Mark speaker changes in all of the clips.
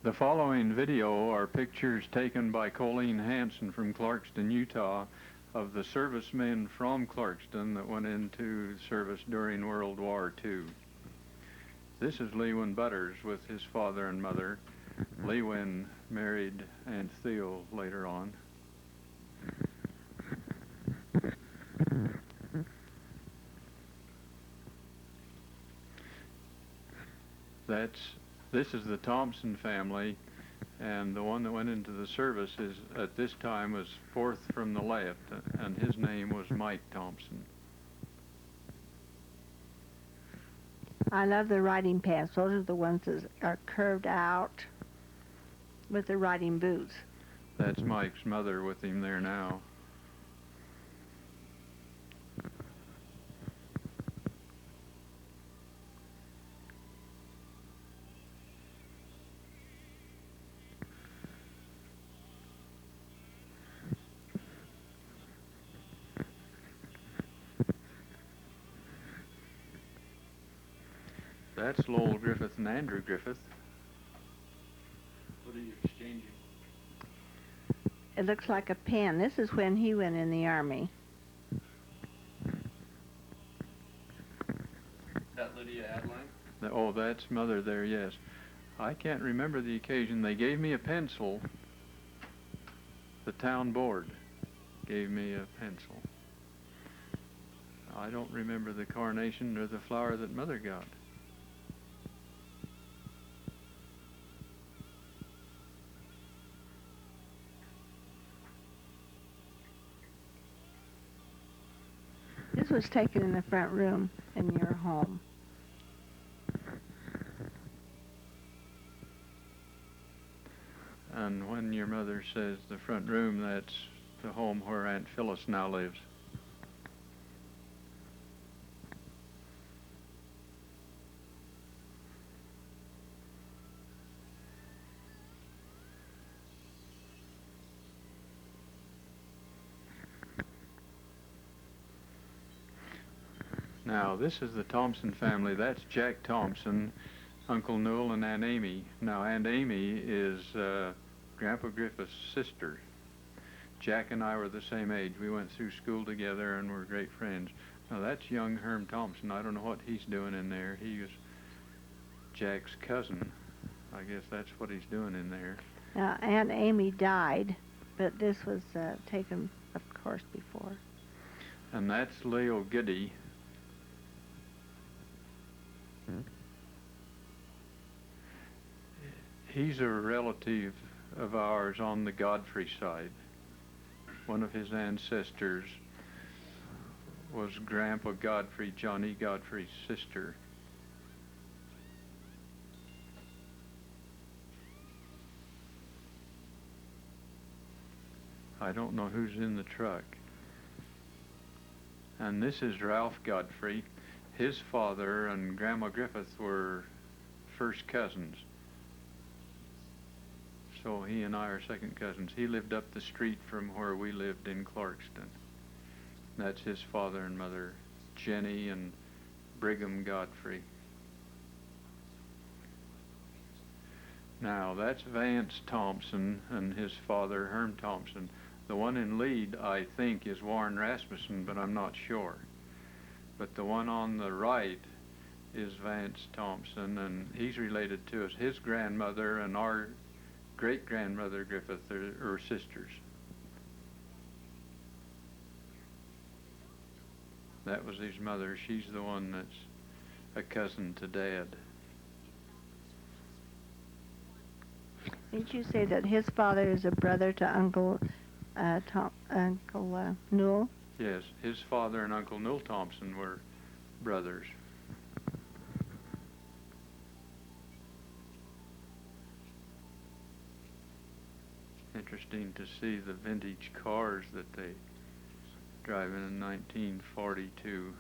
Speaker 1: The following video are pictures taken by Colleen Hansen from Clarkston, Utah, of the servicemen from Clarkston that went into service during World War II. This is Lewin Butters with his father and mother. Lewin married Aunt Theo later on. This is the Thompson family, and the one that went into the service is at this time was fourth from the left, and his name was Mike Thompson.
Speaker 2: I love the riding pants. Those are the ones that are curved out with the riding boots.
Speaker 1: That's Mike's mother with him there now. That's Lowell Griffith and Andrew Griffith. What are you exchanging?
Speaker 2: It looks like a pen. This is when he went in the Army.
Speaker 1: That Lydia Adeline? Oh, that's Mother there, yes. I can't remember the occasion. They gave me a pencil. The town board gave me a pencil. I don't remember the carnation or the flower that Mother got.
Speaker 2: This was taken in the front room in your home.
Speaker 1: And when your mother says the front room, that's the home where Aunt Phyllis now lives. Now, this is the Thompson family. That's Jack Thompson, Uncle Newell, and Aunt Amy. Now, Aunt Amy is Grandpa Griffith's sister. Jack and I were the same age. We went through school together and were great friends. Now, that's young Herm Thompson. I don't know what he's doing in there. He was Jack's cousin. I guess that's what he's doing in there.
Speaker 2: Now, Aunt Amy died, but this was taken, of course, before.
Speaker 1: And that's Leo Giddy. He's a relative of ours on the Godfrey side. One of his ancestors was Grandpa Godfrey, Johnny Godfrey's sister. I don't know who's in the truck. And this is Ralph Godfrey. His father and Grandma Griffith were first cousins. So he and I are second cousins. He lived up the street from where we lived in Clarkston. That's his father and mother, Jenny and Brigham Godfrey. Now, that's Vance Thompson and his father, Herm Thompson. The one in lead, I think, is Warren Rasmussen, but I'm not sure. But the one on the right is Vance Thompson, and he's related to us. His grandmother and our great-grandmother Griffith are sisters. That was his mother. She's the one that's a cousin to Dad.
Speaker 2: Didn't you say that his father is a brother to Uncle Newell?
Speaker 1: Yes, his father and Uncle Newell Thompson were brothers. Interesting to see the vintage cars that they drive in 1942.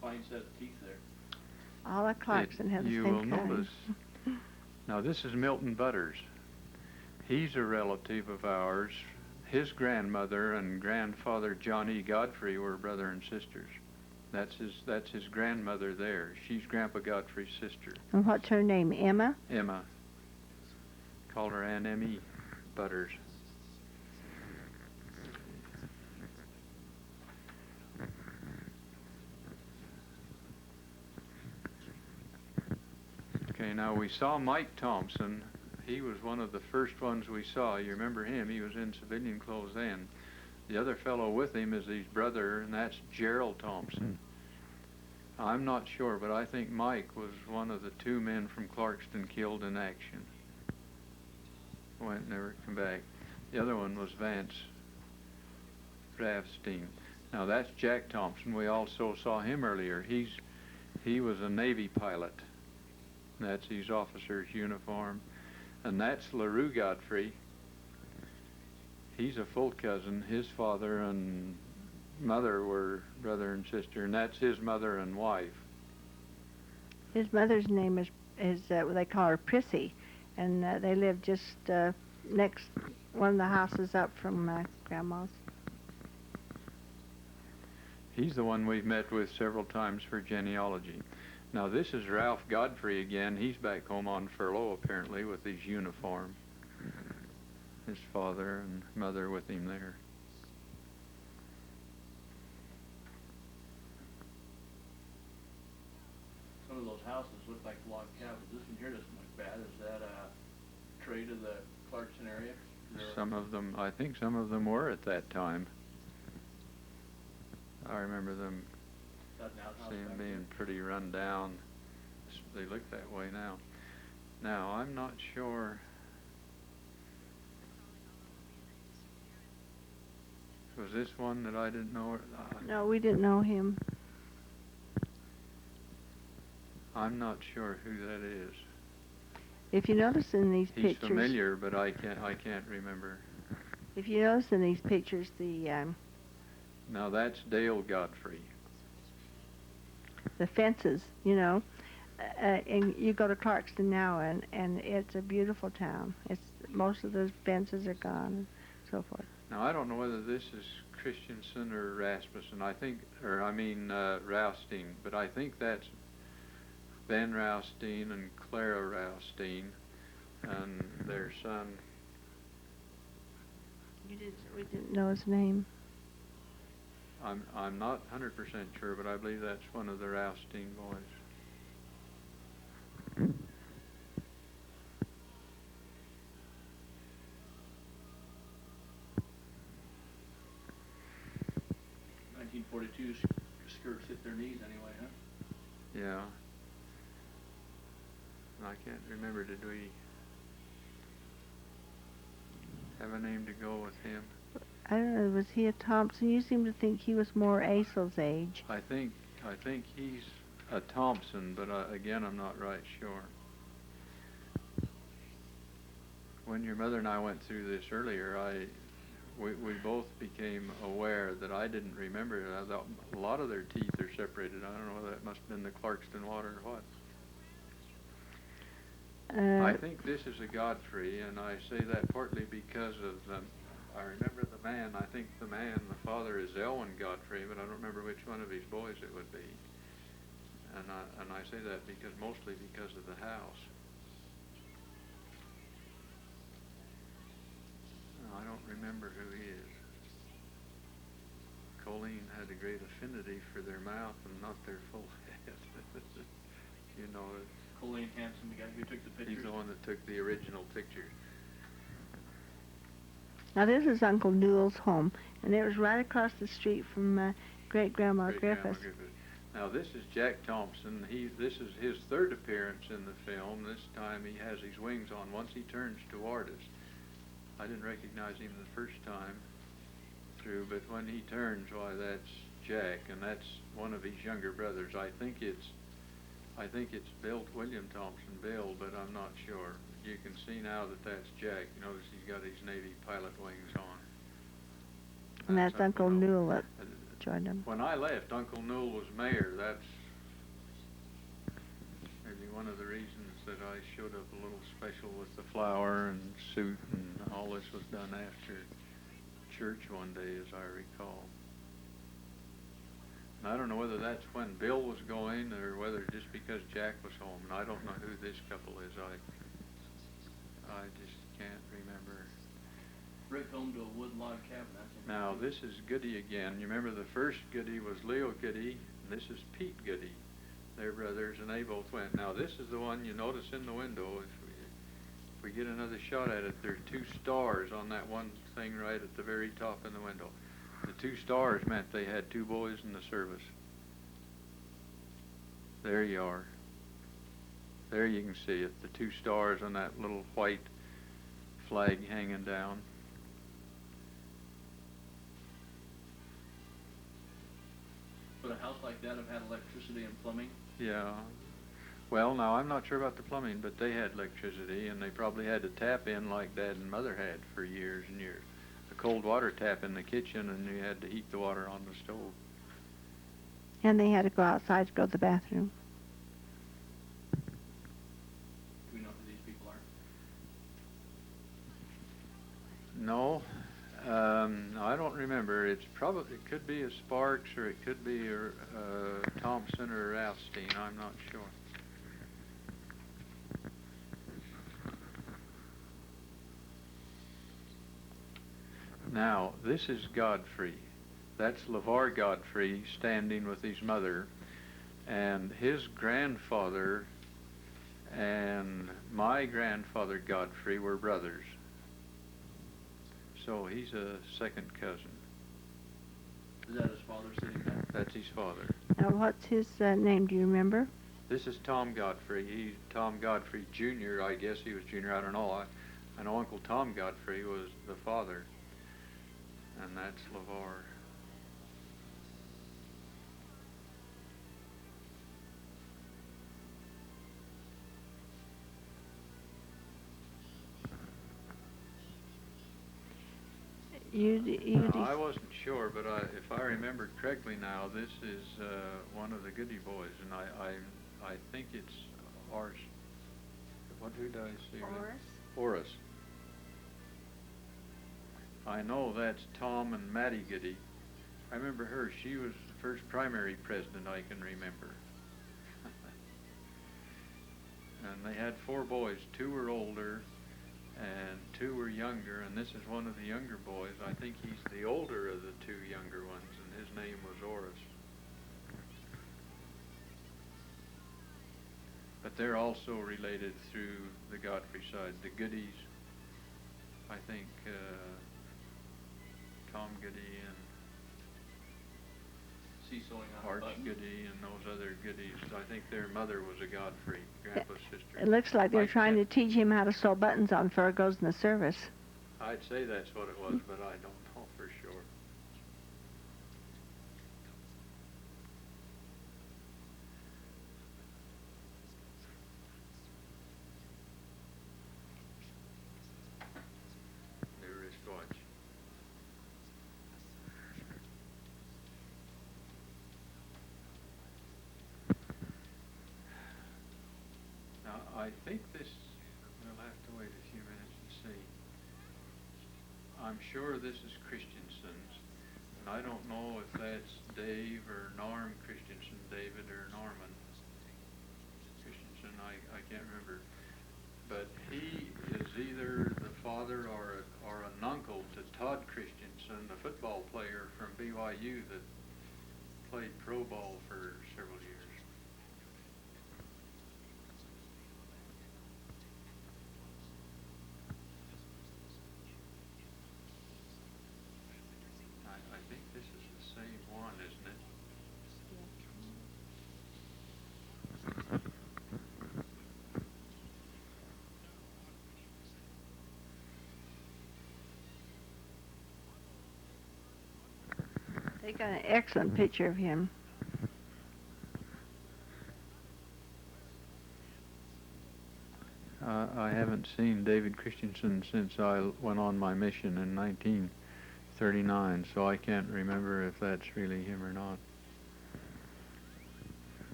Speaker 1: Fine set of teeth there.
Speaker 2: All of Clarkston has the same kind.
Speaker 1: You will notice. Now, this is Milton Butters. He's a relative of ours. His grandmother and grandfather John E. Godfrey were brother and sisters. That's his grandmother there. She's Grandpa Godfrey's sister.
Speaker 2: And what's her name? Emma?
Speaker 1: Emma. Called her Aunt Emmy Butters. Okay, now we saw Mike Thompson. He was one of the first ones we saw. You remember him? He was in civilian clothes then. The other fellow with him is his brother, and that's Gerald Thompson. I'm not sure, but I think Mike was one of the two men from Clarkston killed in action. Went, never come back. The other one was Vance Rathstein. Now that's Jack Thompson. We also saw him earlier. He was a Navy pilot. That's his officer's uniform. And that's LaRue Godfrey. He's a full cousin. His father and mother were brother and sister, and that's his mother and wife.
Speaker 2: His mother's name is they call her Prissy, and they live just next one of the houses up from Grandma's.
Speaker 1: He's the one we've met with several times for genealogy. Now this is Ralph Godfrey again. He's back home on furlough apparently with his uniform. His father and mother with him there.
Speaker 3: Some of those houses look like log cabins. This one here doesn't look bad. Is that a trade of the Clarkston area?
Speaker 1: Some of them, I think some of them were at that time. I remember them seeing being pretty run down. They look that way now. Now, I'm not sure. Was this one that I didn't know?
Speaker 2: No, we didn't know him.
Speaker 1: I'm not sure who that is.
Speaker 2: If you notice in these
Speaker 1: He's
Speaker 2: pictures,
Speaker 1: familiar, but I can't remember.
Speaker 2: if you notice in these pictures,
Speaker 1: Now that's Dale Godfrey.
Speaker 2: the fences, you know, and you go to Clarkston now, and it's a beautiful town. Most of those fences are gone, and so forth.
Speaker 1: Now I don't know whether this is Christensen or Rasmussen. Raustein, but I think that's Ben Raustein and Clara Raustein and their son.
Speaker 2: We didn't know his name.
Speaker 1: I'm not 100% sure, but I believe that's one of the Raustein boys.
Speaker 3: .1942 skirts hit their knees anyway, huh?
Speaker 1: Yeah. I can't remember, did we have a name to go with him?
Speaker 2: I don't know, was he a Thompson? You seem to think he was more Asel's age.
Speaker 1: I think he's a Thompson, but again, I'm not right sure. When your mother and I went through this earlier, we both became aware that I didn't remember it. I thought a lot of their teeth are separated. I don't know whether that must have been the Clarkston water or what. I think this is a Godfrey, and I say that partly because of I remember the man. I think the father is Elwin Godfrey, but I don't remember which one of his boys it would be. And I say that mostly because of the house. I don't remember who he is. Colleen had a great affinity for their mouth and not their full head. You know it.
Speaker 3: Colleen Hanson, the guy who took the pictures.
Speaker 1: He's the one that took the original picture.
Speaker 2: Now this is Uncle Newell's home, and it was right across the street from Great-Grandma Griffiths.
Speaker 1: Now this is Jack Thompson. This is his third appearance in the film. This time he has his wings on. Once he turns toward us. I didn't recognize him the first time through, but when he turns, why, that's Jack, and that's one of his younger brothers. I think it's William Thompson, Bill, but I'm not sure. You can see now that that's Jack. You notice he's got his Navy pilot wings on.
Speaker 2: And that's Uncle Newell that joined him.
Speaker 1: When I left, Uncle Newell was mayor. That's maybe one of the reasons that I showed up a little special with the flower and suit, and all this was done after church one day, as I recall. I don't know whether that's when Bill was going or whether just because Jack was home. And I don't know who this couple is. I just can't remember.
Speaker 3: Rick home to a wood log cabin. That's
Speaker 1: Now this is Goody again. You remember the first Goody was Leo Goody, and this is Pete Goody. They're brothers, and they both went. Now this is the one you notice in the window. If we get another shot at it, there are two stars on that one thing right at the very top in the window. The two stars meant they had two boys in the service. There you are. There you can see it, the two stars on that little white flag hanging down.
Speaker 3: Would a house like that have had electricity and plumbing?
Speaker 1: Yeah. Well, now I'm not sure about the plumbing, but they had electricity, and they probably had to tap in like Dad and Mother had for years and years. A cold water tap in the kitchen, and you had to heat the water on the stove.
Speaker 2: And they had to go outside to go to the bathroom.
Speaker 3: Do we know who these people are?
Speaker 1: No, I don't remember. It could be a Sparks, or it could be a Thompson or Alstein. I'm not sure. Now, this is Godfrey. That's LeVar Godfrey standing with his mother, and his grandfather and my grandfather Godfrey were brothers. So he's a second cousin.
Speaker 3: Is that his father sitting there?
Speaker 1: That's his father.
Speaker 2: Now, what's his name? Do you remember?
Speaker 1: This is Tom Godfrey. He's Tom Godfrey Jr. I guess he was junior. I don't know. I know Uncle Tom Godfrey was the father. And that's LeVar. I wasn't sure, but if I remember correctly now, this is one of the Goody boys, and I think it's Ars. Who did I see? Oris. I know that's Tom and Mattie Goody. I remember her. She was the first primary president I can remember. And they had 4 boys. 2 were older, and 2 were younger, and this is one of the younger boys. I think he's the older of the 2 younger ones, and his name was Oris. But they're also related through the Godfrey side. The Goodies, I think Tom Goody and Arch Goody and those other Goodies. I think their mother was a Godfrey, Grandpa's sister.
Speaker 2: It looks like they're trying to teach him how to sew buttons on before he goes in the service.
Speaker 1: I'd say that's what it was, but I don't know for sure. New wristwatch. Now, I think this, we'll have to wait a few minutes and see. I'm sure this is Christensen's, and I don't know if that's Dave or Norm Christensen, David or Norman Christensen, I can't remember. But he is either the father or an uncle to Todd Christensen, the football player from BYU that played pro ball for several years. I think this is the same one, isn't it?
Speaker 2: They got an excellent picture of him.
Speaker 1: I haven't seen David Christensen since I went on my mission in 1939, so I can't remember if that's really him or not.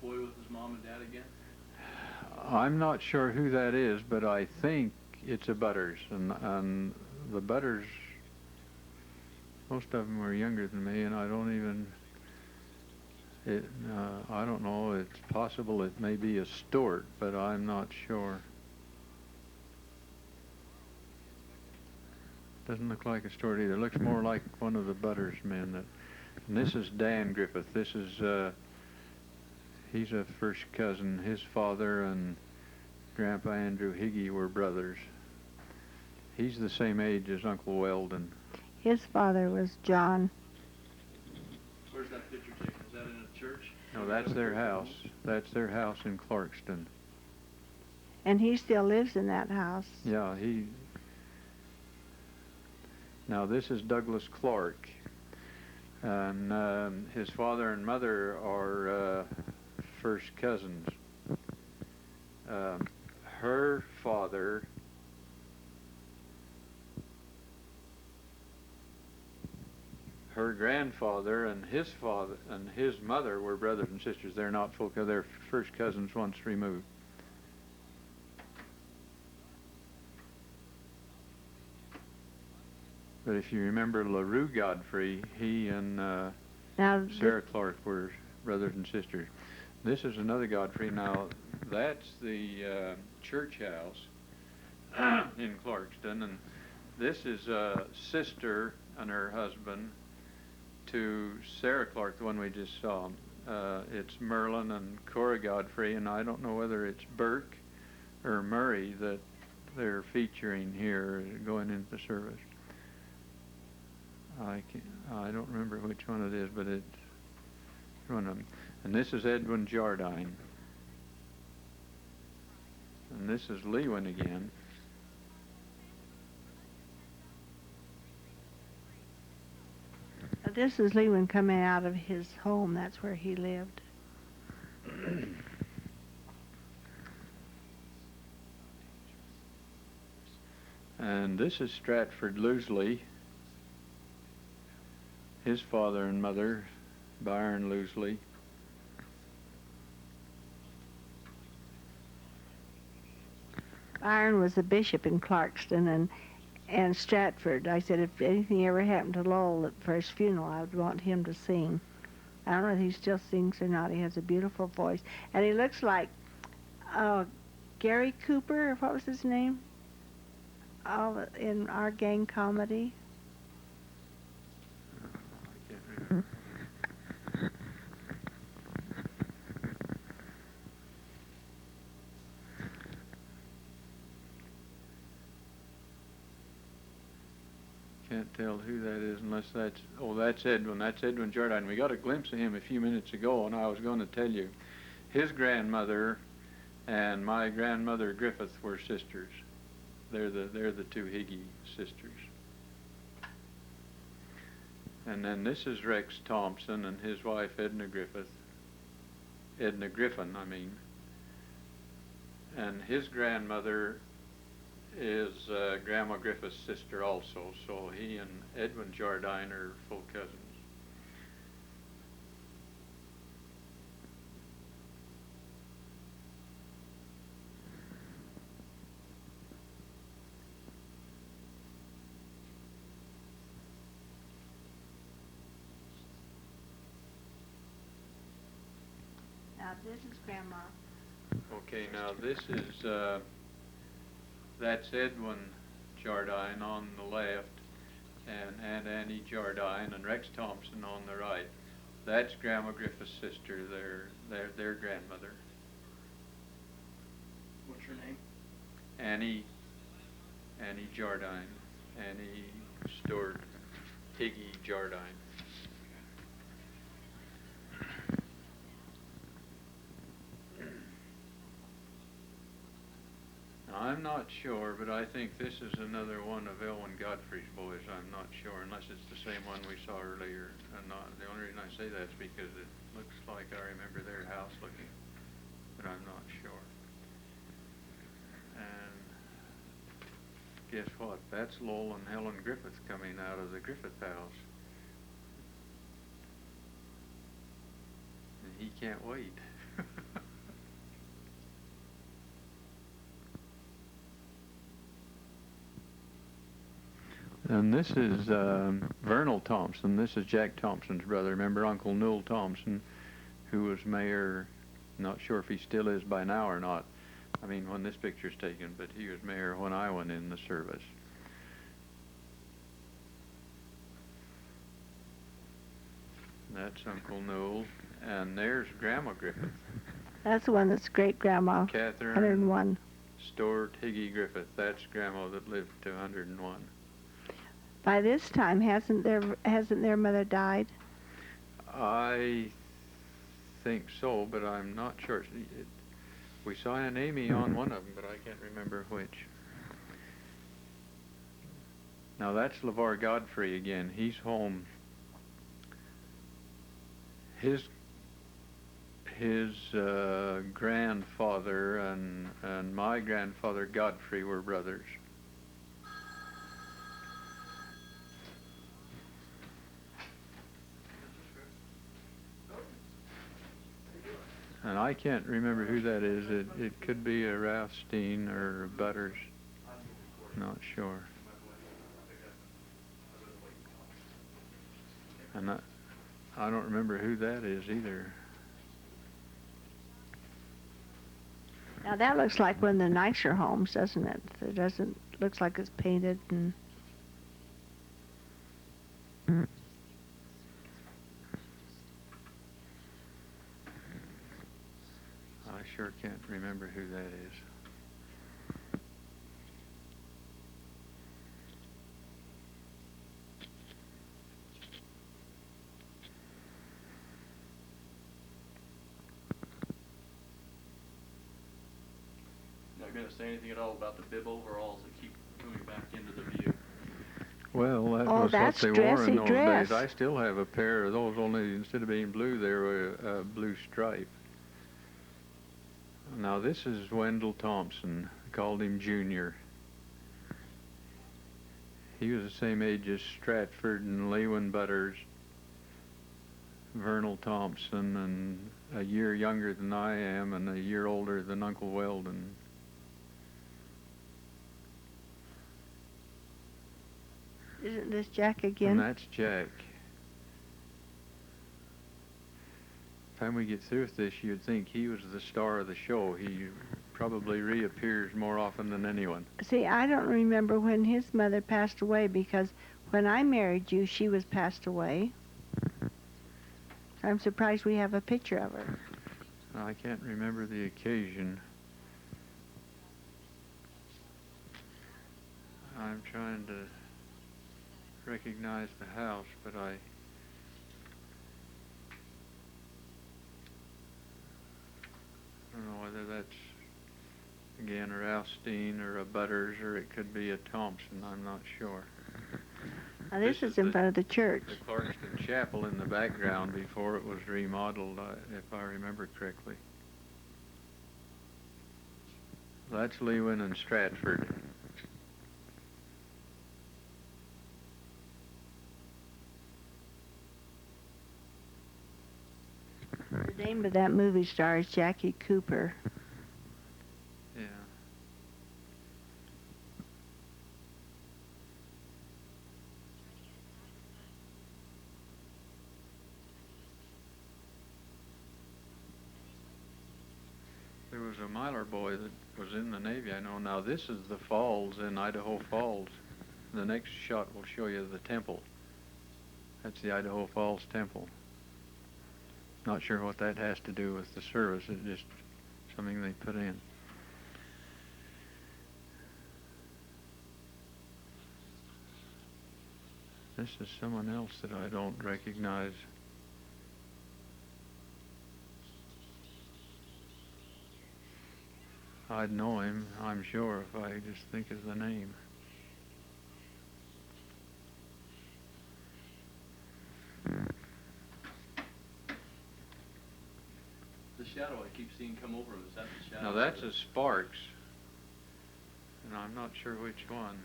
Speaker 3: Boy with his mom and dad again?
Speaker 1: I'm not sure who that is, but I think it's a Butters, and the Butters Most of them were younger than me, and I don't even. I don't know. It's possible it may be a Stewart, but I'm not sure. Doesn't look like a Stewart either. Looks more like one of the Butters men. And this is Dan Griffith. This is he's a first cousin. His father and Grandpa Andrew Higgy were brothers. He's the same age as Uncle Weldon.
Speaker 2: His father was John.
Speaker 3: Where's that picture taken? Is that in a church?
Speaker 1: No, that's their house. That's their house in Clarkston.
Speaker 2: And he still lives in that house.
Speaker 1: Yeah, Now this is Douglas Clark, and his father and mother are first cousins. Her father, her grandfather, and his father and his mother were brothers and sisters. They're not full cousins. They're first cousins once removed. But if you remember LaRue Godfrey, he and Sarah Clark were brothers and sisters. This is another Godfrey. Now, that's the church house in Clarkston, and this is a sister and her husband to Sarah Clark, the one we just saw. It's Merlin and Cora Godfrey, and I don't know whether it's Burke or Murray that they're featuring here going into the service. I don't remember which one it is, but it's one of them. And this is Edwin Jardine. And this is Lewin again.
Speaker 2: This is Lewin coming out of his home. That's where he lived.
Speaker 1: And this is Stratford Loosley. His father and mother, Byron Loosley.
Speaker 2: Byron was a bishop in Clarkston and Stratford. I said if anything ever happened to Lowell for his funeral, I would want him to sing. I don't know if he still sings or not. He has a beautiful voice. And he looks like Gary Cooper, what was his name? In Our Gang Comedy.
Speaker 1: Can't tell who that is unless that's Edwin. That's Edwin Jardine. We got a glimpse of him a few minutes ago, and I was going to tell you, his grandmother and my grandmother Griffith were sisters. They're the two Higgy sisters. And then this is Rex Thompson and his wife Edna Griffin, I mean. And his grandmother is Grandma Griffith's sister also, so he and Edwin Jardine are full cousins.
Speaker 2: Now this is Grandma.
Speaker 1: Okay, now this is that's Edwin Jardine on the left, and Aunt Annie Jardine and Rex Thompson on the right. That's Grandma Griffith's sister, their grandmother.
Speaker 3: What's your name?
Speaker 1: Annie Jardine, Annie Stewart Higgy Jardine. I'm not sure, but I think this is another one of Elwin Godfrey's boys. I'm not sure, unless it's the same one we saw earlier. The only reason I say that is because it looks like I remember their house looking, but I'm not sure. And guess what? That's Lowell and Helen Griffith coming out of the Griffith house. And he can't wait. And this is Vernal Thompson. This is Jack Thompson's brother. Remember Uncle Newell Thompson, who was mayor, not sure if he still is by now or not. I mean, when this picture's taken, but he was mayor when I went in the service. That's Uncle Newell. And there's Grandma Griffith.
Speaker 2: That's the one that's great-grandma,
Speaker 1: Catherine
Speaker 2: 101.
Speaker 1: Stewart Higgy Griffith. That's Grandma that lived to 101.
Speaker 2: By this time, hasn't their mother died?
Speaker 1: I think so, but I'm not sure. We saw Aunt Amy on one of them, but I can't remember which. Now that's LeVar Godfrey again. He's home. His grandfather and my grandfather Godfrey were brothers. And I can't remember who that is. It could be a Ralph Steen or a Butters. Not sure. And I don't remember who that is either.
Speaker 2: Now that looks like one of the nicer homes, doesn't it? It doesn't. Looks like it's painted and.
Speaker 1: I sure can't remember who that is.
Speaker 3: Not going to say anything at all about the bib overalls that keep coming back into the view.
Speaker 1: Well, that
Speaker 2: Oh,
Speaker 1: was what
Speaker 2: that's
Speaker 1: they wore in those
Speaker 2: dressy
Speaker 1: days. I still have a pair of those, only instead of being blue, they were a blue stripe. Now this is Wendell Thompson. I called him Junior. He was the same age as Stratford and Lewin Butters, Vernal Thompson, and a year younger than I am, and a year older than Uncle Weldon.
Speaker 2: Isn't this Jack again?
Speaker 1: And that's Jack. By the time we get through with this, you'd think he was the star of the show. He probably reappears more often than anyone.
Speaker 2: See, I don't remember when his mother passed away, because when I married you, she was passed away. I'm surprised we have a picture of her.
Speaker 1: I can't remember the occasion. I'm trying to recognize the house, but I don't know whether that's, again, a Ralph Steen or a Butters, or it could be a Thompson. I'm not sure.
Speaker 2: Now this is in front of the church.
Speaker 1: The Clarkston Chapel in the background before it was remodeled, if I remember correctly. That's Lewin and Stratford.
Speaker 2: The name of that movie star is Jackie Cooper.
Speaker 1: Yeah. There was a Myler boy that was in the Navy, I know. Now this is the falls in Idaho Falls. The next shot will show you the temple. That's the Idaho Falls Temple. Not sure what that has to do with the service. It's just something they put in. This is someone else that I don't recognize. I'd know him, I'm sure, if I just think of the name.
Speaker 3: The shadow I keep seeing come over him, is that the shadow?
Speaker 1: Now that's a Sparks, and I'm not sure which one.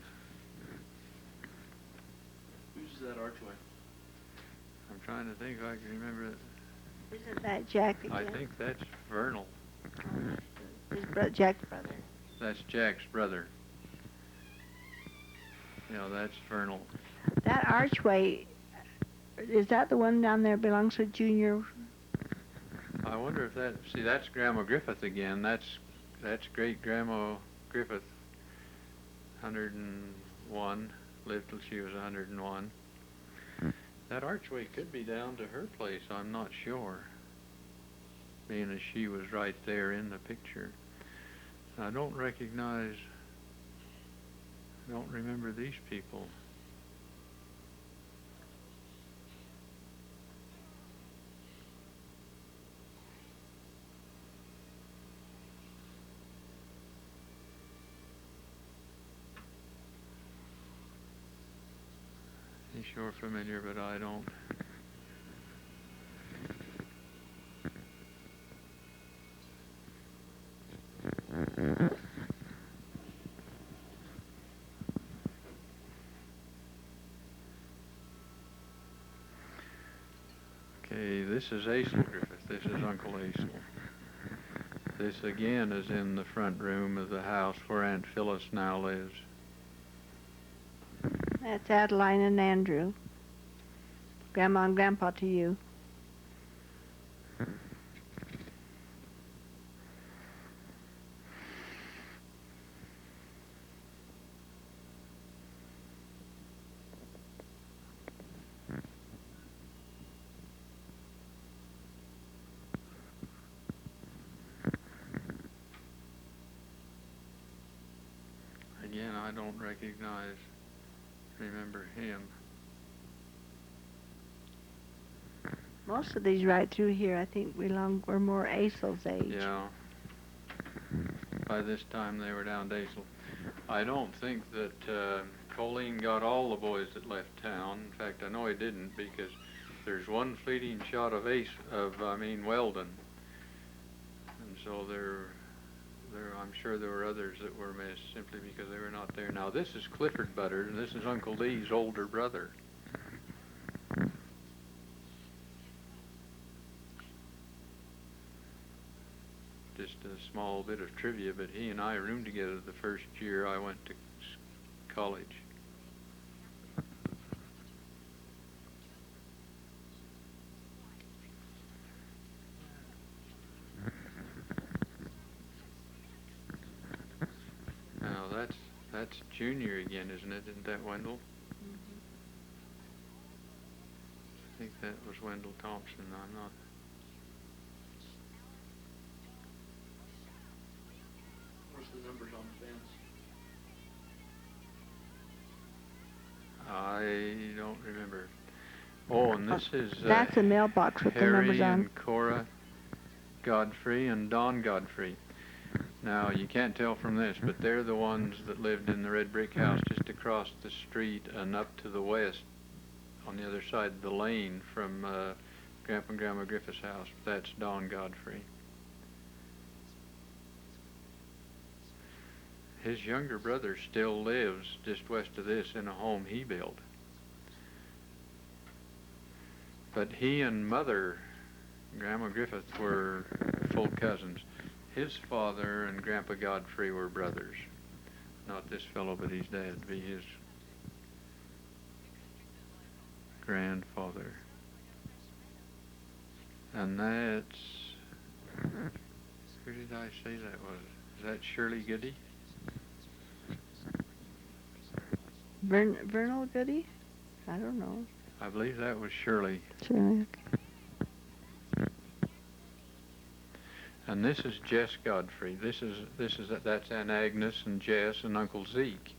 Speaker 3: Who's that archway?
Speaker 1: I'm trying to think if I can remember it.
Speaker 2: Isn't that Jack again?
Speaker 1: I think that's Vernal.
Speaker 2: Jack's brother.
Speaker 1: That's Jack's brother. Yeah, that's Vernal.
Speaker 2: That archway, is that the one down there belongs to Junior?
Speaker 1: I wonder if that, see, that's Grandma Griffith again. That's great Grandma Griffith, 101, lived till she was 101. That archway could be down to her place, I'm not sure, being as she was right there in the picture. I don't remember these people. He's sure familiar, but I don't. Okay, this is Asel Griffith. This is Uncle Asel. This again is in the front room of the house where Aunt Phyllis now lives.
Speaker 2: That's Adeline and Andrew. Grandma and Grandpa to you.
Speaker 1: Again, I don't remember him.
Speaker 2: Most of these right through here, I think, were more Asel's age.
Speaker 1: Yeah. By this time, they were down to Asel. I don't think that Colleen got all the boys that left town. In fact, I know he didn't, because there's one fleeting shot of Weldon. And so I'm sure there were others that were missed simply because they were not there. Now, this is Clifford Butters, and this is Uncle Lee's older brother. Just a small bit of trivia, but he and I roomed together the first year I went to college. Now that's Junior again, isn't it? Isn't that Wendell? I think that was Wendell Thompson. I'm not.
Speaker 3: What's the numbers on the fence?
Speaker 1: I don't remember. Oh, and this is
Speaker 2: That's a mailbox with the numbers
Speaker 1: Harry
Speaker 2: on.
Speaker 1: and Cora Godfrey and Don Godfrey. Now, you can't tell from this, but they're the ones that lived in the red brick house just across the street and up to the west on the other side of the lane from Grandpa and Grandma Griffith's house. That's Don Godfrey. His younger brother still lives just west of this in a home he built. But he and Mother, Grandma Griffith, were full cousins. His father and Grandpa Godfrey were brothers. Not this fellow, but his dad, be his grandfather. And that's, who did I say that was? Is that Shirley Goody?
Speaker 2: Vernal Goody? I don't know.
Speaker 1: I believe that was Shirley.
Speaker 2: Shirley, okay.
Speaker 1: And this is Jess Godfrey. That's Aunt Agnes and Jess and Uncle Zeke.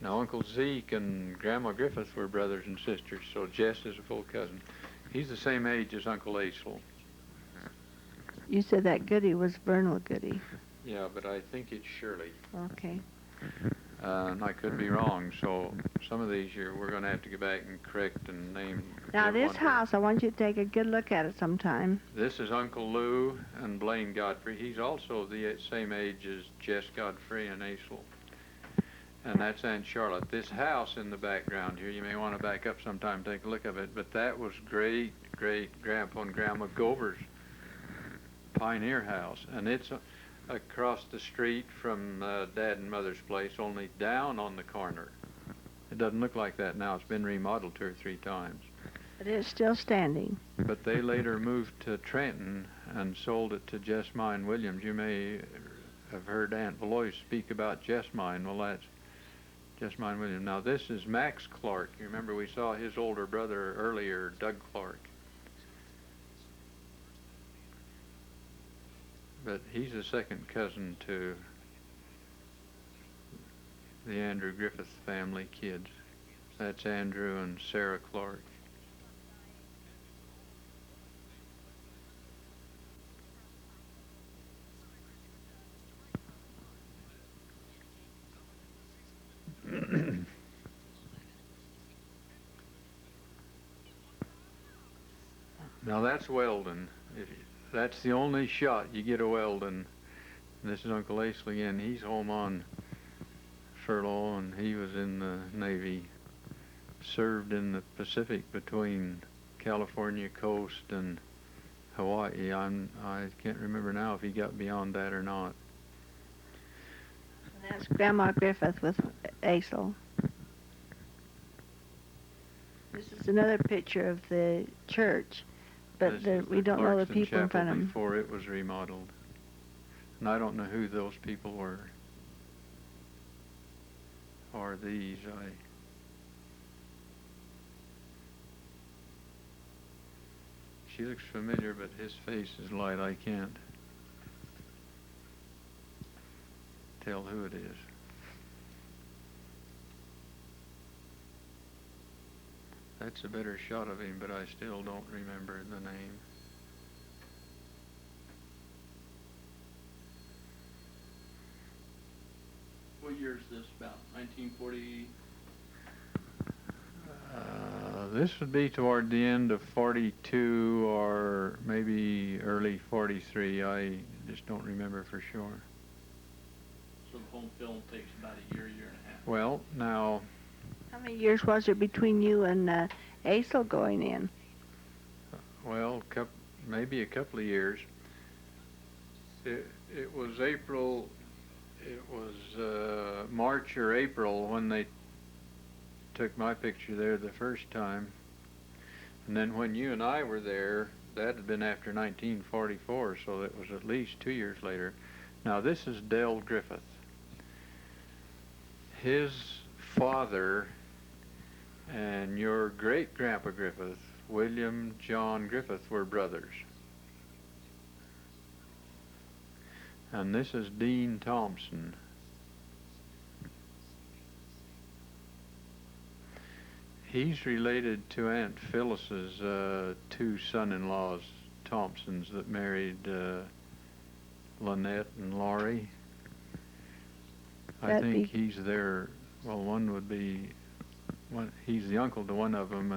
Speaker 1: Now, Uncle Zeke and Grandma Griffith were brothers and sisters, so Jess is a full cousin. He's the same age as Uncle Asel.
Speaker 2: You said that Goody was Vernal Goody.
Speaker 1: Yeah, but I think it's Shirley.
Speaker 2: Okay.
Speaker 1: And I could be wrong, so some of these we're going to have to go back and correct and name.
Speaker 2: Now, this house, I want you to take a good look at it sometime.
Speaker 1: This is Uncle Lou and Blaine Godfrey. He's also the same age as Jess Godfrey and Asel. And that's Aunt Charlotte. This house in the background here, you may want to back up sometime, take a look at it, but that was great-great-grandpa and Grandma Gover's pioneer house. And it's across the street from Dad and Mother's place, only down on the corner. It doesn't look like that now. It's been remodeled 2 or 3 times.
Speaker 2: But it's still standing.
Speaker 1: But they later moved to Trenton and sold it to Jess Mine Williams. You may have heard Aunt Valois speak about Jess Mine. Well, that's Jess Mine Williams. Now, this is Max Clark. You remember we saw his older brother earlier, Doug Clark. But he's a second cousin to the Andrew Griffith family kids. That's Andrew and Sarah Clark. Now that's Weldon. That's the only shot you get of Weldon. This is Uncle Ace again. He's home on furlough, and he was in the Navy. Served in the Pacific between California coast and Hawaii. I can't remember now if he got beyond that or not.
Speaker 2: And that's Grandma Griffith with Acel. This is another picture of the church, but we don't know the
Speaker 1: Clarkston
Speaker 2: people in front of
Speaker 1: Chapel
Speaker 2: them.
Speaker 1: before it was remodeled. And I don't know who those people were. Or these. She looks familiar, but his face is light. I can't tell who it is. That's a better shot of him, but I still don't remember the name.
Speaker 3: What year is this about? 1940?
Speaker 1: This would be toward the end of 42 or maybe early 43. I just don't remember for sure.
Speaker 3: So the home film takes about a year and a half.
Speaker 1: Well, now,
Speaker 2: How many years was there between you and Acel going in?
Speaker 1: well, maybe a couple of years. It was April, it was March or April when they took my picture there the first time. And then when you and I were there, that had been after 1944, so it was at least 2 years later. Now this is Dell Griffith. His father and your great-grandpa Griffith, William John Griffith, were brothers. And this is Dean Thompson. He's related to Aunt Phyllis's 2 son-in-laws, Thompsons, that married Lynette and Laurie. I think he's their, well, one would be, he's the uncle to one of them,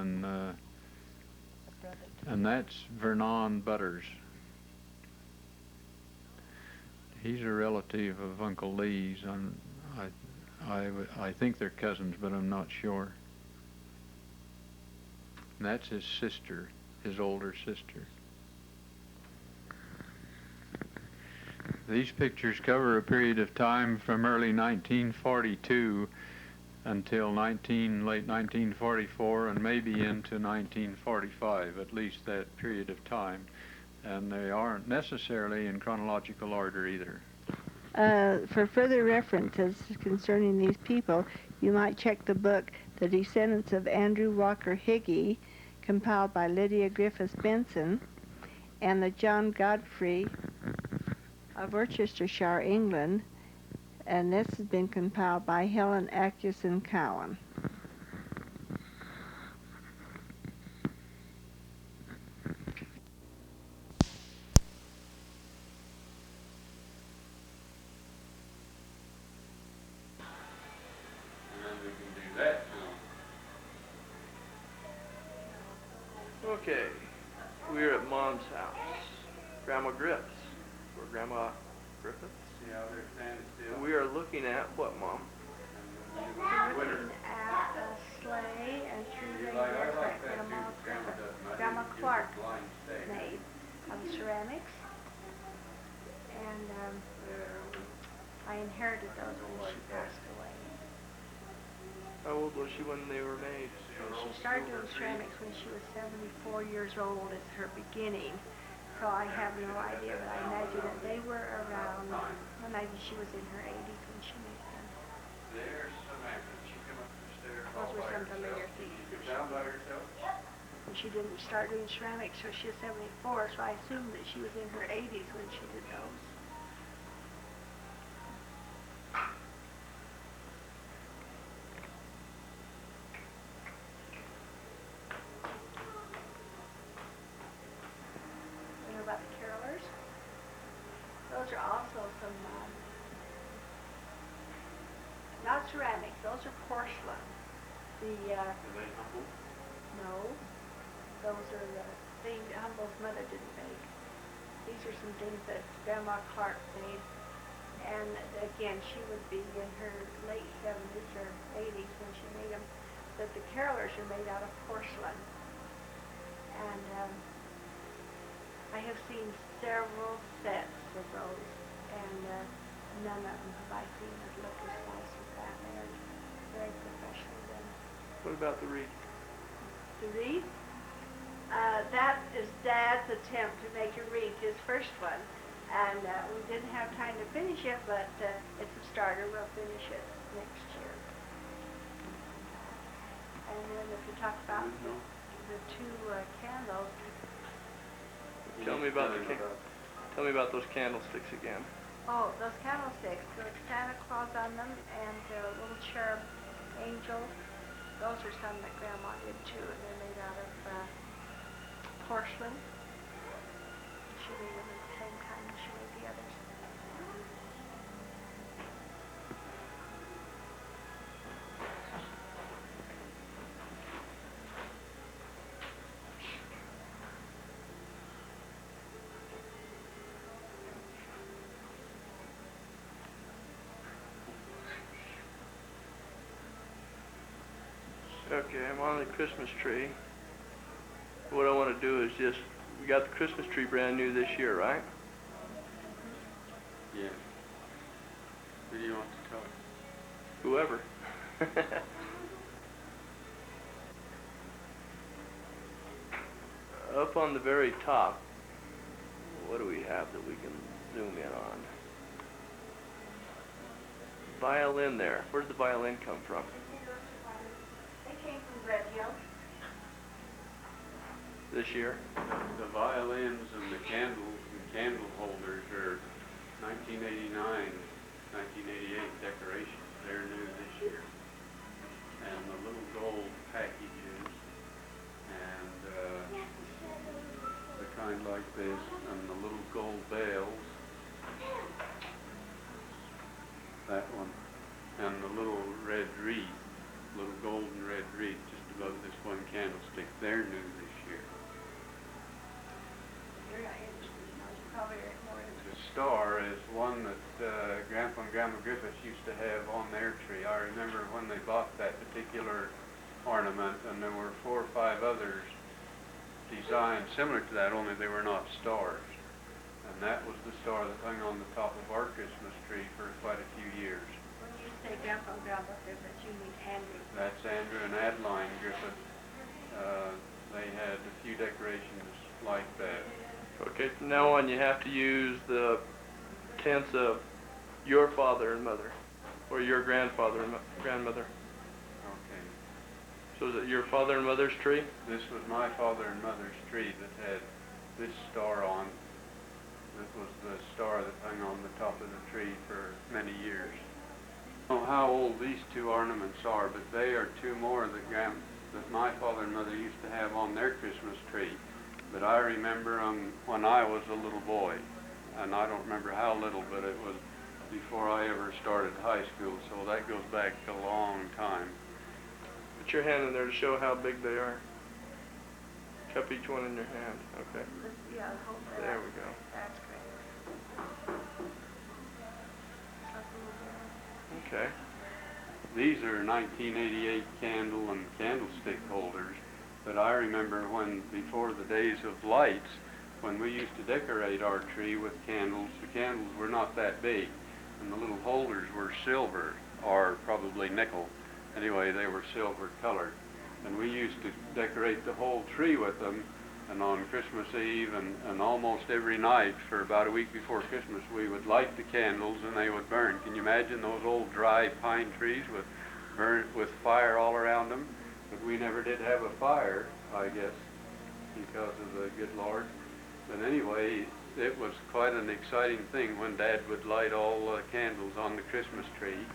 Speaker 1: and that's Vernon Butters. He's a relative of Uncle Lee's. I think they're cousins, but I'm not sure. And that's his sister, his older sister. These pictures cover a period of time from early 1942 until late 1944 and maybe into 1945, at least that period of time. And they aren't necessarily in chronological order either.
Speaker 2: For further references concerning these people, you might check the book The Descendants of Andrew Walker Hickey, compiled by Lydia Griffith Benson, and the John Godfrey of Worcestershire, England, and this has been compiled by Helen Atkinson Cowan.
Speaker 4: Okay, we're at Mom's house. Grandma Griffith's. We're Grandma Griffith's.
Speaker 1: See how they're standing still?
Speaker 4: We are looking at what, Mom?
Speaker 2: Looking at a sleigh and shoes that Grandma Clark made of ceramics, and I inherited those when she passed away.
Speaker 4: How old was she when they were made?
Speaker 2: She started doing ceramics when she was 74 years old. It's her beginning. So I have no idea, but I imagine that they were around, well, maybe she was in her 80s when she made them.
Speaker 1: There's Samantha. She come up the stairs
Speaker 2: Those were some familiar things.
Speaker 1: down by herself?
Speaker 2: And she didn't start doing ceramics till she was 74, so I assume that she was in her 80s when she did those. You know about the carolers? Those are also some, not ceramics, those are porcelain. The,
Speaker 1: Are they humble?
Speaker 2: no, those are things that Humble's mother didn't make. These are some things that Grandma Clark made. And again, she would be in her late 70s or 80s when she made them. But the carolers are made out of porcelain. And I have seen several sets of those, and none of them have I seen that look as nice as that. They're very professionally done.
Speaker 4: What about the wreath?
Speaker 2: The wreath? That is Dad's attempt to make a wreath, his first one. And we didn't have time to finish it, but it's a starter. We'll finish it next year. And then if you talk about the two candles,
Speaker 4: Tell me about tell me about those candlesticks again.
Speaker 2: oh, those candlesticks, with Santa Claus on them and the little cherub angel, those are some that Grandma did too, and they're made out of porcelain. She made them at the same time as she made the others.
Speaker 4: Okay, I'm on the Christmas tree. What I want to do is just, we got the Christmas tree brand new this year, right?
Speaker 1: Yeah. Who do you want to talk?
Speaker 4: Whoever. Up on the very top, what do we have that we can zoom in on? Violin there. Where did the violin come from?
Speaker 2: They came from Red Hill.
Speaker 4: This year?
Speaker 1: The violins and the candles and candle holders are 1989, 1988 decorations. They're new this year. And the little gold packages and the kind like this and the little gold bells. That one. And the little red wreath, little golden red wreath just above this one candlestick. They're new this year.
Speaker 2: You're not interested in those. You probably are more interested.
Speaker 1: The star is one that Grandpa and Grandma Griffiths used to have on their tree. I remember when they bought that particular ornament, and there were 4 or 5 others designed similar to that, only they were not stars. And that was the star that hung on the top of our Christmas tree for quite a few years.
Speaker 2: When you say Grandpa and Grandma Griffith, you mean Andrew.
Speaker 1: That's Andrew and Adeline Griffith. They had a few decorations like that.
Speaker 4: Okay, from now on you have to use the tense of your father and mother, or your grandfather and grandmother.
Speaker 1: Okay.
Speaker 4: So is it your father and mother's tree?
Speaker 1: This was my father and mother's tree that had this star on. This was the star that hung on the top of the tree for many years. I don't know how old these 2 ornaments are, but they are 2 more that my father and mother used to have on their Christmas tree. But I remember them when I was a little boy, and I don't remember how little, but it was before I ever started high school, so that goes back a long time.
Speaker 4: Put your hand in there to show how big they are. Cup each one in your hand. Okay.
Speaker 2: Yeah, hold that.
Speaker 4: There we go.
Speaker 2: That's great.
Speaker 4: Okay.
Speaker 1: These are 1988 candle and candlestick holders, but I remember when, before the days of lights, when we used to decorate our tree with candles, the candles were not that big, and the little holders were silver, or probably nickel, Anyway, they were silver colored. And we used to decorate the whole tree with them. And on Christmas Eve and almost every night for about a week before Christmas, we would light the candles and they would burn. Can you imagine those old dry pine trees with fire all around them? But we never did have a fire, I guess, because of the good Lord. But anyway, it was quite an exciting thing when Dad would light all the candles on the Christmas tree.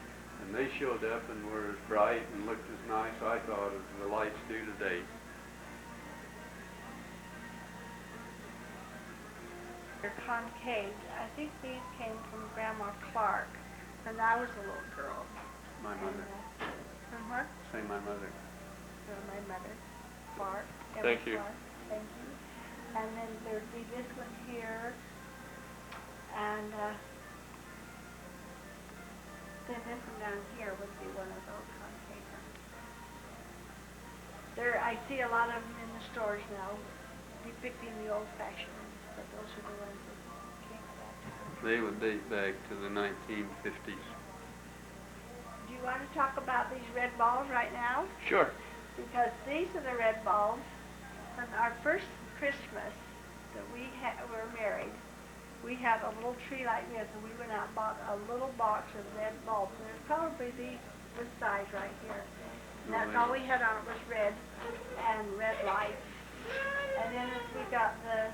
Speaker 1: And they showed up and were as bright and looked as nice, I thought, as the lights do today.
Speaker 2: They're concave. I think these came from Grandma Clark when I was a little girl.
Speaker 1: My mother.
Speaker 2: From her?
Speaker 1: Say my mother.
Speaker 2: From my mother, Clark.
Speaker 4: Thank you.
Speaker 2: Clark. Thank you. And then there'd be this one here, and then this one down here would be one of those concave ones. I see a lot of them in the stores now, depicting the old-fashioned ones, but those are the ones that came at that time.
Speaker 1: They would date back to the 1950s.
Speaker 2: Do you want to talk about these red balls right now?
Speaker 4: Sure.
Speaker 2: Because these are the red bulbs. On our first Christmas that we were married, we had a little tree like this, and we went out and bought a little box of red bulbs. And there's probably this size right here. And that's all we had on it was red and red lights. And then as we got the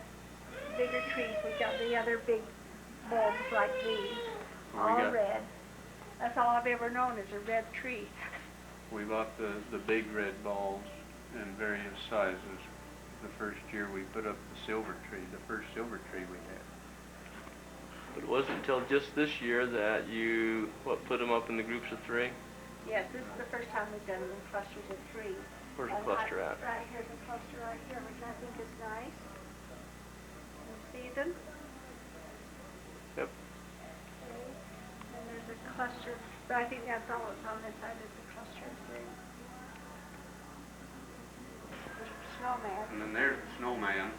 Speaker 2: bigger trees, we got the other big bulbs like these, all red. That's all I've ever known is a red tree.
Speaker 1: We bought the big red bulbs in various sizes. The first year we put up the silver tree, the first silver tree we had.
Speaker 4: But it wasn't until just this year that you, put them up in the groups of 3?
Speaker 2: Yes, this is the first time we've done them in clusters of 3.
Speaker 4: Where's the cluster at?
Speaker 2: Right here's a cluster right here, which I think is nice. You see them?
Speaker 4: Yep.
Speaker 2: Okay. And there's a cluster, but I think that's all that's on this side is the cluster of 3. There's a snowman.
Speaker 1: And then there's the snowman.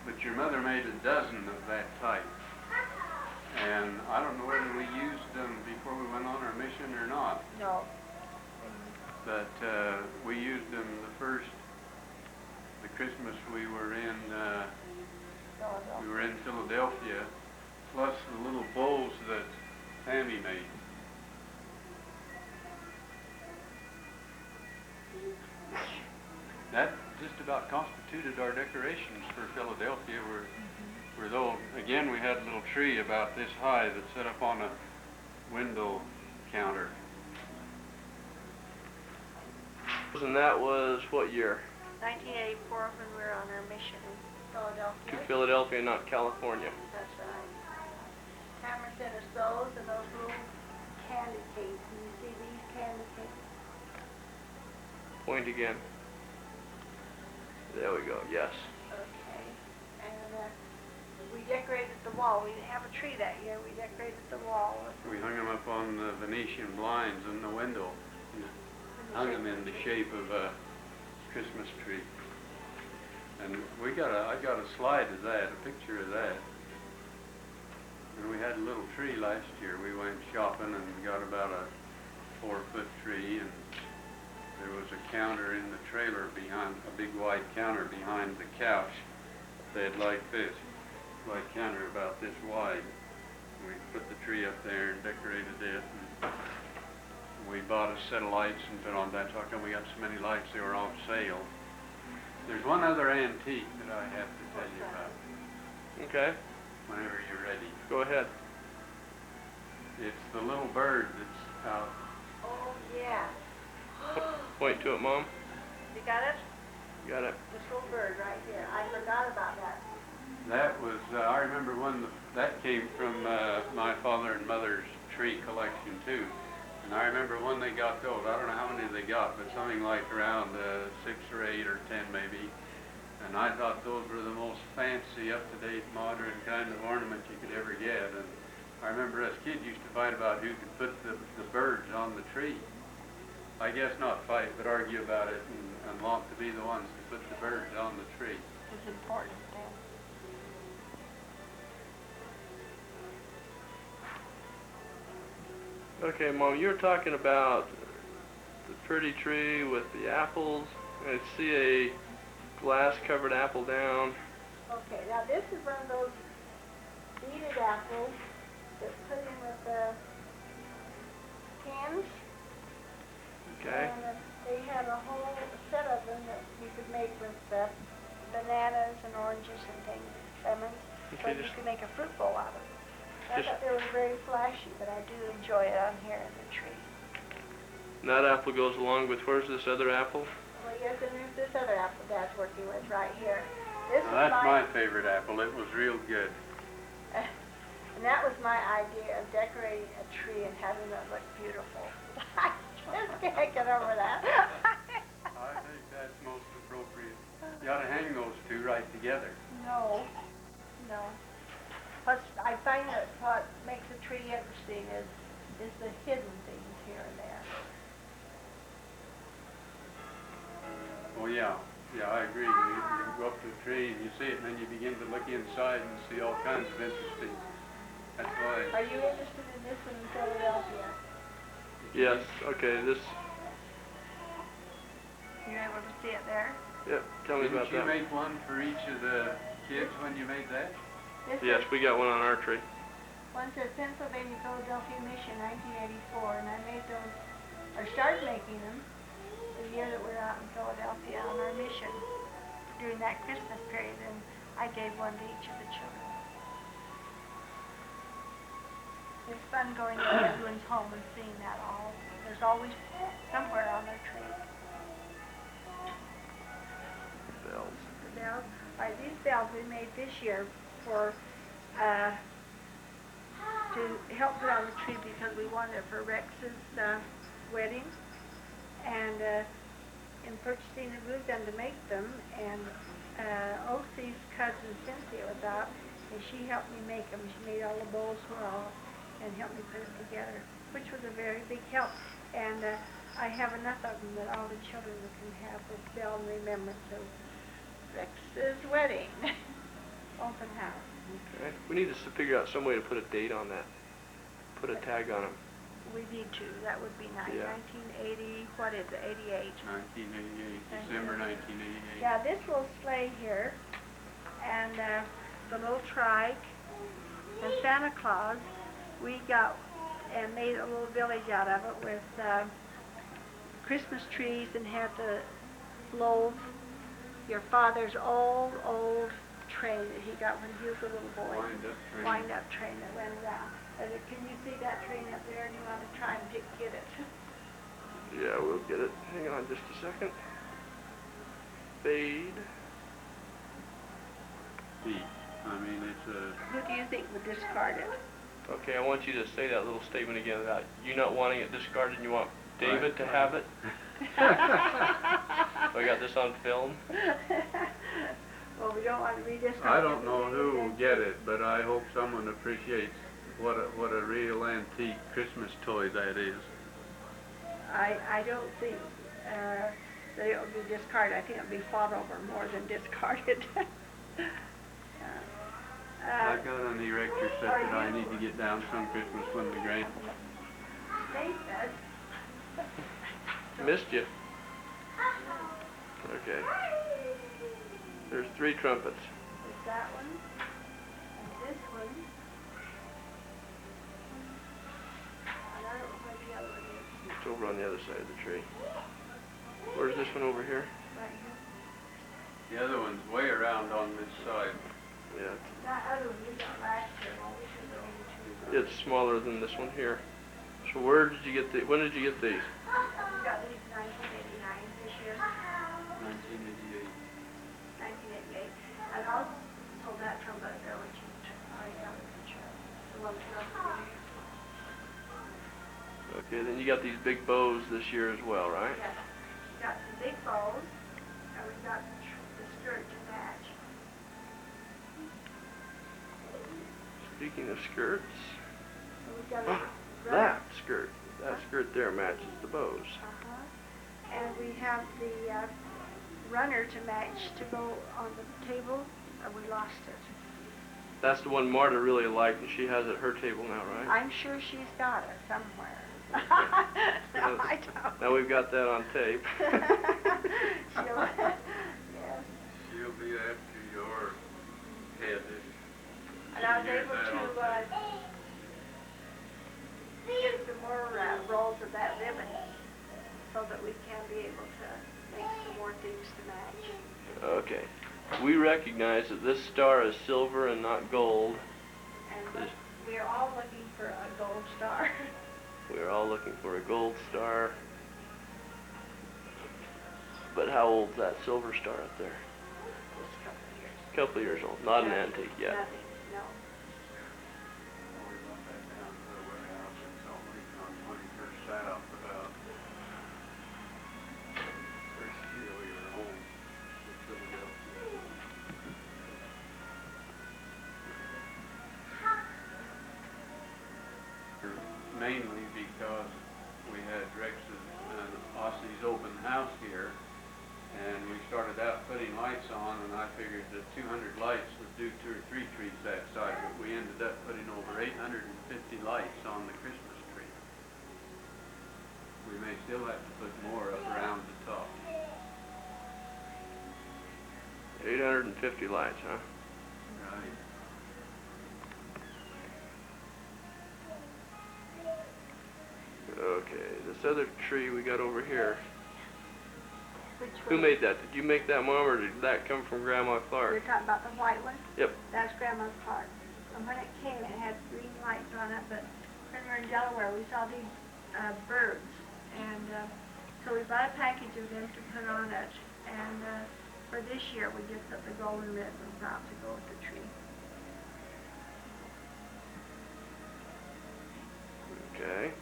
Speaker 1: But your mother made a dozen of that type. And I don't know whether we used them before we went on our mission or not.
Speaker 2: No.
Speaker 1: But we used them the Christmas we were in Philadelphia, plus the little bowls that Tammy made. That just about constituted our decorations for Philadelphia. Where though again we had a little tree about this high that set up on a window counter.
Speaker 4: And that was what year?
Speaker 2: 1984 when we were on our mission in Philadelphia.
Speaker 4: To Philadelphia, not California.
Speaker 2: That's right. Cameron sent us those and those little candy canes. Can you see these candy canes?
Speaker 4: Point again. There we go, yes.
Speaker 2: Okay. And we decorated the wall. We didn't have a tree that year. We decorated the wall.
Speaker 1: We hung them up on the Venetian blinds in the window. Hung them in the shape of a Christmas tree. And I got a slide of that, a picture of that. And we had a little tree last year. We went shopping and got about a 4-foot tree, and there was a counter in the trailer behind, a big white counter behind the couch. They had like this, white counter about this wide. We put the tree up there and decorated it. And we bought a set of lights and put on that. How come we got so many lights? They were on sale. There's one other antique that I have to tell you about.
Speaker 4: Okay.
Speaker 1: Whenever you're ready.
Speaker 4: Go ahead.
Speaker 1: It's the little bird that's out.
Speaker 2: Oh, yeah.
Speaker 4: Point to it, Mom.
Speaker 2: You got it?
Speaker 4: Got it.
Speaker 2: This little bird right here. I forgot about that.
Speaker 1: That was, I remember when that came from my father and mother's tree collection too. And I remember when they got those, I don't know how many they got, but something like around 6 or 8 or 10 maybe. And I thought those were the most fancy, up-to-date, modern kind of ornament you could ever get. And I remember us kids used to fight about who could put the birds on the tree. I guess not fight, but argue about it and want to be the ones to put the birds on the tree.
Speaker 2: It's important, Dan.
Speaker 4: Okay, Mom, you were talking about the pretty tree with the apples. I see a glass-covered apple down.
Speaker 2: Okay, now this is one of those beaded apples that's put in with the cans.
Speaker 4: Okay.
Speaker 2: And they have a whole set of them that you could make with bananas and oranges and things, lemons.
Speaker 4: Okay,
Speaker 2: So you
Speaker 4: just
Speaker 2: can make a fruit bowl out of it. I
Speaker 4: Just-
Speaker 2: thought they were very flashy, but I do enjoy it on here in the tree.
Speaker 4: and that apple goes along with, where's this other apple?
Speaker 2: Well, yes, and there's this other apple Dad's working with right here. This
Speaker 1: Now,
Speaker 2: is
Speaker 1: that's my favorite apple. It was real good.
Speaker 2: and that was my idea of decorating a tree and having it look beautiful. I just can't get over that.
Speaker 1: I think that's most appropriate. You ought to hang those two right together.
Speaker 2: No, no. Plus, I find that what makes a tree interesting is the hidden things here and there.
Speaker 1: Oh, yeah. Yeah, I agree. You go up to a tree and you see it, and then you begin to look inside and see all kinds of interesting. That's why.
Speaker 2: Are you interested in this one in Philadelphia?
Speaker 4: Yes, okay, this,
Speaker 2: You're able to see it there?
Speaker 4: yep, tell me about
Speaker 1: Didn't you
Speaker 4: that.
Speaker 1: make one for each of the kids when you made that?
Speaker 2: This
Speaker 4: Yes,
Speaker 2: is,
Speaker 4: we got one on our tree.
Speaker 2: one says Pennsylvania Philadelphia Mission 1984, and I made those, or started making them the year that we were out in Philadelphia on our mission during that Christmas period, and I gave one to each of the children. It's fun going to everyone's home and seeing that all. There's always somewhere on their tree.
Speaker 4: Bells.
Speaker 2: The bells. All right, these bells we made this year for to help put on the tree because we wanted it for Rex's wedding. And in purchasing the glue gun to make them, and O.C.'s cousin Cynthia was out, and she helped me make them. She made all the bowls for all and helped me put it together, which was a very big help. And I have enough of them that all the children can have this bell in remembrance of Rex's wedding. Open house.
Speaker 4: Okay, we need to figure out some way to put a date on that. Put a tag on them.
Speaker 2: We need to. That would be nice.
Speaker 4: Yeah.
Speaker 2: 1980, what is it, 88?
Speaker 1: 1988, December 1988.
Speaker 2: Yeah, this little sleigh here, and the little trike, and Santa Claus, we got and made a little village out of it with Christmas trees and had the loaf, your father's old train that he got when he was a little boy. Wind-up train that went around. Can you see that train up there, and you want to try and get it?
Speaker 4: Yeah, we'll get it. Hang on just a second. Fade.
Speaker 1: Neat. I mean, it's a.
Speaker 2: Who do you think would discard it?
Speaker 4: Okay, I want you to say that little statement again about you not wanting it discarded and you want David
Speaker 1: Right.
Speaker 4: to have it. I got this on film.
Speaker 2: Well, we don't want to be discarded.
Speaker 1: I don't know who will get it, but I hope someone appreciates what a real antique Christmas toy that is.
Speaker 2: I don't think that it will be discarded. I think it will be fought over more than discarded.
Speaker 1: I've got an erector set that I need to get down some Christmas when the grand.
Speaker 2: David,
Speaker 4: Missed you. Okay. There's 3 trumpets.
Speaker 2: is that one, and this one, and I don't know where the other one is.
Speaker 4: It's over on the other side of the tree. Where's this one over here?
Speaker 2: Right here.
Speaker 1: The other one's way around on this side.
Speaker 4: Yeah,
Speaker 2: That other one we got last year. Well, we should go over to.
Speaker 4: it's smaller than this one here. So where did you get the? When did you get these?
Speaker 2: We got these 1989 this year.
Speaker 1: 1988.
Speaker 2: 1988. And also that trumpet there, which you already got a picture of. The one that's not here.
Speaker 4: Okay, then you got these big bows this year as well, right?
Speaker 2: Yes. We got some big bows, and we got the skirt to match.
Speaker 4: Speaking of skirts,
Speaker 2: So we got a
Speaker 4: that skirt there matches the bows.
Speaker 2: And we have the runner to match to go on the table, and we lost it.
Speaker 4: That's the one Marta really liked, and she has it at her table now, right?
Speaker 2: I'm sure she's got it somewhere. No, I don't.
Speaker 4: Now we've got that on tape.
Speaker 2: Yes.
Speaker 1: She'll be after your head.
Speaker 2: And I was able to get some more rolls of that ribbon so that we can be able to make some more things to match.
Speaker 4: Okay. We recognize that this star is silver and not gold.
Speaker 2: And we're all looking for a gold star.
Speaker 4: We're all looking for a gold star. But how old's that silver star up there?
Speaker 2: Just a couple of years.
Speaker 4: Couple of years old. Not an antique yet.
Speaker 2: Nothing, no.
Speaker 1: We went back down to the warehouse in Salt Lake on 21st South about first year we were home in Philadelphia. Mainly because we had Rex's and Ossie's open house here, and we started out putting lights on, and I figured that 200 lights would do 2 or 3 trees that size, but we ended up putting over 850 lights on the Christmas tree. We may still have to put more up around the top.
Speaker 4: 850 lights, huh?
Speaker 1: Right.
Speaker 4: Okay, this other tree we got over here.
Speaker 2: Which
Speaker 4: Who
Speaker 2: one?
Speaker 4: made that? Did you make that, Mom, or did that come from Grandma
Speaker 2: You're
Speaker 4: Clark?
Speaker 2: talking about the white one?
Speaker 4: Yep.
Speaker 2: That's Grandma's part. And when it came, it had green lights on it, but when we were in Delaware, we saw these birds. And so we bought a package of them to put on it. And for this year, we just put the golden ribbons out to go with the tree.
Speaker 4: Okay.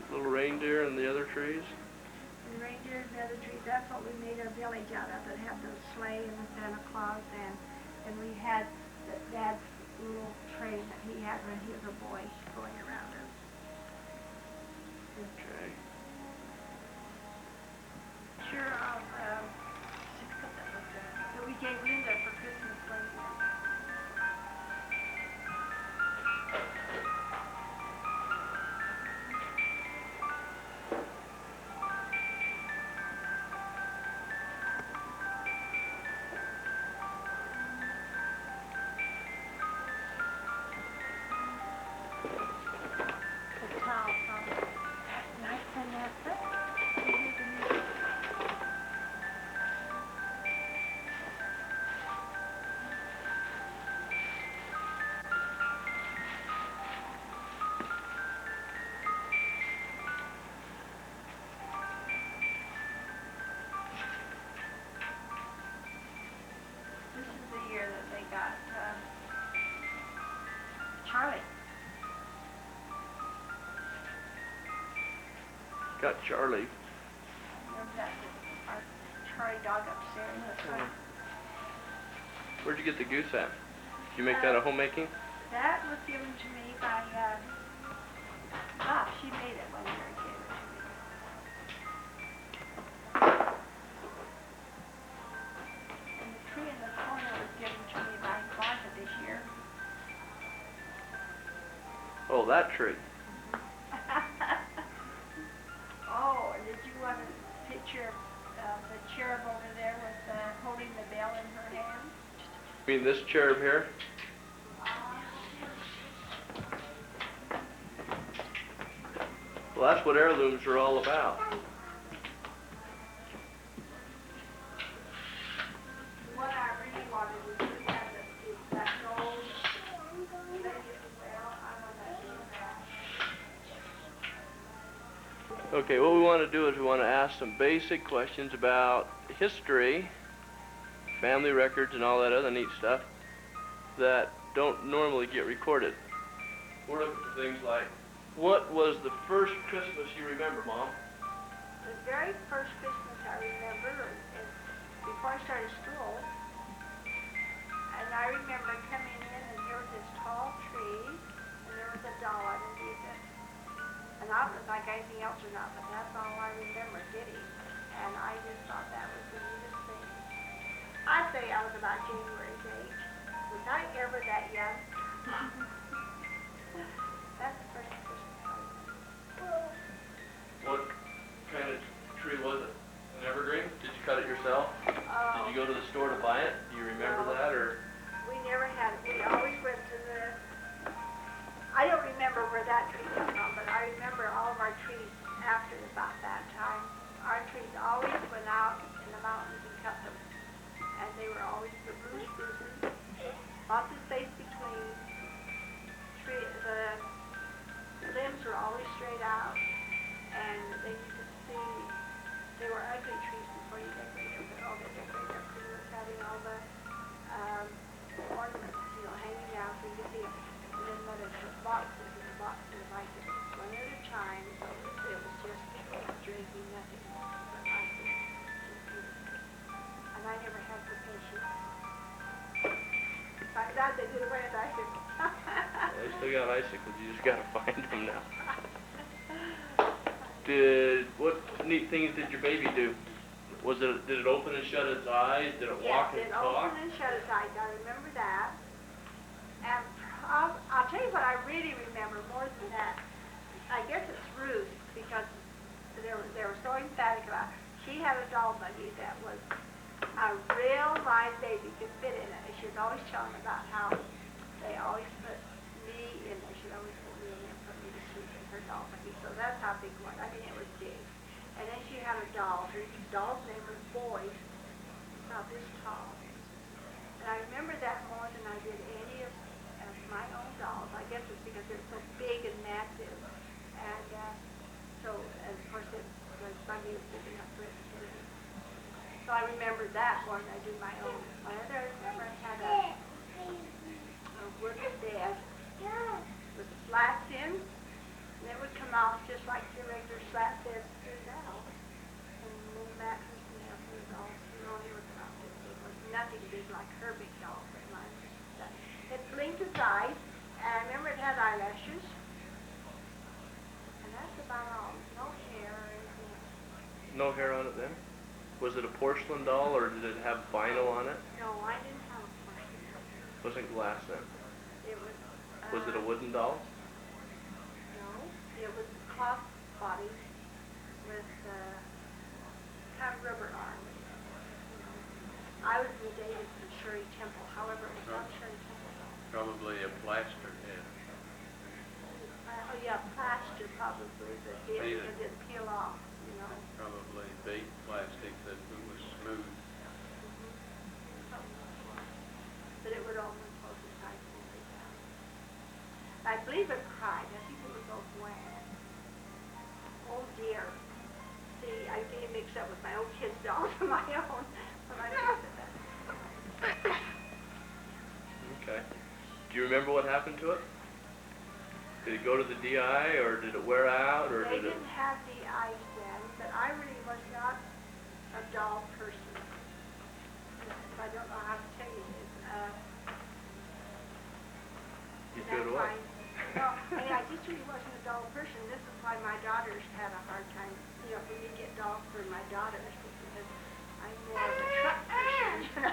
Speaker 4: Little reindeer and the other trees.
Speaker 2: And reindeer and the other trees, that's what we made our village out of. It had the sleigh and the Santa Claus, and we had Dad's little train that he had when he was a boy going around us.
Speaker 4: Okay.
Speaker 2: Sure of that we gave Linda for Christmas last year. The towel from that's nice and that's it. This is the year that they got Charlie.
Speaker 4: Got Charlie.
Speaker 2: Remember that, our Charlie dog upstairs? That's right.
Speaker 4: Where'd you get the goose at? Did you make that a homemaking?
Speaker 2: That was given to me by, she made it one year and gave it to me. And the tree in the corner was given to me by Martha this year.
Speaker 4: Oh, that tree.
Speaker 2: Oh, and did you want a picture of the cherub over there with, holding the bell in her hand?
Speaker 4: You mean this cherub here? Well, that's what heirlooms are all about.
Speaker 2: What I really wanted was to have that gold lady as well. I want that to be that.
Speaker 4: Okay, what we want to do is we want to ask some basic questions about history, family records, and all that other neat stuff that don't normally get recorded. We're looking for things like, what was the first Christmas you remember, Mom?
Speaker 2: The very first Christmas I remember is before I started school, and I remember coming in and there was this tall tree, and there was a doll underneath it. And I don't know if I got anything else or not, but that's all I remember getting. And I just thought that was the neatest thing. I'd say I was about January's age. Was I ever that young? That's the first Christmas. remember where that tree came from, but I remember all of our trees after about that time. Our trees always went out in the mountains and cut them. And they were always the blue spruces, lots of space between. The limbs were always straight out, and then you could see they were ugly trees before you decorated them, but all they decorated them because it was having all the ornaments, hanging out so you could see them. And then mother put boxes in the boxes of icing, one at a time, so it was just drinking nothing but icing. And I never had the patience. I'm glad they did away with icicles.
Speaker 4: They still got icicles, you just gotta find them now. What neat things did your baby do? Did it open and shut its eyes? Did it walk and
Speaker 2: Yes, it
Speaker 4: talk?
Speaker 2: opened and shut its eyes. I remember that. And I'll tell you what I really remember more than that. I guess it's Ruth, because they were so emphatic about it. She had a doll buggy that was a real live baby could fit in it. She was always telling about how they always put me in there. She'd always put me in there and put me to sleep in her doll buggy. So that's how big it was. I mean, it was big. And then she had a doll. Her doll's name was Boy, about this tall. And I remember that more than I did any of my own dolls. I guess it's because they're so big and massive. And and of course, the buggy was big enough for it to fit in. So I remember that more than I do my own. My other, I remember I had a wooden bed with slats in, and it would come out just like your regular slat bed screwed out. And a little mattress and everything was all thrown in with about this. It was nothing big like her big doll, but mine was just that. It blinked its eyes, and I remember it had eyelashes. And that's about all. No hair or anything else.
Speaker 4: No hair on it then? Was it a porcelain doll, or did it have vinyl on it?
Speaker 2: No, I didn't have a porcelain doll.
Speaker 4: Wasn't glass then?
Speaker 2: It was.
Speaker 4: Was it a wooden doll?
Speaker 2: No, it was cloth body with kind of rubber arms. I was in the days of Shirley Temple, however, it was not Shirley Temple doll.
Speaker 1: Probably a plaster head.
Speaker 2: Oh yeah, plaster probably, but it didn't peel off,
Speaker 1: Probably baked plastic that was smooth.
Speaker 2: But it would only close its eyes and lay down. I believe it cried. I think it was both wham. Oh dear. See, I get mixed up with my own kids' dolls and my own when I looked at that.
Speaker 4: Okay. Do you remember what happened to it? Did it go to the DI, or did it wear out, or
Speaker 2: They
Speaker 4: did it?
Speaker 2: didn't have the eyes then, but I really was not a doll person. I don't know how to tell you this.
Speaker 4: You
Speaker 2: And
Speaker 4: good
Speaker 2: that's
Speaker 4: what?
Speaker 2: why- No, I just really wasn't a doll person. This is why my daughters had a hard time, for me to get dolls for my daughters, because I'm more of a truck person,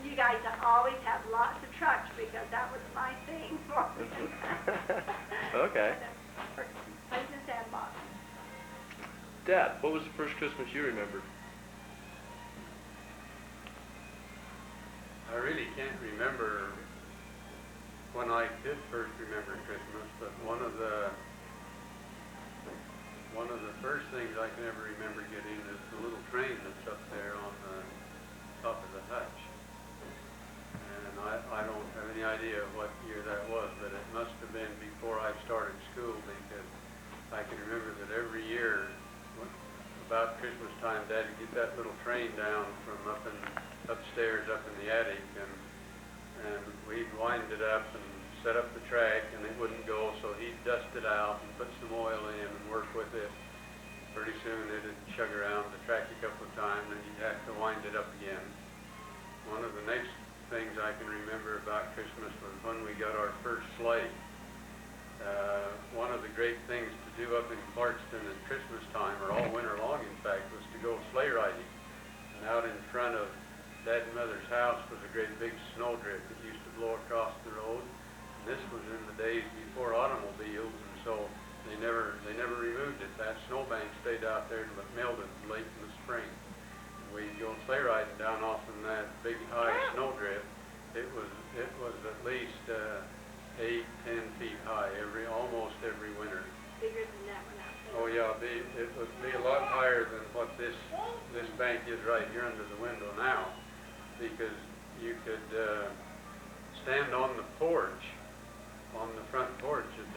Speaker 2: You guys always have lots of trucks, because that was my thing.
Speaker 4: Okay.
Speaker 2: Plays in sandbox.
Speaker 4: Dad, what was the first Christmas you remembered?
Speaker 1: I really can't remember when I did first remember Christmas, but one of the first things I can ever remember getting is the little train that's up there on the top of the hutch. And I don't have any idea what year that was, but it must have been before I started school, because I can remember that every year, about Christmas time, Dad would get that little train down from upstairs up in the attic, and we'd wind it up and set up the track, and it wouldn't go, so he'd dust it out and put some oil in and work with it. Pretty soon it'd chug around the track a couple of times, and you'd have to wind it up again. One of the next things I can remember about Christmas was when we got our first sleigh. One of the great things to do up in Clarkston at Christmas time, or all winter long in fact, was to go sleigh riding. And out in front of Dad and Mother's house was a great big snowdrift that used to blow across the road. And this was in the days before automobiles, and so they never removed it. That snowbank stayed out there till it melted late in the spring. And we'd go sleigh riding down off in that big high snowdrift. It was at least 8-10 feet high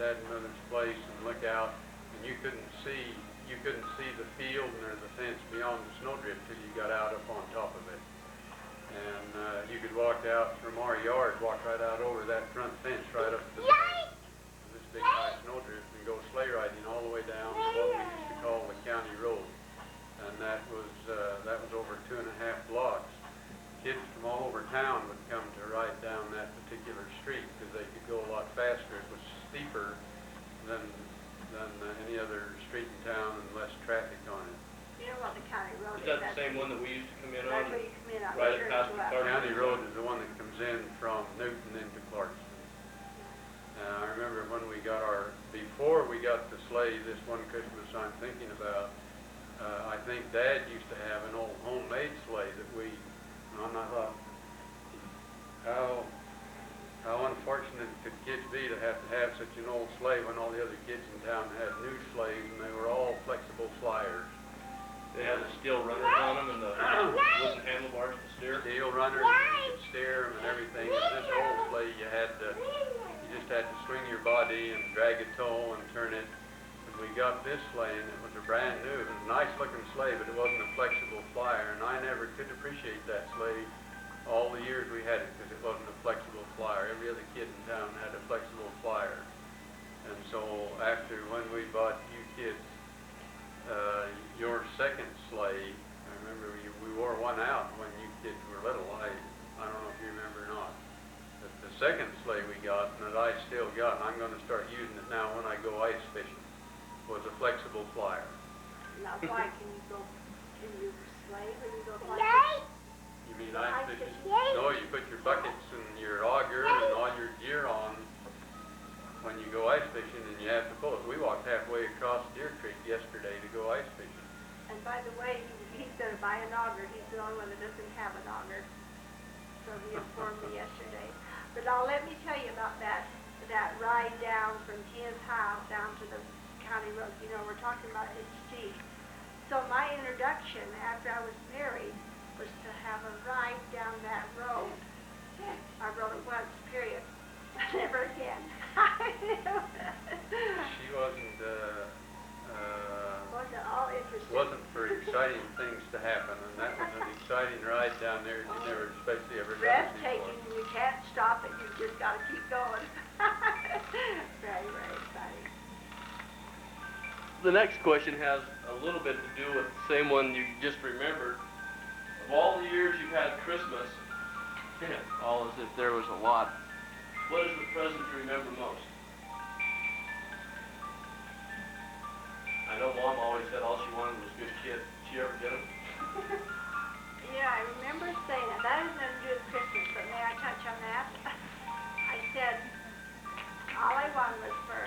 Speaker 1: Dad and Mother's place and look out, and you couldn't see the field or the fence beyond the snowdrift till you got out up on top of it. And you could walk out from our yard, walk right out over that front fence, right up to this big high snowdrift, and go sleigh riding all the way down to what we used to call the county road. And that was over 2.5 blocks. Kids from all over town would come to ride down that particular street because they could go a lot faster. It was steeper than any other street in town and less traffic on it.
Speaker 2: You know what the county road
Speaker 4: Is that the same one that we used to come in on?
Speaker 2: That's where you come in on.
Speaker 4: Right
Speaker 2: Church
Speaker 4: past the
Speaker 2: Left.
Speaker 4: Clarkston?
Speaker 1: County road is the one that comes in from Newton into Clarkston. I remember when we got before we got the sleigh, this one Christmas I'm thinking about, I think Dad used to have an old homemade sleigh that and I thought, how unfortunate could kids be to have such an old sleigh when all the other kids in town had new sleighs and they were all flexible flyers.
Speaker 4: They had the steel runners on them and the wooden handlebars to steer.
Speaker 1: Steel runners, you could steer them and everything. And this old sleigh, you just had to swing your body and drag a toe and turn it. And we got this sleigh, and it was a brand new. It was a nice looking sleigh, but it wasn't a flexible flyer. And I never could appreciate that sleigh all the years we had it because it wasn't a flexible flyer. Every other kid in town had a flexible flyer. And so after when we bought you kids your second sleigh, I remember we wore one out when you kids were little. I don't know if you remember or not. But the second sleigh we got, and that I still got, and I'm going to start using it now when I go ice fishing, was a flexible flyer.
Speaker 2: Now, why can you sleigh when you go fly?
Speaker 1: You mean ice fishing? No, you put your buckets and your auger and all your gear on when you go ice fishing, and you have to pull it. We walked halfway across Deer Creek yesterday to go ice fishing.
Speaker 2: And by the way, he's going to buy an auger. He's the only one that doesn't have an auger. So he informed me yesterday. But now let me tell you about that ride down from his house down to the county road. You know, we're talking about it's steep. So my introduction after I was married was to have a ride down that road. I rode it once, period. Never again.
Speaker 1: She wasn't
Speaker 2: all interested.
Speaker 1: wasn't for exciting things to happen, and that was an exciting ride down there. You never especially ever done it
Speaker 2: Breathtaking.
Speaker 1: before.
Speaker 2: You can't stop it. You just got to keep going. Very, very exciting.
Speaker 4: The next question has a little bit to do with the same one you just remembered. Of all the years you've had Christmas, all as if there was a lot, what is the present you remember most? I know Mom always said all she wanted was good kids. Did she ever get them?
Speaker 2: Yeah, I remember saying that. That has nothing to do with Christmas, but may I touch on that? I said all I wanted was for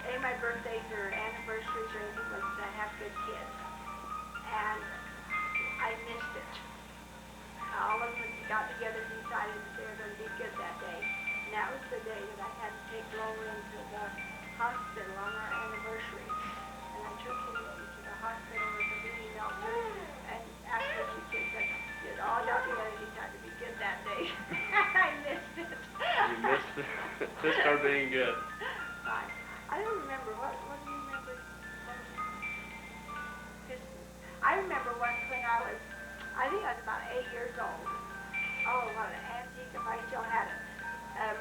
Speaker 2: any of my birthdays or anniversaries or anything was to have good kids. And I missed it. All of them got together and decided that they were going to be good that day. And that was the day that I had to take Lola into the hospital on our anniversary. And I took him into the hospital with a baby melter. And after the kids had all got together and decided to be good that day. I missed it.
Speaker 4: You missed it. Missed her being good.
Speaker 2: Fine. I don't remember. What do you remember? I remember once when I think I was about 8 years old. Oh, what an antique if I still had it.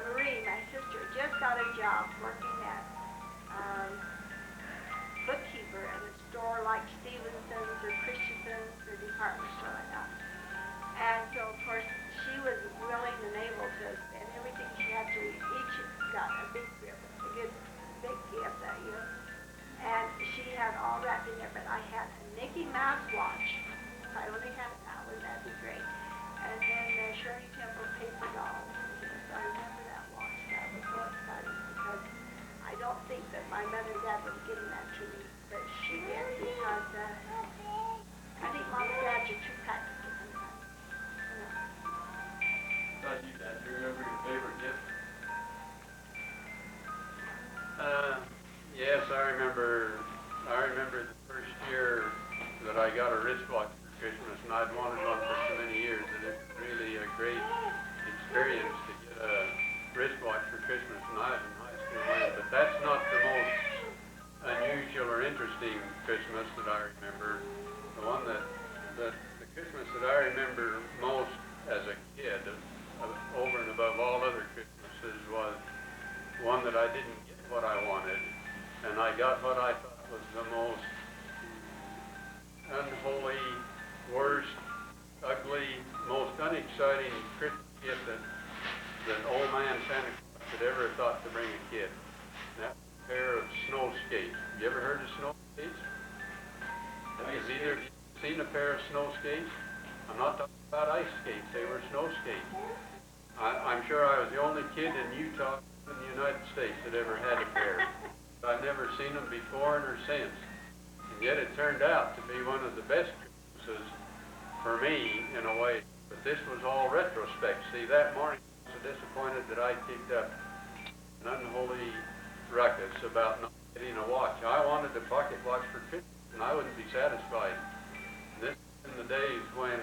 Speaker 2: Marie, my sister, just got a job working at bookkeeper at a store like Stevenson's or Christensen's or department store like that. And so, of course, she was willing and able to, and everything she had to each got a big gift that year. And she had all wrapped in there, but I had a Mickey Mouse watch. If I only had that one, that'd be great. And then the Shirley Temple paper doll. So I remember that watch. That was so exciting because
Speaker 1: Christmas that I remember, the Christmas that I remember most as a kid, over and above all other Christmases, was one that I didn't get what I wanted, and I got what I thought was the most unholy, worst, ugly, most unexciting Christmas gift that old man Santa Claus had ever thought to bring a kid. And that was a pair of snow skates. You ever heard of snow skates? Have either of you seen a pair of snow skates? I'm not talking about ice skates. They were snow skates. I'm sure I was the only kid in Utah in the United States that ever had a pair. I've never seen them before or since. And yet it turned out to be one of the best Christmases for me, in a way. But this was all retrospect. See, that morning I was so disappointed that I kicked up an unholy ruckus about not getting a watch. I wanted a pocket watch for Christmas, and I wouldn't be satisfied. And this was in the days when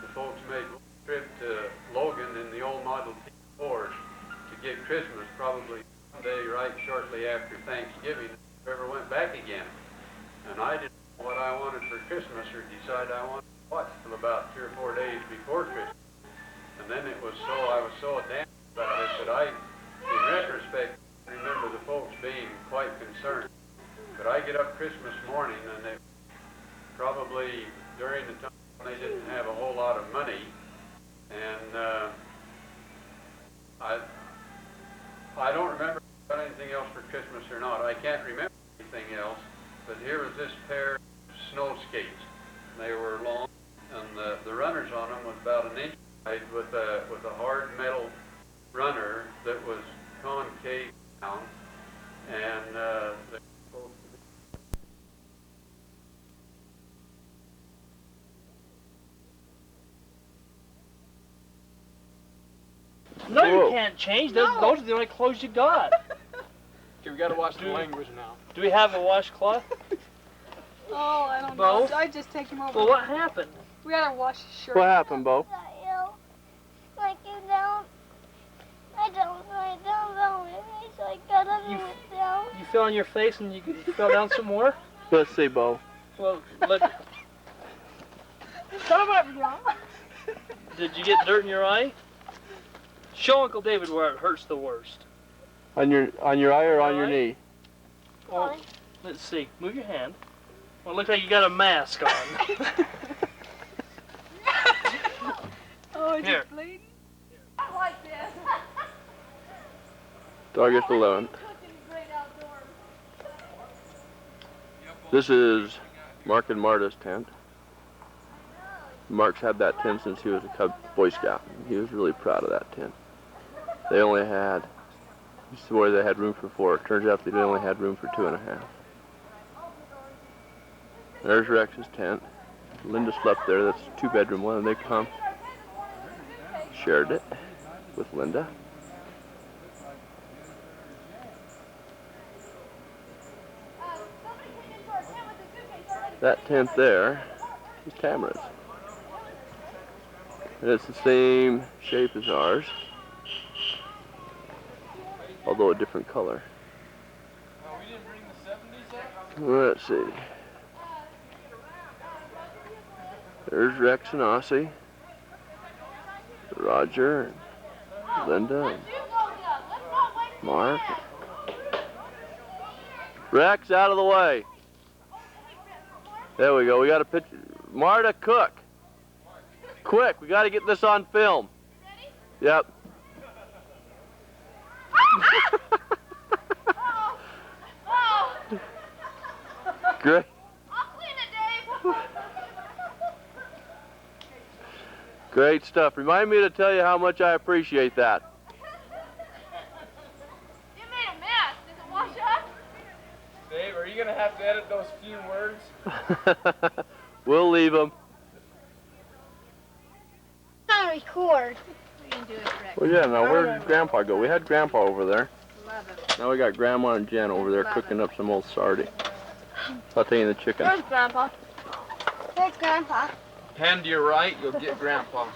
Speaker 1: the folks made a trip to Logan in the old Model T Fords to get Christmas, probably someday right shortly after Thanksgiving, ever went back again. And I didn't know what I wanted for Christmas or decide I wanted to watch till about 3 or 4 days before Christmas. And then I was so damned about it that I, in retrospect, remember the folks being quite concerned. But I get up Christmas morning, and they probably during the time when they didn't have a whole lot of money, and I don't remember about anything else for Christmas or not. I can't remember anything else, but here was this pair of snow skates. They were long, and the runners on them was about an inch wide with a hard metal runner that was concave down, and they were supposed to be.
Speaker 5: No, you can't change. Those are the only clothes you got.
Speaker 6: Okay, we gotta watch the language now.
Speaker 5: Do we have a washcloth?
Speaker 7: Oh, I don't
Speaker 5: Bo?
Speaker 7: know. I just take him over.
Speaker 5: Well, what happened?
Speaker 7: We gotta wash his shirt.
Speaker 4: What happened, Bo?
Speaker 8: Like you don't. I don't know. So I got up and went down.
Speaker 5: You fell on your face and you fell down some more?
Speaker 4: Let's see, Bo.
Speaker 5: Well,
Speaker 7: Shut up, y'all.
Speaker 5: did you get dirt in your eye? Show Uncle David where it hurts the worst.
Speaker 4: On your eye or on your
Speaker 5: Eye?
Speaker 4: knee?
Speaker 5: Well, let's see. Move your hand. Well, it looks like you got a mask on.
Speaker 7: Oh, is
Speaker 5: Here.
Speaker 7: it bleeding? I like this.
Speaker 4: August 11th. This is Mark and Marta's tent. Mark's had that tent since he was a Cub Boy Scout. He was really proud of that tent. They only had, he swore they had room for 4. It turns out they only had room for 2.5. There's Rex's tent. Linda slept there. That's a 2-bedroom one, and they shared it with Linda. That tent there is Tamara's. And it's the same shape as ours, although a different color.
Speaker 6: We didn't bring the 70s up?
Speaker 4: Let's see. There's Rex and Ossie, Roger, and Linda, and Mark. Rex, out of the way. There we go. We got a picture. Marta, cook. Quick, we got to get this on film. Yep. Great. Great stuff. Remind me to tell you how much I appreciate that.
Speaker 8: You made a mess. Does it wash up?
Speaker 6: Dave, are you gonna have to edit those few words?
Speaker 4: We'll leave them.
Speaker 8: Not record.
Speaker 4: Well, yeah, now where did Grandpa go? We had Grandpa over there. Now we got Grandma and Jen over there cooking up some old sardine. Sauteing the chicken.
Speaker 8: Where's Grandpa? There's Grandpa.
Speaker 6: Pan to your right, you'll get Grandpa.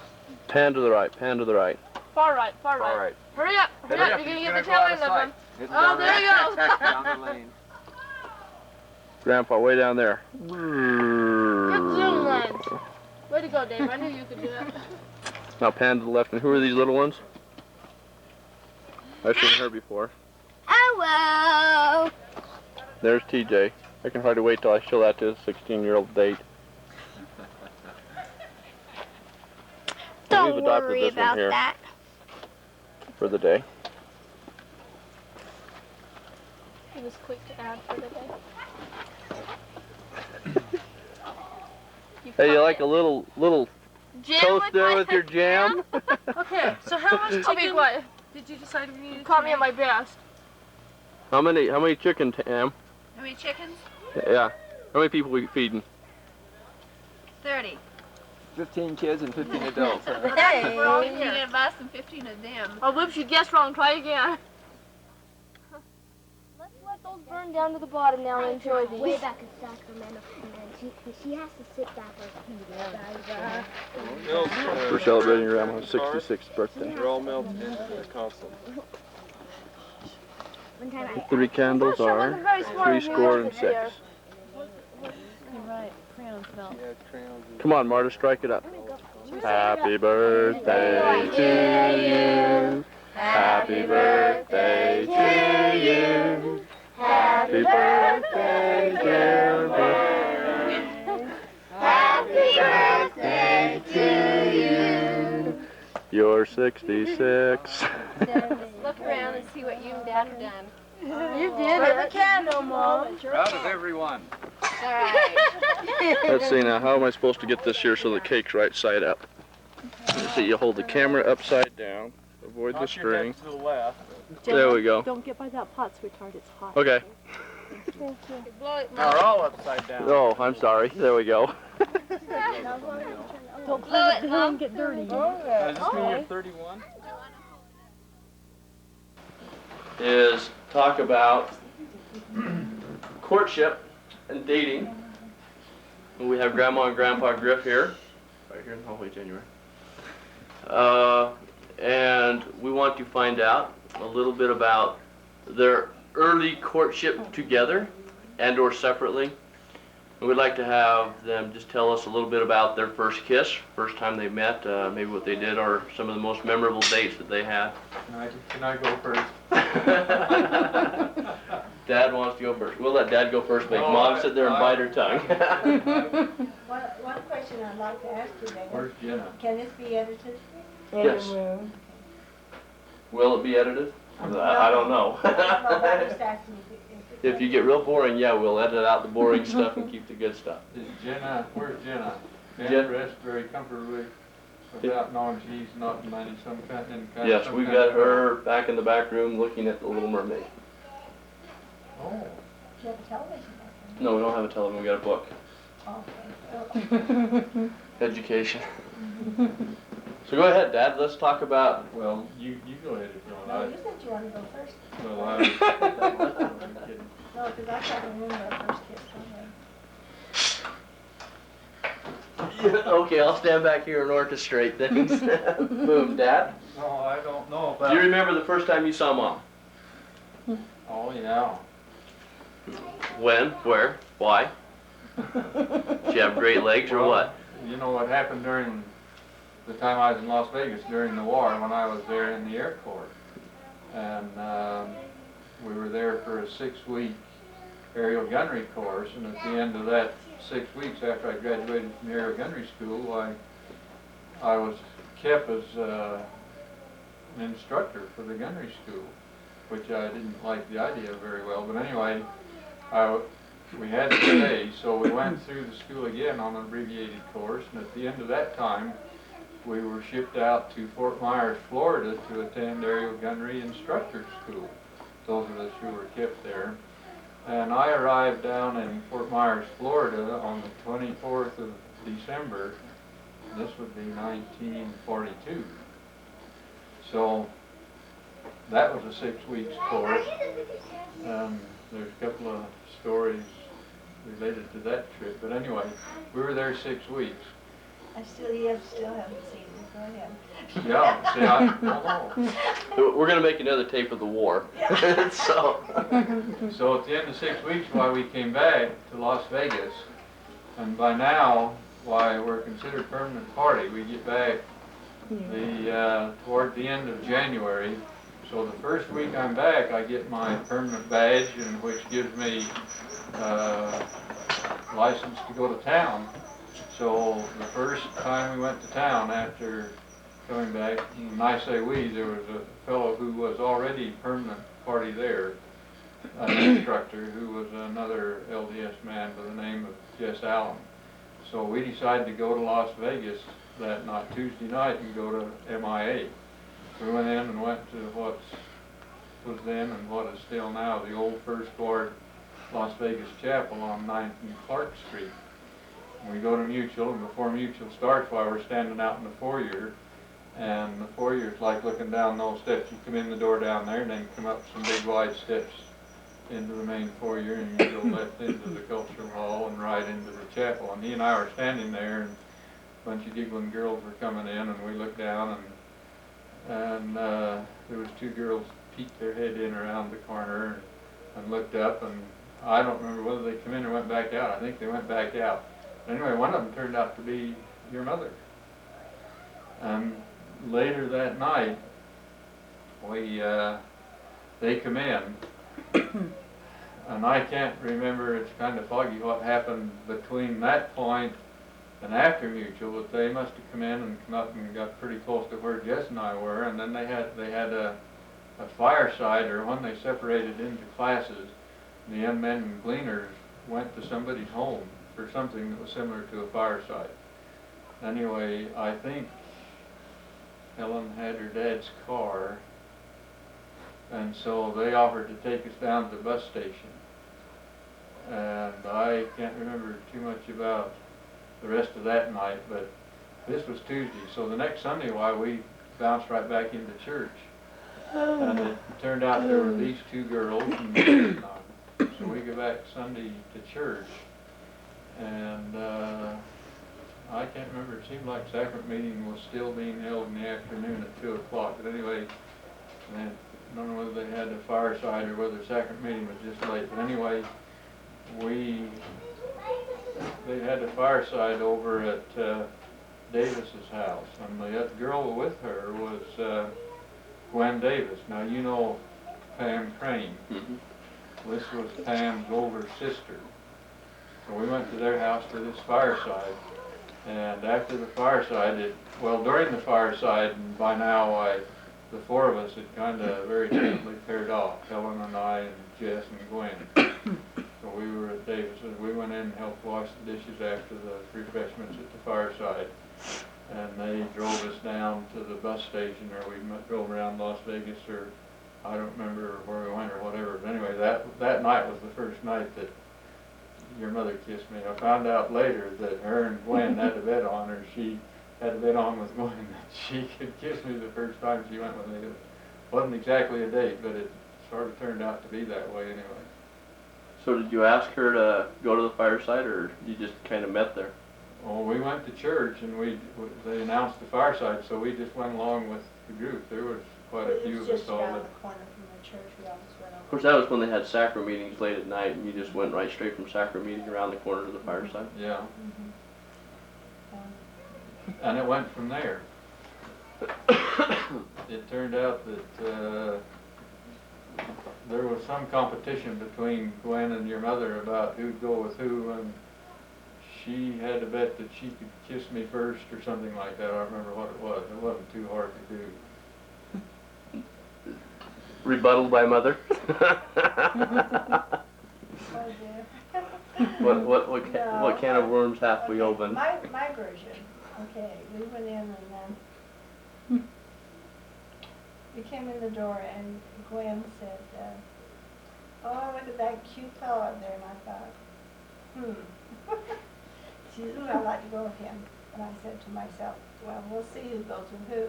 Speaker 4: Pan to the right, pan to the right.
Speaker 7: Far right, far right.
Speaker 6: All right.
Speaker 7: Hurry up, hurry up. You're gonna get the tail end of him.
Speaker 6: It's
Speaker 7: Oh, there you go.
Speaker 6: down the lane.
Speaker 4: Grandpa, way down there.
Speaker 7: Good zoom lens. Way to go, Dave. I knew you could do it.
Speaker 4: Now pan to the left. And who are these little ones? I've seen her before.
Speaker 8: Hello.
Speaker 4: There's TJ. I can hardly wait till I show that to his 16-year-old date.
Speaker 8: Don't
Speaker 4: We've adopted
Speaker 8: worry
Speaker 4: this one
Speaker 8: about
Speaker 4: here
Speaker 8: that.
Speaker 4: for the day.
Speaker 7: It was quick to add for the day.
Speaker 4: Hey, you like a little
Speaker 7: Jam
Speaker 4: toast
Speaker 7: with
Speaker 4: there
Speaker 7: my
Speaker 4: with your jam?
Speaker 5: Okay, so how much
Speaker 7: I'll be
Speaker 5: chicken
Speaker 7: quiet.
Speaker 5: did you decide we needed?
Speaker 7: You caught me at my best.
Speaker 4: How many chicken, Tam?
Speaker 7: How many chickens?
Speaker 4: Yeah. How many people we feeding?
Speaker 7: 30.
Speaker 6: 15 kids and 15 adults. Huh?
Speaker 7: Hey. We're all 15 of us and 15 of them. Oh, whoops, you guessed wrong. Try again.
Speaker 8: Let's let those burn down to the bottom now and enjoy these. Way back in Sacramento, and then she has to sit back like
Speaker 4: We're celebrating Grandma's 66th birthday.
Speaker 6: They're all melted into the console.
Speaker 4: The 3 candles are 3 and 6.
Speaker 7: You're right. Crayons melt.
Speaker 6: Yeah, crayons.
Speaker 4: Come on, Marta, strike it up. Happy birthday to you. Happy birthday to you. Happy birthday, dear bird.
Speaker 8: Happy birthday to you.
Speaker 4: You're 66.
Speaker 7: Look around and see what you and Dad have done.
Speaker 8: You did it. The candle, Mom.
Speaker 1: Proud of everyone.
Speaker 7: All right.
Speaker 4: Let's see now, how am I supposed to get this here so the cake's right side up? Let's see, you hold the camera upside down, avoid the string.
Speaker 6: To the left.
Speaker 4: There we go.
Speaker 9: Don't get by that pot, sweetheart. It's hot.
Speaker 4: Okay.
Speaker 7: Blow it,
Speaker 6: Now we're all upside down.
Speaker 4: Oh, I'm sorry. There we go.
Speaker 9: Don't
Speaker 7: Blow it,
Speaker 9: let
Speaker 7: Mom.
Speaker 9: it get dirty.
Speaker 6: Does this mean you're 31?
Speaker 4: Is talk about courtship and dating. And we have Grandma and Grandpa Griff here, right here in the hallway, January. And we want to find out a little bit about their early courtship together and or separately. And we'd like to have them just tell us a little bit about their first kiss, first time they met, maybe what they did, or some of the most memorable dates that they had.
Speaker 1: Can I go first?
Speaker 4: Dad wants to go first. We'll let Dad go first, make
Speaker 1: No,
Speaker 4: Mom sit there and bite her tongue.
Speaker 2: One question I'd like to ask you, David.
Speaker 1: Where's Jenna?
Speaker 2: Can this be edited?
Speaker 4: Yes. Will it be edited? I don't know. If you get real boring, yeah, we'll edit out the boring stuff and keep the good stuff.
Speaker 1: Is Jenna, where's Jenna?
Speaker 4: Jen-
Speaker 1: Jenna rests very comfortably without knowing she's not in some kind of.
Speaker 4: Yes, we've got her back in the back room looking at The Little Mermaid.
Speaker 1: Oh.
Speaker 2: Do you have a television?
Speaker 4: No, we don't have a television, we got a book. Education. So go ahead, Dad, let's talk about...
Speaker 1: Well, you go ahead if you want.
Speaker 2: No, you said you wanted to go first.
Speaker 1: Well, I'm kidding.
Speaker 2: No, because I can't remember our first kiss.
Speaker 4: Okay, I'll stand back here and orchestrate things. Boom, Dad.
Speaker 1: No, I don't know
Speaker 4: Do you remember the first time you saw Mom?
Speaker 1: Oh, yeah.
Speaker 4: When? Where? Why? Did you have great legs or
Speaker 1: Well,
Speaker 4: what?
Speaker 1: You know what happened during the time I was in Las Vegas during the war when I was there in the Air Force. And we were there for a 6-week aerial gunnery course, and at the end of that 6 weeks after I graduated from the aerial gunnery school, I was kept as an instructor for the gunnery school, which I didn't like the idea very well. But anyway, we had to stay, so we went through the school again on an abbreviated course, and at the end of that time, we were shipped out to Fort Myers, Florida to attend aerial gunnery instructor school. Those of us who were kept there. And I arrived down in Fort Myers, Florida on the 24th of December. This would be 1942. So that was a 6 weeks course. There's a couple of stories related to that trip. But anyway, we were there 6 weeks.
Speaker 2: You still haven't seen it. Go ahead.
Speaker 1: Yeah, see, I don't know.
Speaker 4: We're gonna make another tape of the war. So.
Speaker 1: So at the end of 6 weeks, why we came back to Las Vegas, and by now, why we're considered permanent party. We get back toward the end of January. So the first week I'm back, I get my permanent badge, and which gives me license to go to town. So the first time we went to town after coming back, and I say we, there was a fellow who was already permanent party there, an instructor who was another LDS man by the name of Jess Allen. So we decided to go to Las Vegas that night, Tuesday night, and go to MIA. We went in and went to what was then and what is still now the old First Ward Las Vegas Chapel on 9th and Clark Street. And we go to Mutual, and before Mutual starts, while we're standing out in the foyer, and the foyer is like looking down those steps. You come in the door down there, and then come up some big wide steps into the main foyer, and you go left into the cultural hall and right into the chapel. And he and I were standing there, and a bunch of giggling girls were coming in, and we looked down, and there was two girls peeked their head in around the corner and looked up, and I don't remember whether they come in or went back out. I think they went back out. Anyway, one of them turned out to be your mother. And later that night, they come in, and I can't remember, it's kind of foggy what happened between that point and after Mutual, but they must have come in and come up and got pretty close to where Jess and I were, and then they had a fireside, or when they separated into classes, the young men and gleaners went to somebody's home for something that was similar to a fireside. Anyway, I think Helen had her dad's car, and so they offered to take us down to the bus station. And I can't remember too much about the rest of that night, but this was Tuesday. So the next Sunday, we bounced right back into church. And it turned out there were these two girls and me. So we go back Sunday to church, and I can't remember, it seemed like sacrament meeting was still being held in the afternoon at 2 o'clock. But anyway, I don't know whether they had a fireside or whether sacrament meeting was just late. But anyway, they had a fireside over at Davis's house, and the girl with her was Gwen Davis. Now you know Pam Crane.
Speaker 4: Mm-hmm.
Speaker 1: This was Pam's older sister. So we went to their house for this fireside, and after the fireside, during the fireside, and by now the four of us had kind of very gently paired off, Helen and I and Jess and Gwen. So we were at Davis's. We went in and helped wash the dishes after the refreshments at the fireside, and they drove us down to the bus station, or we drove around Las Vegas, or I don't remember where we went or whatever. But anyway, that night was the first night that your mother kissed me. I found out later that her and Gwen had a bet on, or she had a bet on with Gwen that she could kiss me the first time she went with me. It wasn't exactly a date, but it sort of turned out to be that way anyway.
Speaker 4: So did you ask her to go to the fireside, or you just kind of met there?
Speaker 1: Well, we went to church, and they announced the fireside, so we just went along with the group. There was quite a few of us all.
Speaker 2: Around the corner from the church. We always went over.
Speaker 4: Of course, that was when they had sacrament meetings late at night, and you just went right straight from sacrament meeting around the corner to the fireside.
Speaker 1: Yeah.
Speaker 2: Mm-hmm.
Speaker 1: And it went from there. It turned out that there was some competition between Gwen and your mother about who'd go with who, and she had to bet that she could kiss me first or something like that. I don't remember what it was. It wasn't too hard to do.
Speaker 4: Rebuttal by mother. What can of worms have we opened?
Speaker 2: My version. Okay, we went in and then we came in the door, and Gwen said, "Oh, look at that cute fellow up there." And I thought, She said, "I'd like to go with him." And I said to myself, "Well, we'll see who goes with who."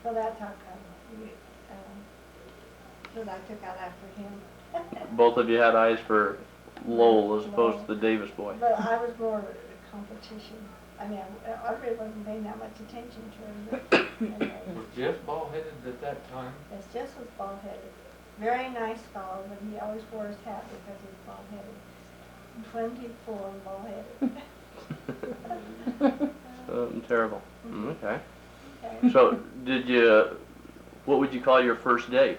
Speaker 2: So that's how I took out after him.
Speaker 4: Both of you had eyes for Lowell as opposed to the Davis boy.
Speaker 2: But I was more competition. I mean, I really wasn't paying that much attention to him, but anyway.
Speaker 1: Was Jeff bald-headed at that time?
Speaker 2: Yes, Jess was bald-headed. Very nice fellow, but he always wore his hat because he was bald-headed. 24 and bald-headed.
Speaker 4: Something terrible. Okay.
Speaker 2: Okay.
Speaker 4: So, what would you call your first day?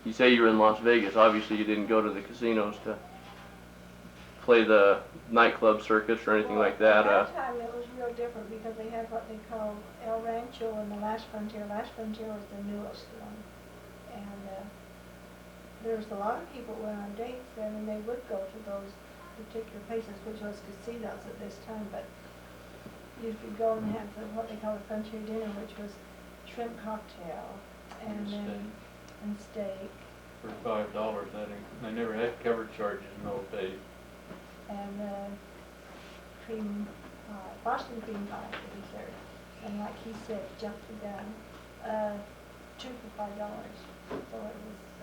Speaker 4: You say you were in Las Vegas. Obviously, you didn't go to the casinos to play the nightclub circuits or anything like that.
Speaker 2: At that time, it was real different because they had what they called El Rancho and the Last Frontier. Last Frontier was the newest one. And there was a lot of people went on dates then, and they would go to those particular places, which was casinos at this time. But you could go and have what they called a frontier dinner, which was shrimp cocktail and steak.
Speaker 1: For $5, they never had cover charges in those days.
Speaker 2: And cream pie, Boston cream pie for dessert. And like he said, jump the gun, 2 for $5. So it was,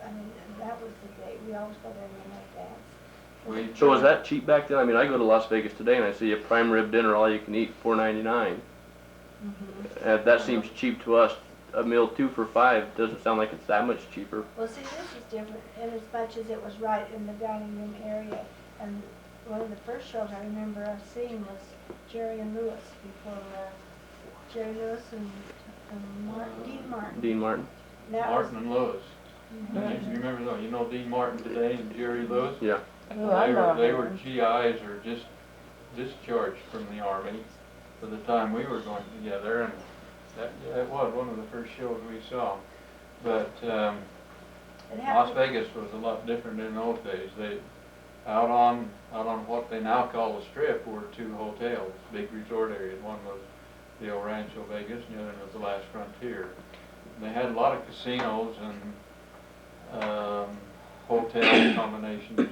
Speaker 2: I mean, that was the day. We always go there and dance.
Speaker 4: So was that cheap back then? I mean, I go to Las Vegas today and I see a prime rib dinner, all you can eat, $4.99. That seems cheap to us. A meal 2 for $5 doesn't sound like it's that much cheaper.
Speaker 2: Well, see, this is different in as much as it was right in the dining room area. And one of the first shows I remember us seeing was Jerry and Lewis before Jerry Lewis and Dean Martin.
Speaker 4: Dean Martin.
Speaker 1: Martin and Lewis. You remember though? You know Dean Martin today and Jerry Lewis?
Speaker 4: Yeah.
Speaker 1: They were GIs or just discharged from the Army for the time we were going together, and that was one of the first shows we saw. But Las Vegas was a lot different in those days. Out on what they now call the Strip were 2 hotels, big resort areas. One was the El Rancho Vegas, and the other was the Last Frontier. They had a lot of casinos and hotel combinations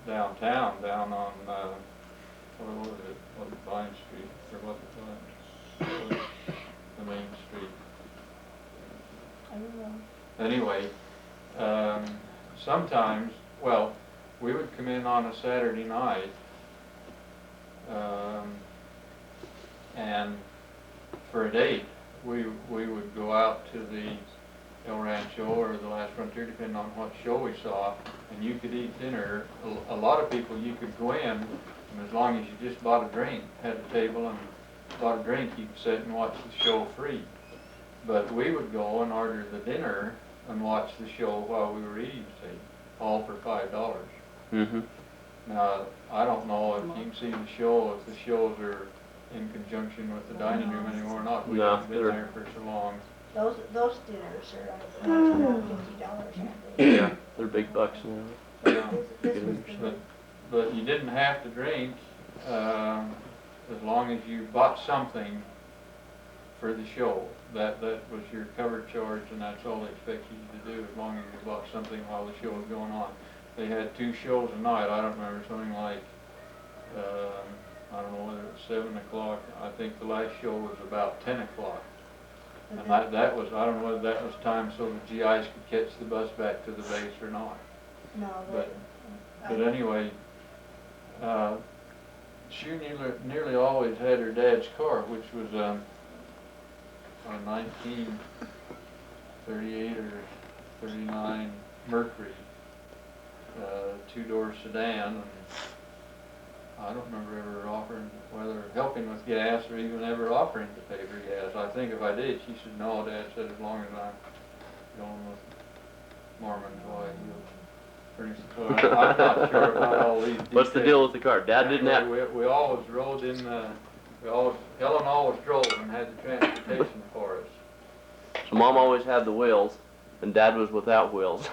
Speaker 1: downtown, down on what was it? What Vine Street or what was the main street?
Speaker 2: I don't know.
Speaker 1: Anyway, sometimes, well, we would come in on a Saturday night, and for a date, we would go out to the El Rancho or the Last Frontier, depending on what show we saw, and you could eat dinner. A lot of people, you could go in, and as long as you just bought a drink, had a table and bought a drink, you could sit and watch the show free. But we would go and order the dinner and watch the show while we were eating, see, all for $5. Now, I don't know if you can see the show, if the shows are in conjunction with the dining room anymore or not. We haven't been there for so long.
Speaker 2: Those dinners are around $50, aren't they?
Speaker 4: Yeah, they're big bucks now.
Speaker 2: This was the
Speaker 1: But you didn't have to drink as long as you bought something for the show. That was your cover charge, and that's all they expected you to do as long as you bought something while the show was going on. They had 2 shows a night. I don't remember, something like, I don't know whether it was 7 o'clock. I think the last show was about 10 o'clock. And that was, I don't know whether that was time so the GIs could catch the bus back to the base or not.
Speaker 2: No,
Speaker 1: But anyway, she nearly always had her dad's car, which was a 1938 or 39 Mercury, 2-door sedan. And I don't remember ever offering, whether helping with gas or even ever offering to pay for gas. I think if I did, she said, no, Dad said, as long as I'm going with Mormons, why he'll furnish the car. I'm not sure about all these details.
Speaker 4: What's the deal with the car? Dad didn't have...
Speaker 1: We always rode in, Helen always drove and had the transportation for us.
Speaker 4: So Mom always had the wheels, and Dad was without wheels.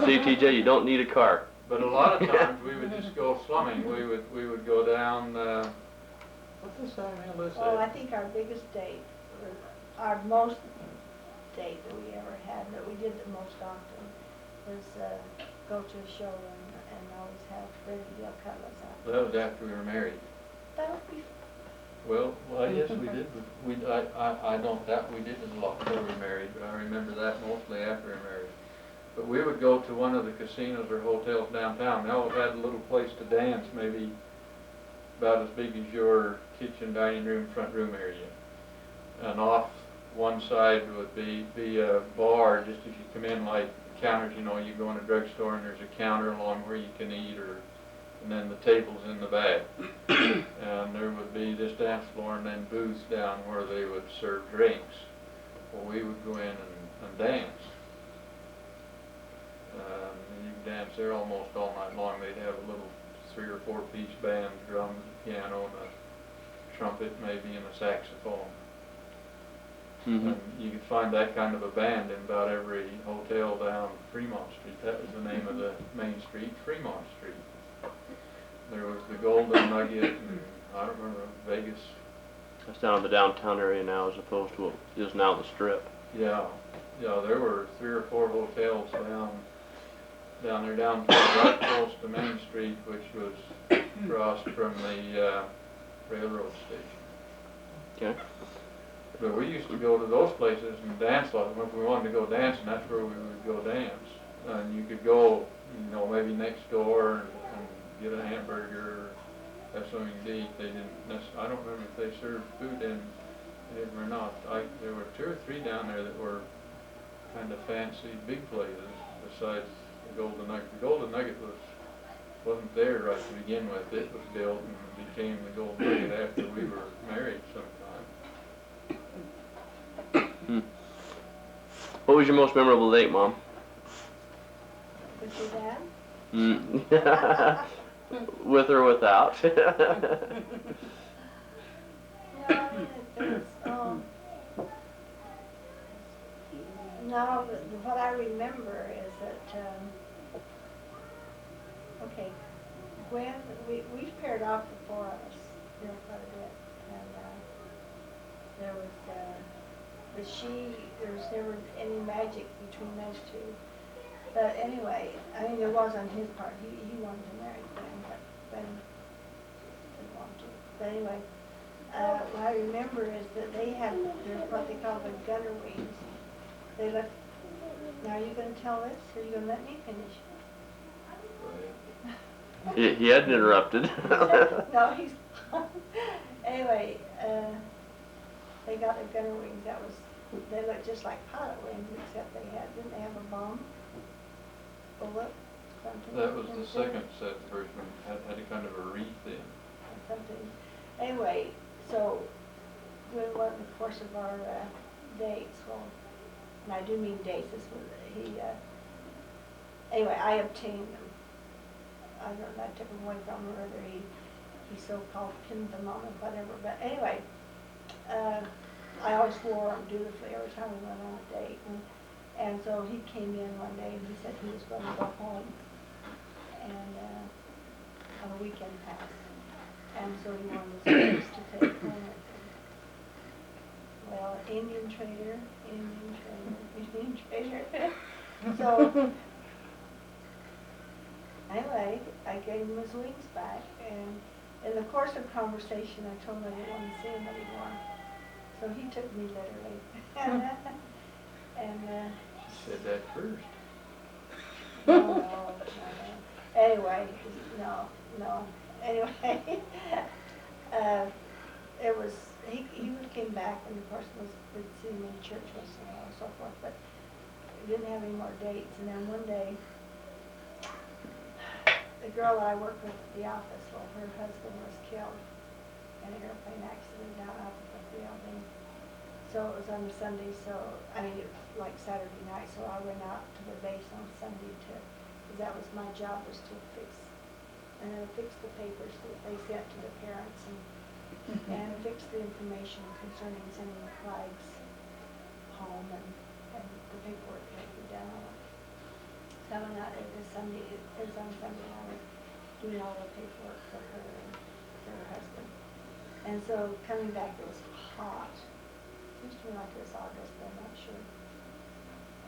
Speaker 4: See, TJ, you don't need a car.
Speaker 1: But a lot of times we would just go slumming. We would go down. What's the song man list?
Speaker 2: Oh, I think our biggest date, our most date that we ever had, that we did the most often, was go to a show and always have Freddie Bill Cutlass out.
Speaker 1: That was after we were married.
Speaker 2: That would be.
Speaker 1: Well, yes, we did. I don't doubt we did it a lot before we were married, but I remember that mostly after we were married. But we would go to one of the casinos or hotels downtown. They always had a little place to dance, maybe about as big as your kitchen, dining room, front room area. And off one side would be a bar, just as you come in, like counters, you know, you go in a drugstore and there's a counter along where you can eat, and then the tables in the back. And there would be this dance floor and then booths down where they would serve drinks. Well, we would go in and dance. And you could dance there almost all night long. They'd have a little 3 or 4 piece band, drums, piano, and a trumpet maybe, and a saxophone.
Speaker 4: Mm-hmm.
Speaker 1: And you could find that kind of a band in about every hotel down Fremont Street. That was the name of the main street, Fremont Street. There was the Golden Nugget, and I don't remember, Vegas.
Speaker 4: That's down in the downtown area now, as opposed to what is now the Strip.
Speaker 1: Yeah, there were 3 or 4 hotels down there, down right close to Main Street, which was across from the railroad station.
Speaker 4: Okay.
Speaker 1: But we used to go to those places and dance a lot. If we wanted to go dancing, that's where we would go dance. And you could go, you know, maybe next door and get a hamburger, or have something to eat. They didn't I don't remember if they served food in or not. There were 2 or 3 down there that were kind of fancy big places besides the Golden Nugget. The Golden Nugget wasn't there right to begin with. It was built and became the Golden Nugget after we were married sometime.
Speaker 4: What was your most memorable date, Mom?
Speaker 2: With your dad?
Speaker 4: Mm. With or without?
Speaker 2: No, what I remember is that, okay, when we paired off the 4 of us, you know, quite a bit, and there was, but there was never any magic between those 2. But anyway, I mean, there was on his part. He wanted to marry Ben, but Ben didn't want to. But anyway, what I remember is that they had what they call the gunner wings. They left. Now, are you going to tell this, or are you going to let me finish?
Speaker 4: He hadn't interrupted.
Speaker 2: No, he's. Anyway, they got the gunner wings. They looked just like pilot wings, except didn't they have a bomb? Bullet? Something.
Speaker 1: That was the second set. The first one had a kind of a wreath in.
Speaker 2: Something. Anyway, so we went in the course of our dates. Well, and I do mean dates. This was anyway, I obtained them. I don't know, I took them away from him, or whether he so-called pinned them on him, whatever. But anyway, I always wore them dutifully every time we went on a date. And so he came in one day and he said he was going to go home and on a weekend pass. And so he wanted his kids to take home with him. Well, Indian trader. So anyway, I gave him his wings back, and in the course of conversation I told him I didn't want to see him anymore. So he took me literally. And
Speaker 1: You said that first.
Speaker 2: No. Anyway, no. Anyway, it was, he came back, and of course we'd see him in church once in a while and so forth, but we didn't have any more dates. And then one day, the girl I worked with at the office, well, her husband was killed in an airplane accident down off of the field. And so it was on a Sunday, like Saturday night, so I went out to the base on Sunday because that was my job, was to fix the papers that they sent to the parents and fix the information concerning sending the flags home and the paperwork that had to be done on it. So I went out there this Sunday, it was on Sunday, and I was doing all the paperwork for her and for her husband. And so coming back, it was hot. Seems to me like it was August, but I'm not sure.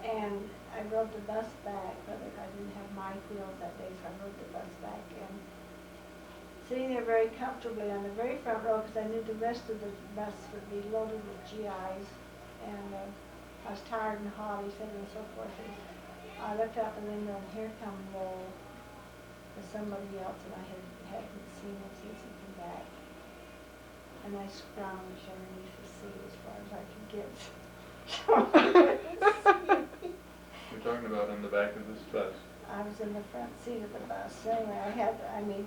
Speaker 2: And I rode the bus back, but I didn't have my wheels that day, so I rode the bus back and sitting there very comfortably on the very front row, because I knew the rest of the bus would be loaded with GIs, and I was tired and hot, he said, and so forth. And I looked out the window, and here come Lowell with somebody else, and I hadn't seen him since he came back. And I scrounged underneath the seat as far as I could get.
Speaker 1: We're talking about in the back of this bus.
Speaker 2: I was in the front seat of the bus. Anyway,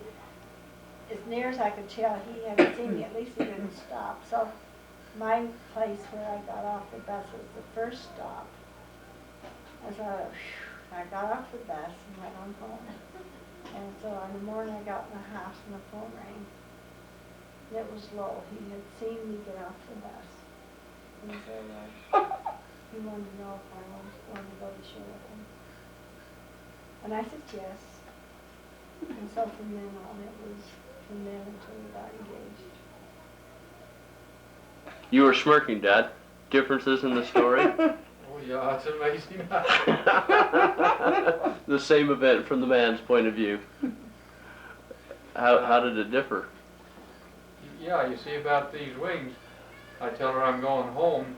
Speaker 2: as near as I could tell, he hadn't seen me. At least he didn't stop. So my place where I got off the bus was the first stop. I thought, I got off the bus and went on home. And so in the morning I got in the house and the phone rang. And it was Lowell. He had seen me get off the bus. And so he wanted to know if I was going to go to show with him. And I said yes. And so from then on, it was from then until we got engaged.
Speaker 4: You were smirking, Dad. Differences in the story?
Speaker 1: Oh yeah, it's amazing.
Speaker 4: The same event from the man's point of view. How did it differ?
Speaker 1: Yeah, you see about these wings, I tell her I'm going home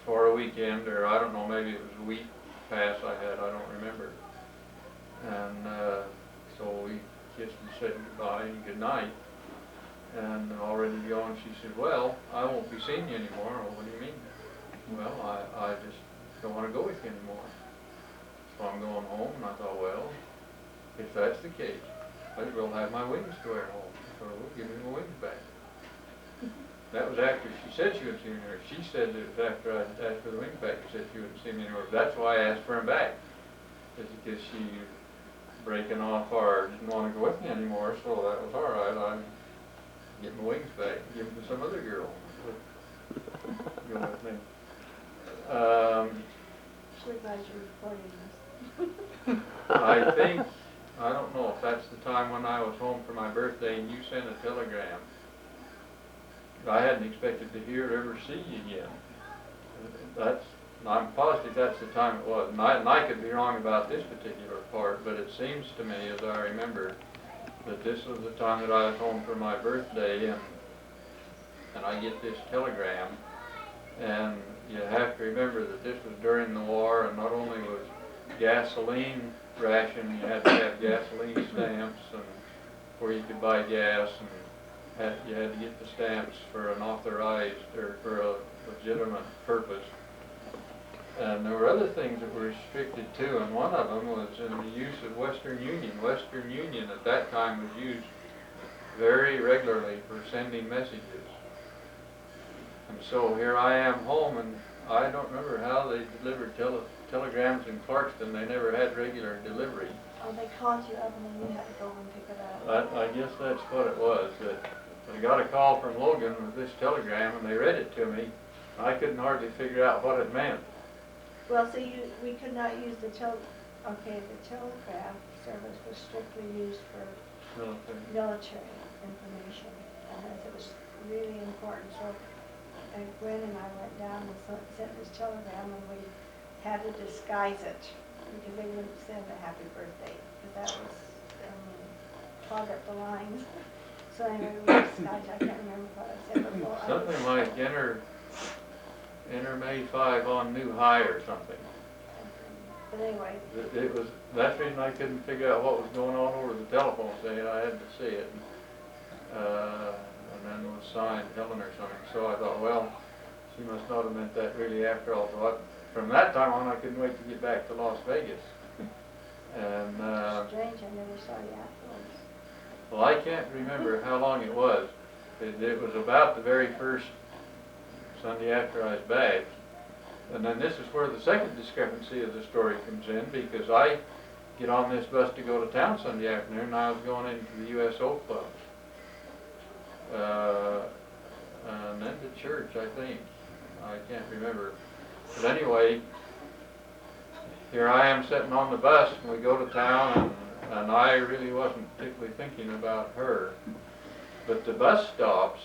Speaker 1: for a weekend, or I don't know, maybe it was a week pass I had, I don't remember. And so we kissed and said goodbye and good night. And already going, she said, well, I won't be seeing you anymore. Oh, what do you mean? Well, I just don't want to go with you anymore. So I'm going home, and I thought, well, if that's the case, I will have my wings to wear home. So we'll give me my wings back. That was after she said she wouldn't see me anymore. She said it was after I asked for the wings back, she said she wouldn't see me anymore. That's why I asked for them back. It's because she breaking off or didn't want to go with me anymore, so that was all right. I'd get my wings back and give them to some other girl who would go with me.
Speaker 2: Sure glad you're recording this.
Speaker 1: I think, I don't know if that's the time when I was home for my birthday and you sent a telegram. I hadn't expected to hear or ever see you again. I'm positive that's the time it was. And I could be wrong about this particular part, but it seems to me, as I remember, that this was the time that I was home for my birthday, and I get this telegram. And you have to remember that this was during the war, and not only was gasoline ration, you had to have gasoline stamps and where you could buy gas, and you had to get the stamps for an authorized or for a legitimate purpose. And there were other things that were restricted too, and one of them was in the use of Western Union. Western Union at that time was used very regularly for sending messages. And so here I am home, and I don't remember how they delivered telegrams in Clarkston. They never had regular delivery.
Speaker 2: Oh, they called you up and then you had to go and pick it up.
Speaker 1: I guess that's what it was. That I got a call from Logan with this telegram, and they read it to me. I couldn't hardly figure out what it meant.
Speaker 2: Well, so we could not use the telegraph service was strictly used for military information, and it was really important. So Gwen and I went down and sent this telegram, and we had to disguise it because they wouldn't send a happy birthday, because that was clog up the lines. So anyway, we disguised. I can't remember what I said before.
Speaker 1: Something like enter May 5 on new high or something.
Speaker 2: But anyway.
Speaker 1: It was, that's the reason I couldn't figure out what was going on over the telephone saying. I had to see it. And then it was signed Helen or something. So I thought, well, she must not have meant that really after all. So from that time on, I couldn't wait to get back to Las Vegas. And
Speaker 2: strange, I never saw you afterwards.
Speaker 1: well, I can't remember how long it was. It was about the very first Sunday after I was back. And then this is where the second discrepancy of the story comes in, because I get on this bus to go to town Sunday afternoon, and I was going into the USO Club. And then to church, I think. I can't remember. But anyway, here I am sitting on the bus, and we go to town, and I really wasn't particularly thinking about her. But the bus stops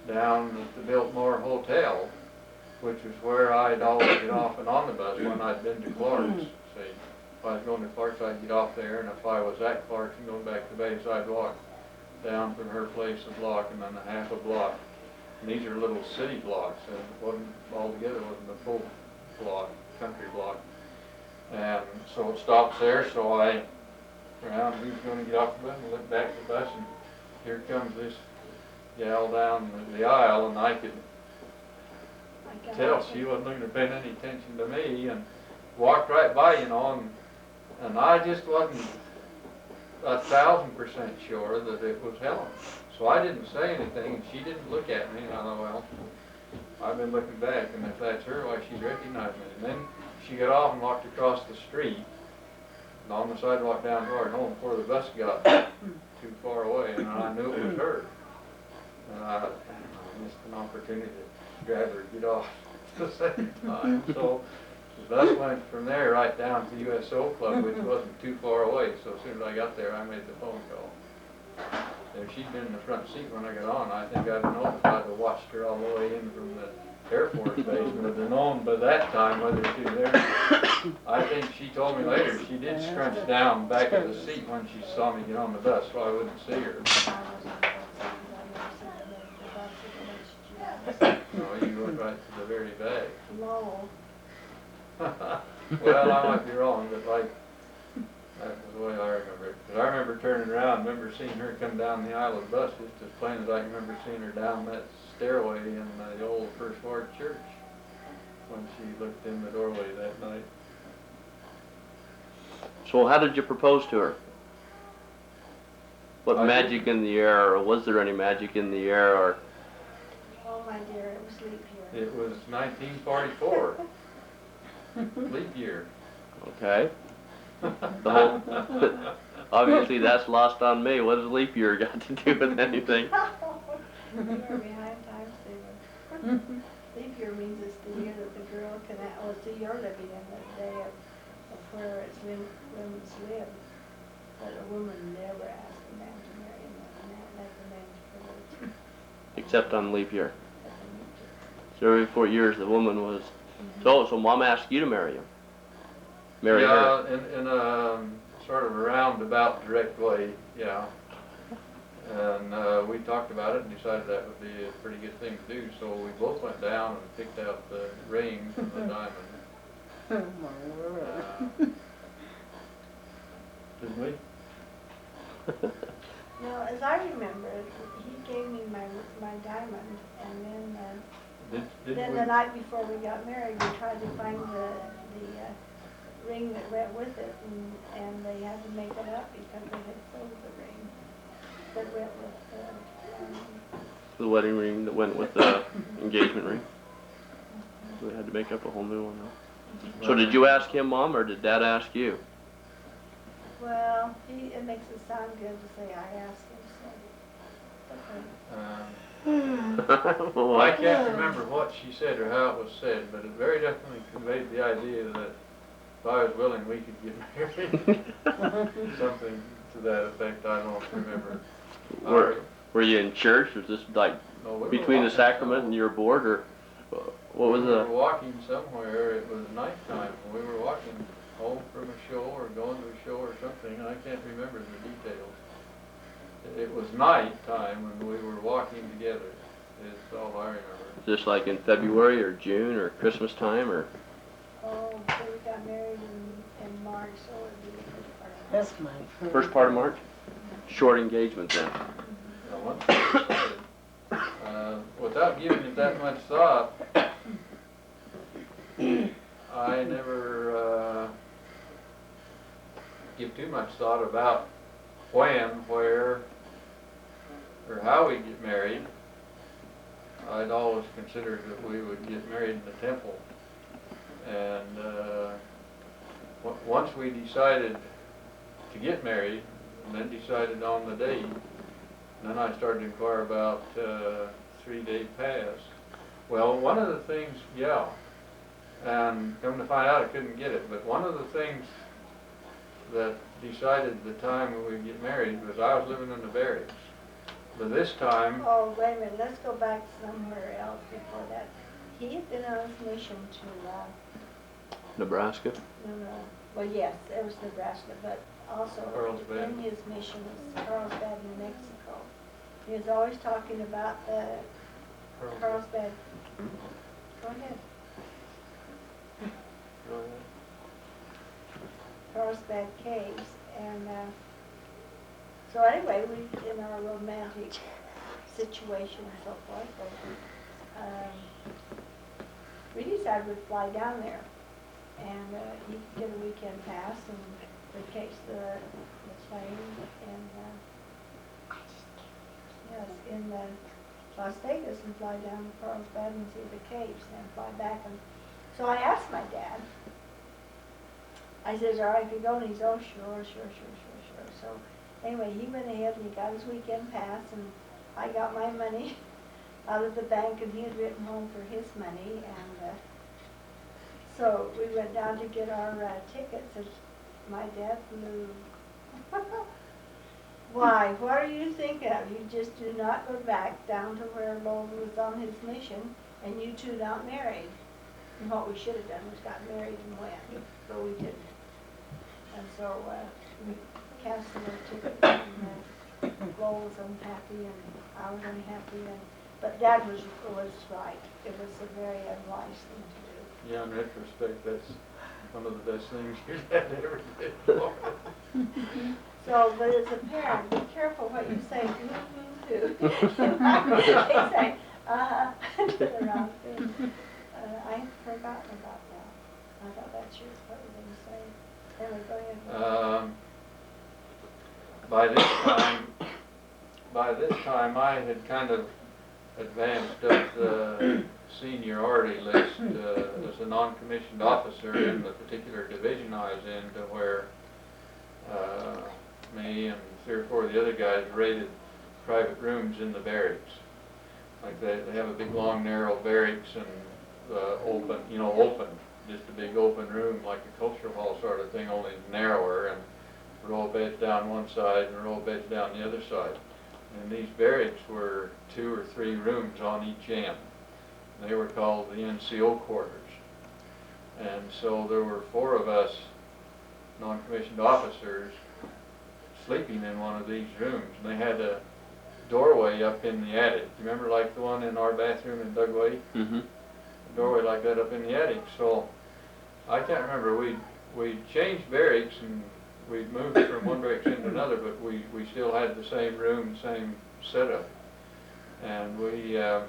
Speaker 1: down at the Biltmore Hotel, which was where I'd always get off and on the bus when I'd been to Clarkston. See, if I was going to Clarkston, I'd get off there, and if I was at Clarkston going back to base, I'd walk down from her place a block and then a half a block. And these are little city blocks, and it wasn't altogether wasn't a full block, country block. And so it stops there, so I around. He was going to get off the bus and look back at the bus, and here comes this gal down the aisle, and I could tell she wasn't looking to pay any attention to me, and walked right by, you know, and I just wasn't 1,000% sure that it was Helen. So I didn't say anything, and she didn't look at me, and I thought, well, I've been looking back, and if that's her, why she's recognized me. And then she got off and walked across the street, and on the sidewalk down toward home before the bus got too far away, and I knew it was her. And I missed an opportunity to grab her and get off at the same time. So the bus went from there right down to the USO Club, which wasn't too far away. So as soon as I got there, I made the phone call. If she'd been in the front seat when I got on, I think I'd have known if I'd have watched her all the way in from the Air Force Base, and I'd have known by that time whether she was there. I think she told me later she did scrunch down back of the seat when she saw me get on the bus, so I wouldn't see her. No, you went right to the very back.
Speaker 2: No.
Speaker 1: Well, I might be wrong, but like, that was the way I remember it. Because I remember turning around, remember seeing her come down the aisle of the bus just as plain as I can remember seeing her down that stairway in the old First Ward church when she looked in the doorway that night.
Speaker 4: So how did you propose to her? What magic in the air, or was there any magic in the air, or?
Speaker 2: Oh my dear, it was leap year.
Speaker 1: It was 1944. Leap year.
Speaker 4: Okay. The whole, obviously that's lost on me. What does leap year got to do with anything?
Speaker 2: You are behind time, Stephen. Leap year means it's the year that the girl can, it's the year living in the day of where it's women's live. But a woman never asks a man to marry him, that's a man's privilege.
Speaker 4: Except on leap year. So every 4 years the woman was, so Mom asked you to marry him. Marry her.
Speaker 1: Yeah, in a sort of a roundabout direct way, yeah. And we talked about it and decided that would be a pretty good thing to do. So we both went down and picked out the ring and the diamond.
Speaker 10: Oh my word.
Speaker 1: Didn't we?
Speaker 2: No, as I remember it, he gave me my diamond, and then
Speaker 1: Didn't we?
Speaker 2: the night before we got married, we tried to find the ring that went with it, and they had to make it up because they had sold the ring that went with
Speaker 4: The wedding ring that went with the engagement ring. So they had to make up a whole new one. Huh? So did you ask him, Mom, or did Dad ask you?
Speaker 2: well, it makes it sound good to say I asked him, so. Okay.
Speaker 1: Well, I can't remember what she said or how it was said, but it very definitely conveyed the idea that if I was willing, we could get married. Something to that effect. I don't remember.
Speaker 4: Were you in church? Was this like
Speaker 1: No, we
Speaker 4: between
Speaker 1: were
Speaker 4: the sacrament
Speaker 1: walking
Speaker 4: and your board, or what was
Speaker 1: we were
Speaker 4: the?
Speaker 1: walking somewhere. It was nighttime. We were walking home from a show or going to a show or something. I can't remember the details. It was nighttime when we were walking together. It's all I remember.
Speaker 4: Just like in February or June or Christmas time, or?
Speaker 2: Oh, so we got married in March, so it would be the first part of
Speaker 10: That's my
Speaker 4: First part of March? Short engagement then.
Speaker 1: Now, once we decided, without giving it that much thought, I never give too much thought about when, where, or how we get married. I'd always considered that we would get married in the temple. And once we decided to get married, and then decided on the date, then I started to inquire about 3-day pass. Well, one of the things, yeah, and come to find out I couldn't get it, but one of the things that decided the time when we get married was I was living in the barracks. But this time...
Speaker 2: Oh, wait a minute, let's go back somewhere else before that. He had been on his mission to,
Speaker 4: Nebraska?
Speaker 2: no, well, yes, it was Nebraska, but also
Speaker 1: Carlsbad.
Speaker 2: in his mission was Carlsbad, New Mexico. He was always talking about the Carlsbad. Go ahead. Carlsbad Caves, and So anyway, we, in our romantic situation and so forth, we decided we'd fly down there. And he could get a weekend pass and we'd catch the plane and yes, in Las Vegas and fly down to Carlsbad and see the caves and then fly back. And so I asked my dad, I says, all right, if you go, and he's, oh, sure. So anyway, he went ahead and he got his weekend pass and I got my money out of the bank and he had written home for his money and so we went down to get our tickets and my dad flew. Why, what are you thinking of? You just do not go back down to where Lowell was on his mission and you two got married. And what we should have done was got married and went, but we didn't. And so we canceled our tickets and Lowell was unhappy and I was unhappy. But Dad was right. It was a very unwise thing to do.
Speaker 1: Yeah, in retrospect, that's one of the best things your dad ever did for me.
Speaker 2: So, but as a parent, be careful what you say to. They say, to the wrong thing. I had forgotten about that. I thought that's what you were going to say. Anyway, go ahead.
Speaker 1: By this time, I had kind of advanced up the seniority list as a non-commissioned officer in the particular division I was in, to where me and 3 or 4 of the other guys raided private rooms in the barracks. Like they have a big, long, narrow barracks and open, just a big open room like a culture hall sort of thing, only narrower, and row of beds down one side and row of beds down the other side. And these barracks were 2 or 3 rooms on each end. They were called the NCO quarters. And so there were 4 of us non-commissioned officers sleeping in one of these rooms. And they had a doorway up in the attic. Remember like the one in our bathroom in Dugway?
Speaker 4: Mm-hmm.
Speaker 1: A doorway like that up in the attic. So I can't remember, we'd changed barracks and we'd moved from one barracks into another, but we still had the same room, same setup. And we, I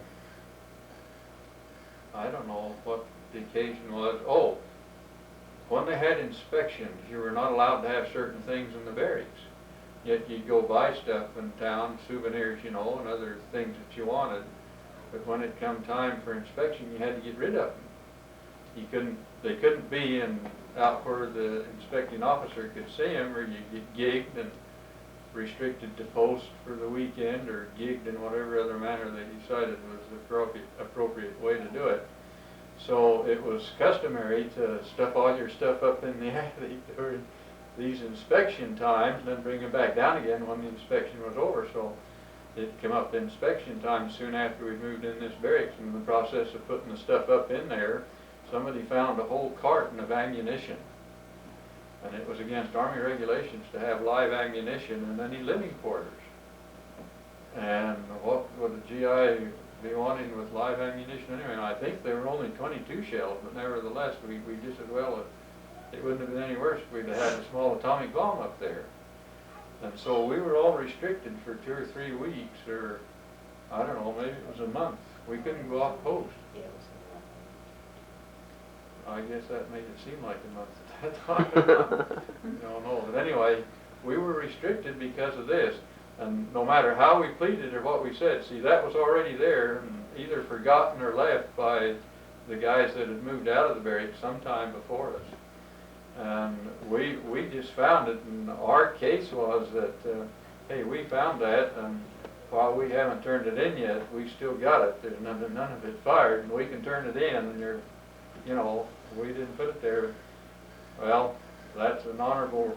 Speaker 1: don't know what the occasion was. Oh, when they had inspections, you were not allowed to have certain things in the barracks. Yet you'd go buy stuff in town, souvenirs, and other things that you wanted. But when it come time for inspection, you had to get rid of them. They couldn't be out where the inspecting officer could see them, or you get gigged and restricted to post for the weekend, or gigged in whatever other manner they decided was the appropriate way to do it. So it was customary to stuff all your stuff up in the attic during these inspection times, and then bring it back down again when the inspection was over. So it came up inspection time soon after we moved in this barracks. And in the process of putting the stuff up in there, somebody found a whole carton of ammunition. And it was against Army regulations to have live ammunition in any living quarters. And what would a GI be wanting with live ammunition anyway? And I think there were only 22 shells, but nevertheless, we just as well, it wouldn't have been any worse if we'd have had a small atomic bomb up there. And so we were all restricted for 2 or 3 weeks, or I don't know, maybe it was a month. We couldn't go off post. I guess that made it seem like a month at that time. I don't know. But anyway, we were restricted because of this. And no matter how we pleaded or what we said, see, that was already there and either forgotten or left by the guys that had moved out of the barracks sometime before us. And we just found it, and our case was that, hey, we found that, and while we haven't turned it in yet, we still got it. There's none of it fired, and we can turn it in, and we didn't put it there. Well, that's an honorable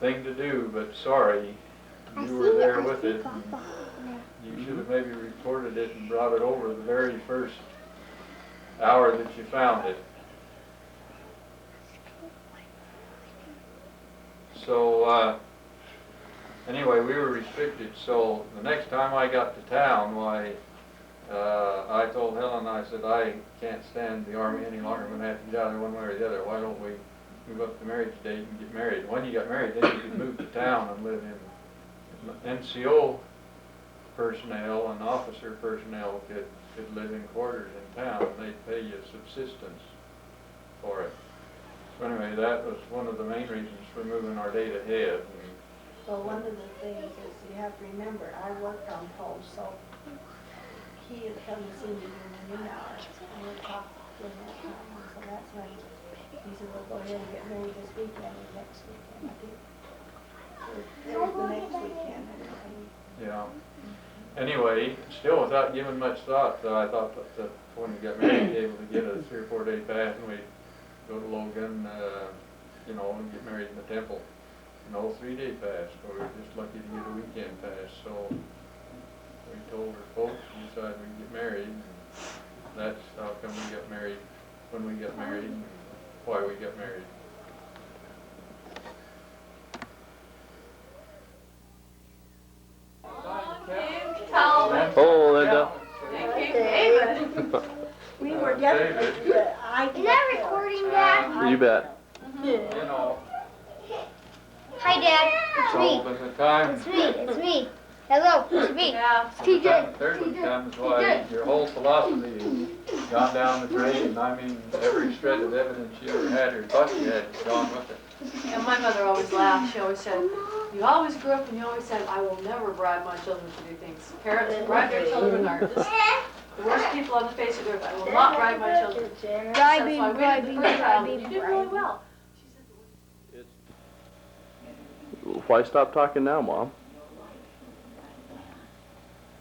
Speaker 1: thing to do, but sorry, you were there with it. You should have maybe reported it and brought it over the very first hour that you found it. So anyway, we were restricted. So the next time I got to town, I told Helen, I said, I can't stand the Army any longer. I'm going to have to get out of there one way or the other. Why don't we move up the marriage date and get married? When you got married, then you could move to town and live in NCO personnel and officer personnel could live in quarters in town, and they'd pay you subsistence for it. So anyway, that was one of the main reasons for moving our date ahead.
Speaker 2: Well, one of the things is you have to remember, I worked on poles, so he had come to see me during the noon hours, and we talked during that time, and so that's when he said, we'll go ahead and get married this weekend or next weekend, I think. It was the next weekend, I think.
Speaker 1: Yeah. Anyway, still without giving much thought, I thought that when we got married, we'd be able to get a 3 or 4 day pass, and we'd go to Logan, you know, and get married in the temple. No 3 day pass, so we were just lucky to get a weekend pass. So we told her folks and decided we'd get married. And that's how come we got married when we got married, and why we got married.
Speaker 4: Oh, Linda.
Speaker 2: We were definitely,
Speaker 8: Is that recording, Dad?
Speaker 4: You bet.
Speaker 1: You know,
Speaker 8: Hi, Dad. It's
Speaker 1: so
Speaker 8: me.
Speaker 1: by the time
Speaker 8: It's me. It's me. Hello. It's me.
Speaker 7: Yeah.
Speaker 8: TJ.
Speaker 1: third one comes, why your whole philosophy has gone down the drain. I mean, every shred of evidence you ever had or thought you had is gone with it.
Speaker 9: And my mother always laughed. She always said, you always grew up and you always said, I will never bribe my children to do things. Parents who bribe their children are just the worst people on the face of the earth. I will not bribe my children.
Speaker 8: Bribing,
Speaker 9: So I waited the first round, and you did really
Speaker 8: bribing.
Speaker 9: well.
Speaker 4: Why stop talking now, Mom?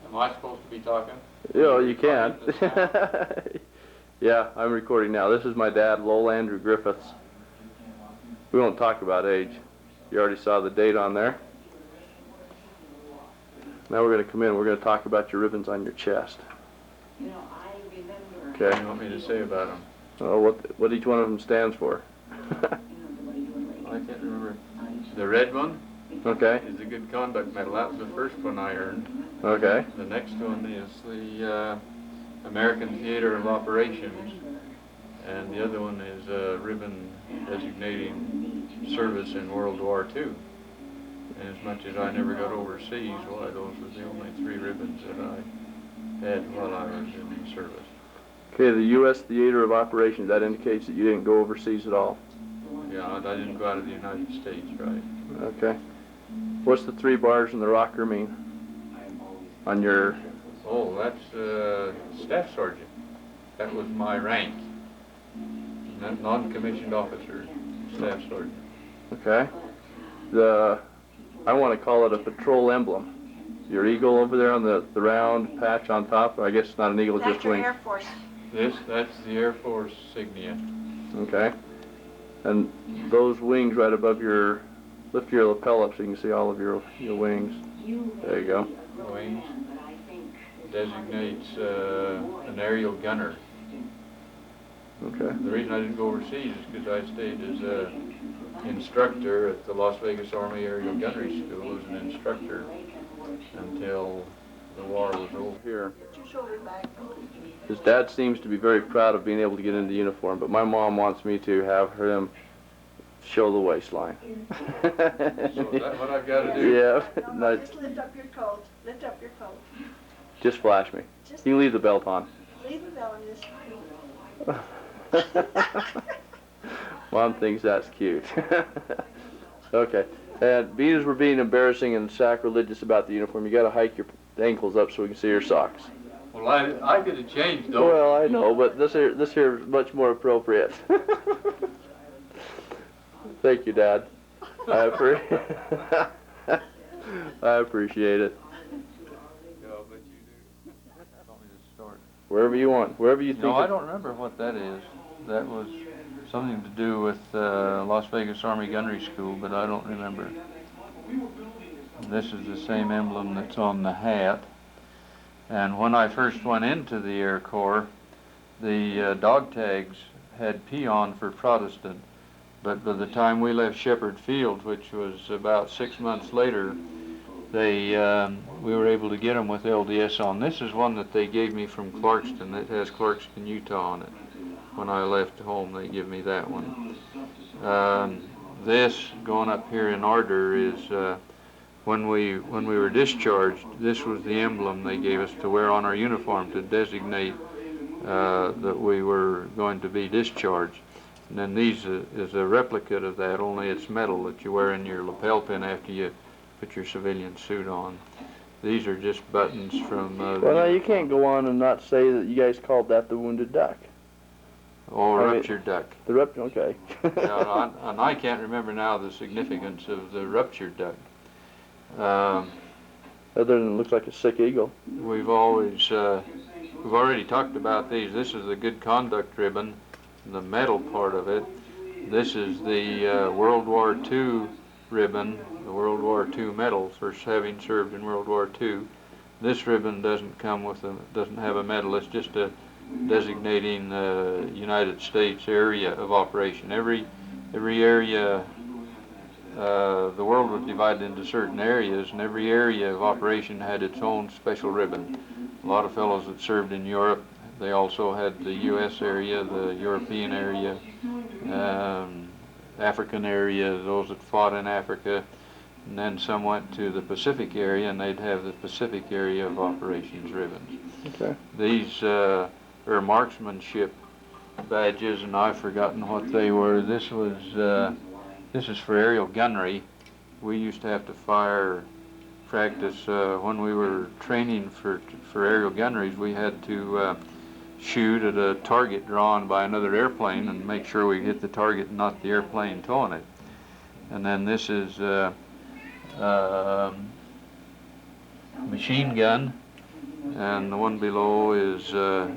Speaker 1: Am I supposed to be talking?
Speaker 4: Yeah, you can. Yeah, I'm recording now. This is my dad, Lowell Andrew Griffiths. We won't talk about age. You already saw the date on there. Now we're going to come in. We're going to talk about your ribbons on your chest. Okay.
Speaker 1: What do you want me to say about them?
Speaker 4: Oh, what each one of them stands for.
Speaker 1: I can't remember. The red one
Speaker 4: Okay.
Speaker 1: is the Good Conduct Medal. That was the first one I earned.
Speaker 4: Okay.
Speaker 1: The next one is the American Theater of Operations, and the other one is a ribbon designating service in World War II. And as much as I never got overseas, why, those were the only 3 ribbons that I had while I was in the service.
Speaker 4: Okay, the U.S. Theater of Operations, that indicates that you didn't go overseas at all.
Speaker 1: Yeah, I didn't go out of the United States, right?
Speaker 4: Okay. What's the 3 bars in the rocker mean? On your...
Speaker 1: Oh, that's Staff Sergeant. That was my rank. Non-commissioned officer, Staff Sergeant.
Speaker 4: Okay. I want to call it a patrol emblem. Your eagle over there on the round patch on top, I guess it's not an eagle, it's just wings.
Speaker 9: Air Force.
Speaker 1: That's the Air Force signia.
Speaker 4: Okay. And those wings right above your, lift your lapel up so you can see all of your wings. There you go.
Speaker 1: Wings designates an aerial gunner.
Speaker 4: Okay.
Speaker 1: The reason I didn't go overseas is because I stayed as an instructor at the Las Vegas Army Aerial Gunnery School as an instructor until the war was over.
Speaker 4: Here. His dad seems to be very proud of being able to get into uniform, but my mom wants me to have him show the waistline.
Speaker 1: So is that what I've got to do?
Speaker 4: Yeah. No,
Speaker 2: Just lift up your coat. Lift up your coat.
Speaker 4: just flash me. You can leave the belt on.
Speaker 2: Leave the bell in this.
Speaker 4: Mom thinks that's cute. Okay. And being as we're being embarrassing and sacrilegious about the uniform, you got to hike your ankles up so we can see your socks.
Speaker 1: Well, I get a change though.
Speaker 4: Well, I know, but this here is much more appropriate. Thank you, Dad. I appreciate it.
Speaker 1: Yeah, but you do. Want me to start?
Speaker 4: Wherever you want, wherever you think.
Speaker 1: No, I don't remember what that is. That was something to do with Las Vegas Army Gunnery School, but I don't remember. This is the same emblem that's on the hat. And when I first went into the Air Corps, the dog tags had peon for Protestant. But by the time we left Shepherd Field, which was about 6 months later, we were able to get them with LDS on. This is one that they gave me from Clarkston. It has Clarkston, Utah on it. When I left home, they give me that one. This, going up here in order, is when we were discharged, this was the emblem they gave us to wear on our uniform to designate that we were going to be discharged. And then these is a replica of that, only it's metal that you wear in your lapel pin after you put your civilian suit on. These are just buttons from
Speaker 4: Well, now you can't go on and not say that you guys called that the wounded duck.
Speaker 1: Ruptured duck.
Speaker 4: The okay.
Speaker 1: Yeah, and I can't remember now the significance of the ruptured duck.
Speaker 4: Other than it looks like a sick eagle.
Speaker 1: We've already talked about these. This is the good conduct ribbon, the metal part of it. This is the World War II ribbon, the World War II medal for having served in World War II. This ribbon doesn't come with doesn't have a medal. It's just a designating the United States area of operation. Every area, the world was divided into certain areas, and every area of operation had its own special ribbon. A lot of fellows that served in Europe, they also had the U.S. area, the European area, African area, those that fought in Africa, and then some went to the Pacific area, and they'd have the Pacific area of operations ribbons.
Speaker 4: Okay.
Speaker 1: These are marksmanship badges, and I've forgotten what they were. This is for aerial gunnery. We used to have to practice when we were training for aerial gunneries. We had to shoot at a target drawn by another airplane and make sure we hit the target and not the airplane towing it. And then this is machine gun, and the one below is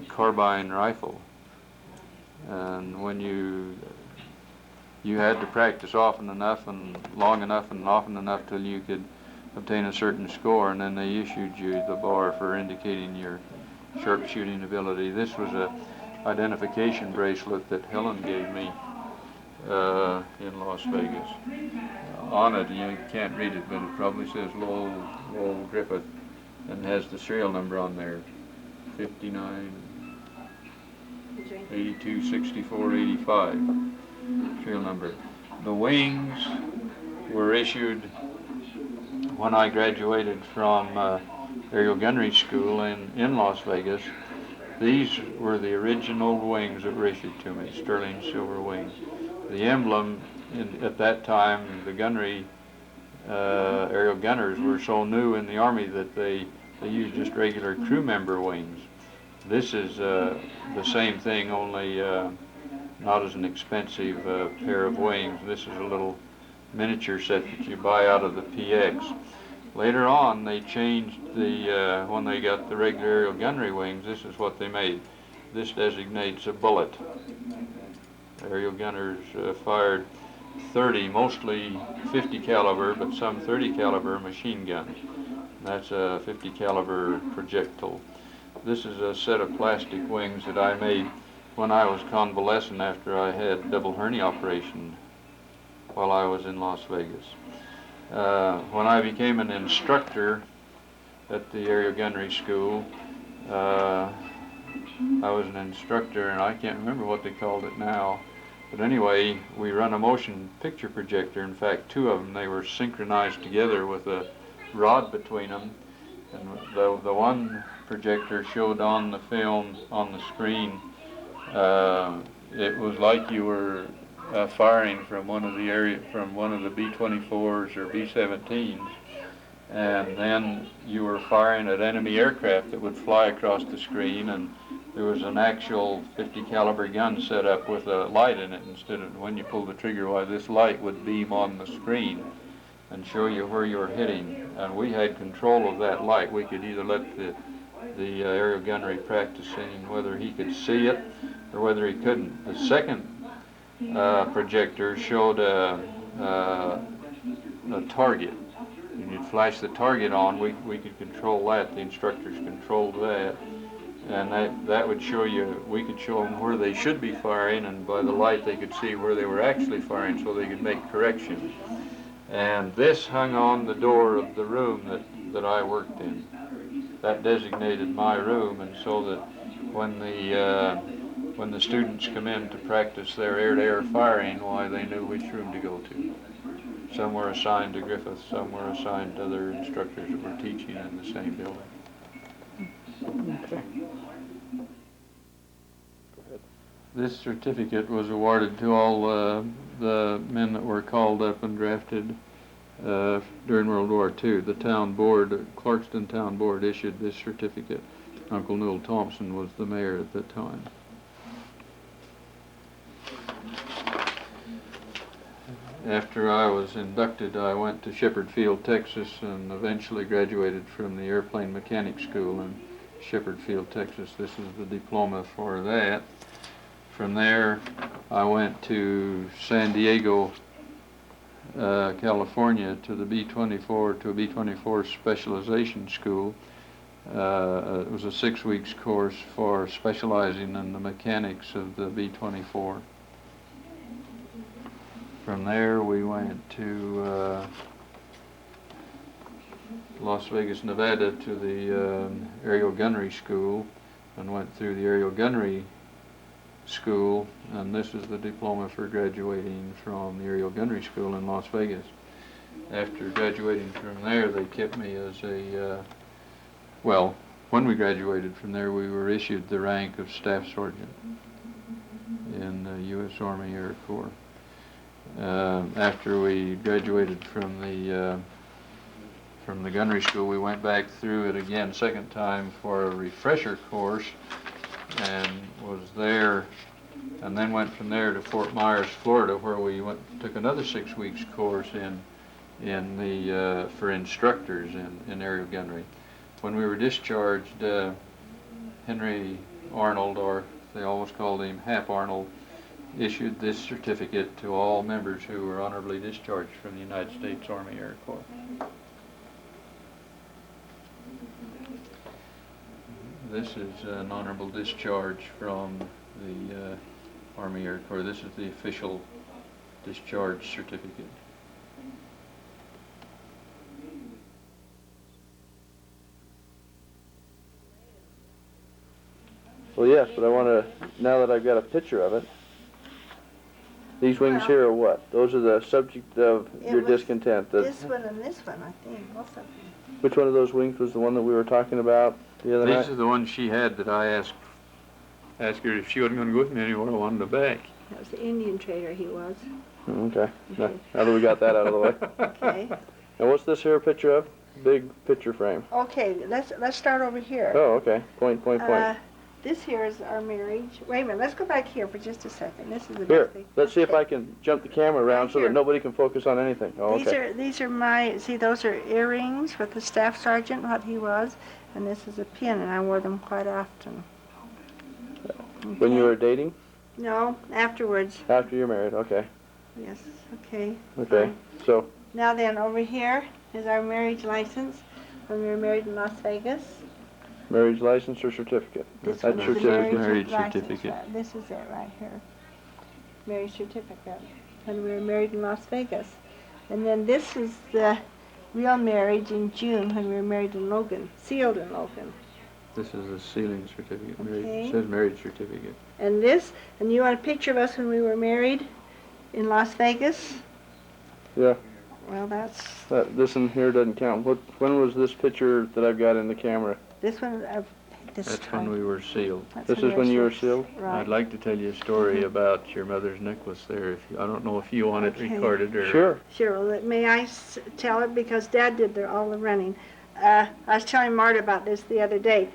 Speaker 1: carbine rifle. And when you had to practice often enough and long enough and often enough till you could obtain a certain score, and then they issued you the bar for indicating your sharpshooting ability. This was a identification bracelet that Helen gave me in Las Vegas. On it, you can't read it, but it probably says Lowell Griffith, and has the serial number on there, 59 82 64 85 serial number. The wings were issued when I graduated from aerial gunnery school in Las Vegas. These were the original wings that were issued to me, sterling silver wings. The emblem at that time, the gunnery aerial gunners were so new in the Army that they used just regular crew member wings. This is the same thing, only not as an expensive pair of wings. This is a little miniature set that you buy out of the PX. Later on, they changed when they got the regular aerial gunnery wings, this is what they made. This designates a bullet. Aerial gunners fired 30, mostly 50 caliber, but some 30 caliber machine guns. That's a 50 caliber projectile. This is a set of plastic wings that I made when I was convalescent after I had double hernia operation while I was in Las Vegas. When I became an instructor at the aerial gunnery school, I was an instructor, and I can't remember what they called it now, but anyway, we run a motion picture projector. In fact, two of them, they were synchronized together with a rod between them, and the one projector showed on the film on the screen, it was like you were firing from one of the B-24s or B-17s, and then you were firing at enemy aircraft that would fly across the screen, and there was an actual 50 caliber gun set up with a light in it. Instead of when you pull the trigger, why this light would beam on the screen and show you where you were hitting, and we had control of that light. We could either let the aerial gunnery practicing whether he could see it or whether he couldn't. The second projector showed a target. And you'd flash the target on, we could control that, the instructors controlled that, and that would show you, we could show them where they should be firing, and by the light they could see where they were actually firing so they could make corrections. And this hung on the door of the room that I worked in. That designated my room, and so that when the students come in to practice their air-to-air firing, why, they knew which room to go to. Some were assigned to Griffith, some were assigned to other instructors that were teaching in the same building.
Speaker 4: Okay.
Speaker 1: This certificate was awarded to all the men that were called up and drafted during World War II. The town board, Clarkston Town Board, issued this certificate. Uncle Newell Thompson was the mayor at that time. After I was inducted, I went to Shepherd Field, Texas, and eventually graduated from the Airplane Mechanic School in Shepherd Field, Texas. This is the diploma for that. From there, I went to San Diego, California, to the B-24, to a B-24 specialization school. It was a 6 weeks course for specializing in the mechanics of the B-24. From there, we went to Las Vegas, Nevada, to the aerial gunnery school, and went through the aerial gunnery school, and this is the diploma for graduating from the aerial gunnery school in Las Vegas. After graduating from there, they kept me as a, well, when we graduated from there, we were issued the rank of Staff Sergeant in the U.S. Army Air Corps. After we graduated from the gunnery school, we went back through it again, second time, for a refresher course, and was there, and then went from there to Fort Myers, Florida, where we took another 6 weeks course for instructors in aerial gunnery. When we were discharged, Henry Arnold, or they always called him Hap Arnold, issued this certificate to all members who were honorably discharged from the United States Army Air Corps. This is an honorable discharge from the Army Air Corps. This is the official discharge certificate.
Speaker 4: Well, yes, but I want to, now that I've got a picture of it, these wings here are what? Those are the subject of your discontent.
Speaker 2: This one and this one, I think, both of them.
Speaker 4: Which one of those wings was the one that we were talking about the other night?
Speaker 1: These are the ones she had that I asked her if she wasn't going to go with me anymore. I wanted her back.
Speaker 2: That was the Indian trader he was.
Speaker 4: Okay. Now that we got that out of the way.
Speaker 2: Okay.
Speaker 4: And what's this here picture of? Big picture frame.
Speaker 2: Okay, let's start over here.
Speaker 4: Oh, okay. Point.
Speaker 2: This here is our marriage. Wait a minute, let's go back here for just a second. This is the
Speaker 4: Here,
Speaker 2: best thing.
Speaker 4: let's see if I can jump the camera around so
Speaker 2: here.
Speaker 4: that nobody can focus on anything. Oh, okay.
Speaker 2: These are my, see, those are earrings with the staff sergeant, what he was, and this is a pin, and I wore them quite often.
Speaker 4: When you were dating?
Speaker 2: No, afterwards.
Speaker 4: After you're married, okay.
Speaker 2: Yes, okay.
Speaker 4: Okay, so.
Speaker 2: Now then, over here is our marriage license when we were married in Las Vegas.
Speaker 4: Marriage license or certificate?
Speaker 2: This
Speaker 4: That's
Speaker 2: one is the
Speaker 4: certificate.
Speaker 1: Marriage
Speaker 2: license,
Speaker 1: certificate.
Speaker 2: right. This is it right here. Marriage certificate. When we were married in Las Vegas. And then this is the real marriage in June when we were married in Logan, sealed in Logan.
Speaker 1: This is a sealing certificate.
Speaker 2: Okay.
Speaker 1: It says marriage certificate.
Speaker 2: And you want a picture of us when we were married in Las Vegas?
Speaker 4: Yeah.
Speaker 2: Well, that's...
Speaker 4: This in here doesn't count. When was this picture that I've got in the camera?
Speaker 2: This one,
Speaker 1: That's when we were sealed.
Speaker 4: This is when you were sealed?
Speaker 2: Right.
Speaker 1: I'd like to tell you a story about your mother's necklace there. I don't know if you want it recorded or...
Speaker 4: Sure.
Speaker 2: Sure. Well, may I tell it? Because Dad did all the running. I was telling Marta about this the other day.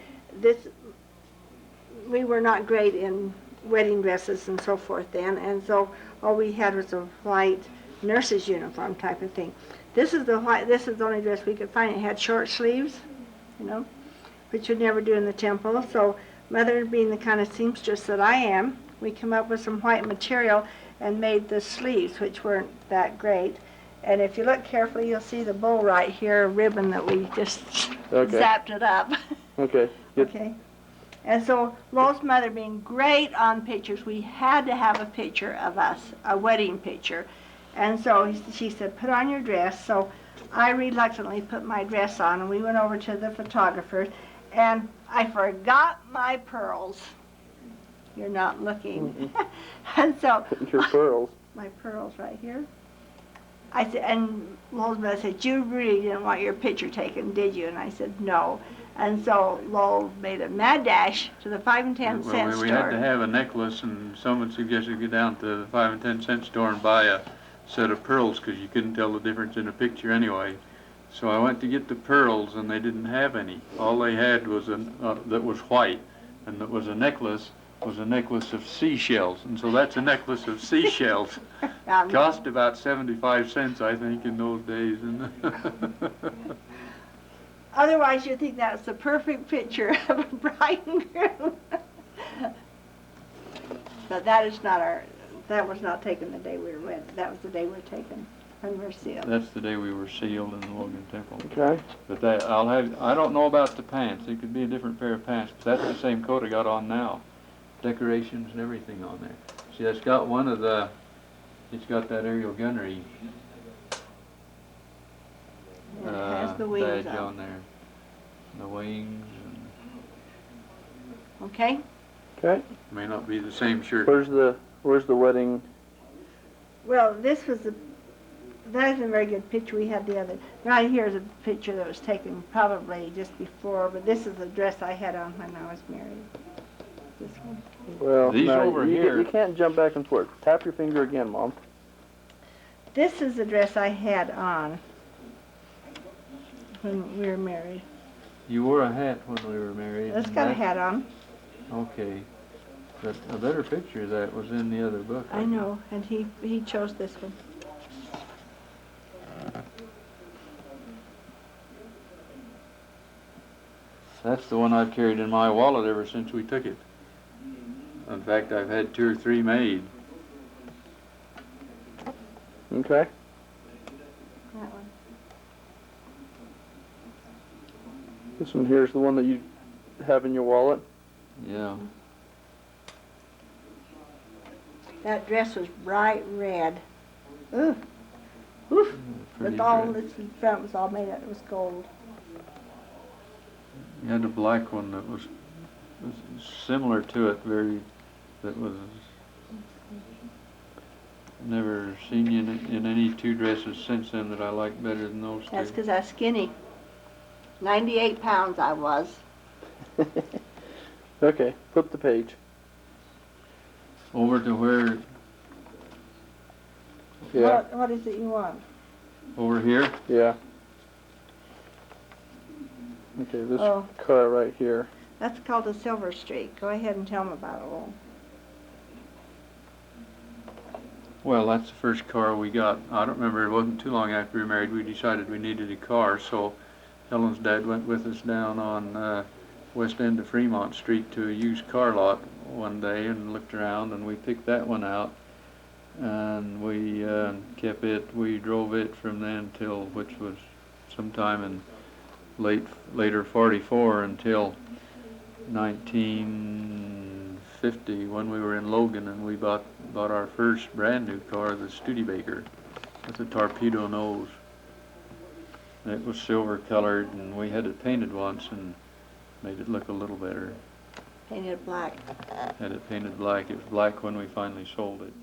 Speaker 2: We were not great in wedding dresses and so forth then, and so all we had was a white nurse's uniform type of thing. This is the only dress we could find. It had short sleeves, which you'd never do in the temple. So Mother, being the kind of seamstress that I am, we come up with some white material and made the sleeves, which weren't that great. And if you look carefully, you'll see the bow right here, a ribbon that we just zapped it up.
Speaker 4: Okay.
Speaker 2: Okay. And so Lo's mother being great on pictures, we had to have a picture of us, a wedding picture. And so she said, put on your dress. So I reluctantly put my dress on, and we went over to the photographer, and I forgot my pearls. You're not looking. And so...
Speaker 4: Your pearls.
Speaker 2: My pearls right here. I said, and Lowell's mother said, you really didn't want your picture taken, did you? And I said, no. And so Lowell made a mad dash to the 5 and 10 cent store.
Speaker 1: We had to have a necklace, and someone suggested go down to the 5 and 10 cent store and buy a set of pearls because you couldn't tell the difference in a picture anyway. So I went to get the pearls, and they didn't have any. All they had was that was white, and that was a necklace of seashells, and so that's a necklace of seashells. Cost about 75 cents, I think, in those days.
Speaker 2: Otherwise, you'd think that's the perfect picture of a bride and groom. But that is not that was not taken the day we were wed. That was the day we were taken when we were sealed.
Speaker 1: That's the day we were sealed in the Logan Temple.
Speaker 4: Okay.
Speaker 1: But I don't know about the pants. It could be a different pair of pants, but that's the same coat I got on now. Decorations and everything on there. See, it's got it's got that aerial gunnery
Speaker 2: It has the wings
Speaker 1: badge on there. The wings.
Speaker 2: Okay.
Speaker 4: Okay.
Speaker 1: May not be the same shirt.
Speaker 4: Where's the wedding?
Speaker 2: Well, that is a very good picture. We had the other. Right here is a picture that was taken probably just before, but this is the dress I had on when I was married. This one.
Speaker 4: Well,
Speaker 1: these over here.
Speaker 4: You can't jump back and forth. Tap your finger again, Mom.
Speaker 2: This is the dress I had on when we were married.
Speaker 1: You wore a hat when we were married.
Speaker 2: It's got a hat on.
Speaker 1: Okay. But a better picture of that was in the other book.
Speaker 2: I know, and he chose this one.
Speaker 1: That's the one I've carried in my wallet ever since we took it. In fact, I've had 2 or 3 made.
Speaker 4: Okay.
Speaker 2: That one.
Speaker 4: This one here's the one that you have in your wallet.
Speaker 1: Yeah.
Speaker 2: That dress was bright red. Ooh. Oof. With all this in front was all made out. It was gold.
Speaker 1: You had a black one that was similar to it, that was never seen you in any 2 dresses since then that I like better than those 2.
Speaker 2: That's because I was skinny. 98 pounds I was.
Speaker 4: Okay, flip the page.
Speaker 1: Over to where?
Speaker 4: Yeah.
Speaker 2: What is it you want?
Speaker 1: Over here?
Speaker 4: Yeah. Okay, this car right here.
Speaker 2: That's called a Silver Streak. Go ahead and tell them about it, Lowell.
Speaker 1: Well, that's the first car we got. I don't remember, it wasn't too long after we were married we decided we needed a car, so Helen's dad went with us down on west end of Fremont Street to a used car lot one day and looked around, and we picked that one out, and we kept it. We drove it from then till, which was sometime in later 44 until 1950 when we were in Logan, and we bought our first brand new car, the Studebaker, with a torpedo nose. It was silver colored, and we had it painted once and made it look a little better.
Speaker 2: Painted black.
Speaker 1: Had it painted black. It was black when we finally sold it.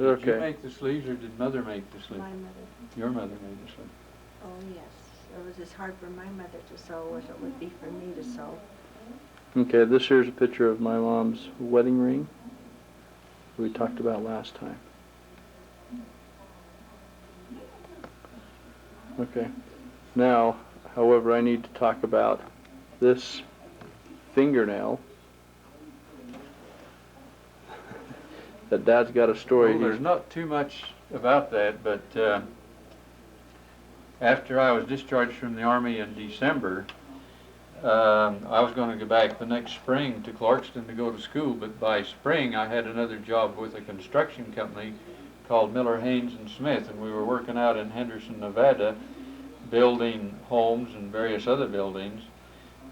Speaker 4: Okay.
Speaker 1: Did you make the sleeves, or did Mother make the sleeves?
Speaker 2: My mother.
Speaker 1: Your mother made the sleeves.
Speaker 2: Oh, yes. It was as hard for my mother to sew as it would be for me to sew.
Speaker 4: Okay, this here's a picture of my mom's wedding ring we talked about last time. Okay. Now, however, I need to talk about this fingernail that Dad's got a story.
Speaker 1: Well, there's not too much about that, but after I was discharged from the Army in December, I was going to go back the next spring to Clarkston to go to school, but by spring I had another job with a construction company called Miller, Haynes & Smith, and we were working out in Henderson, Nevada, building homes and various other buildings,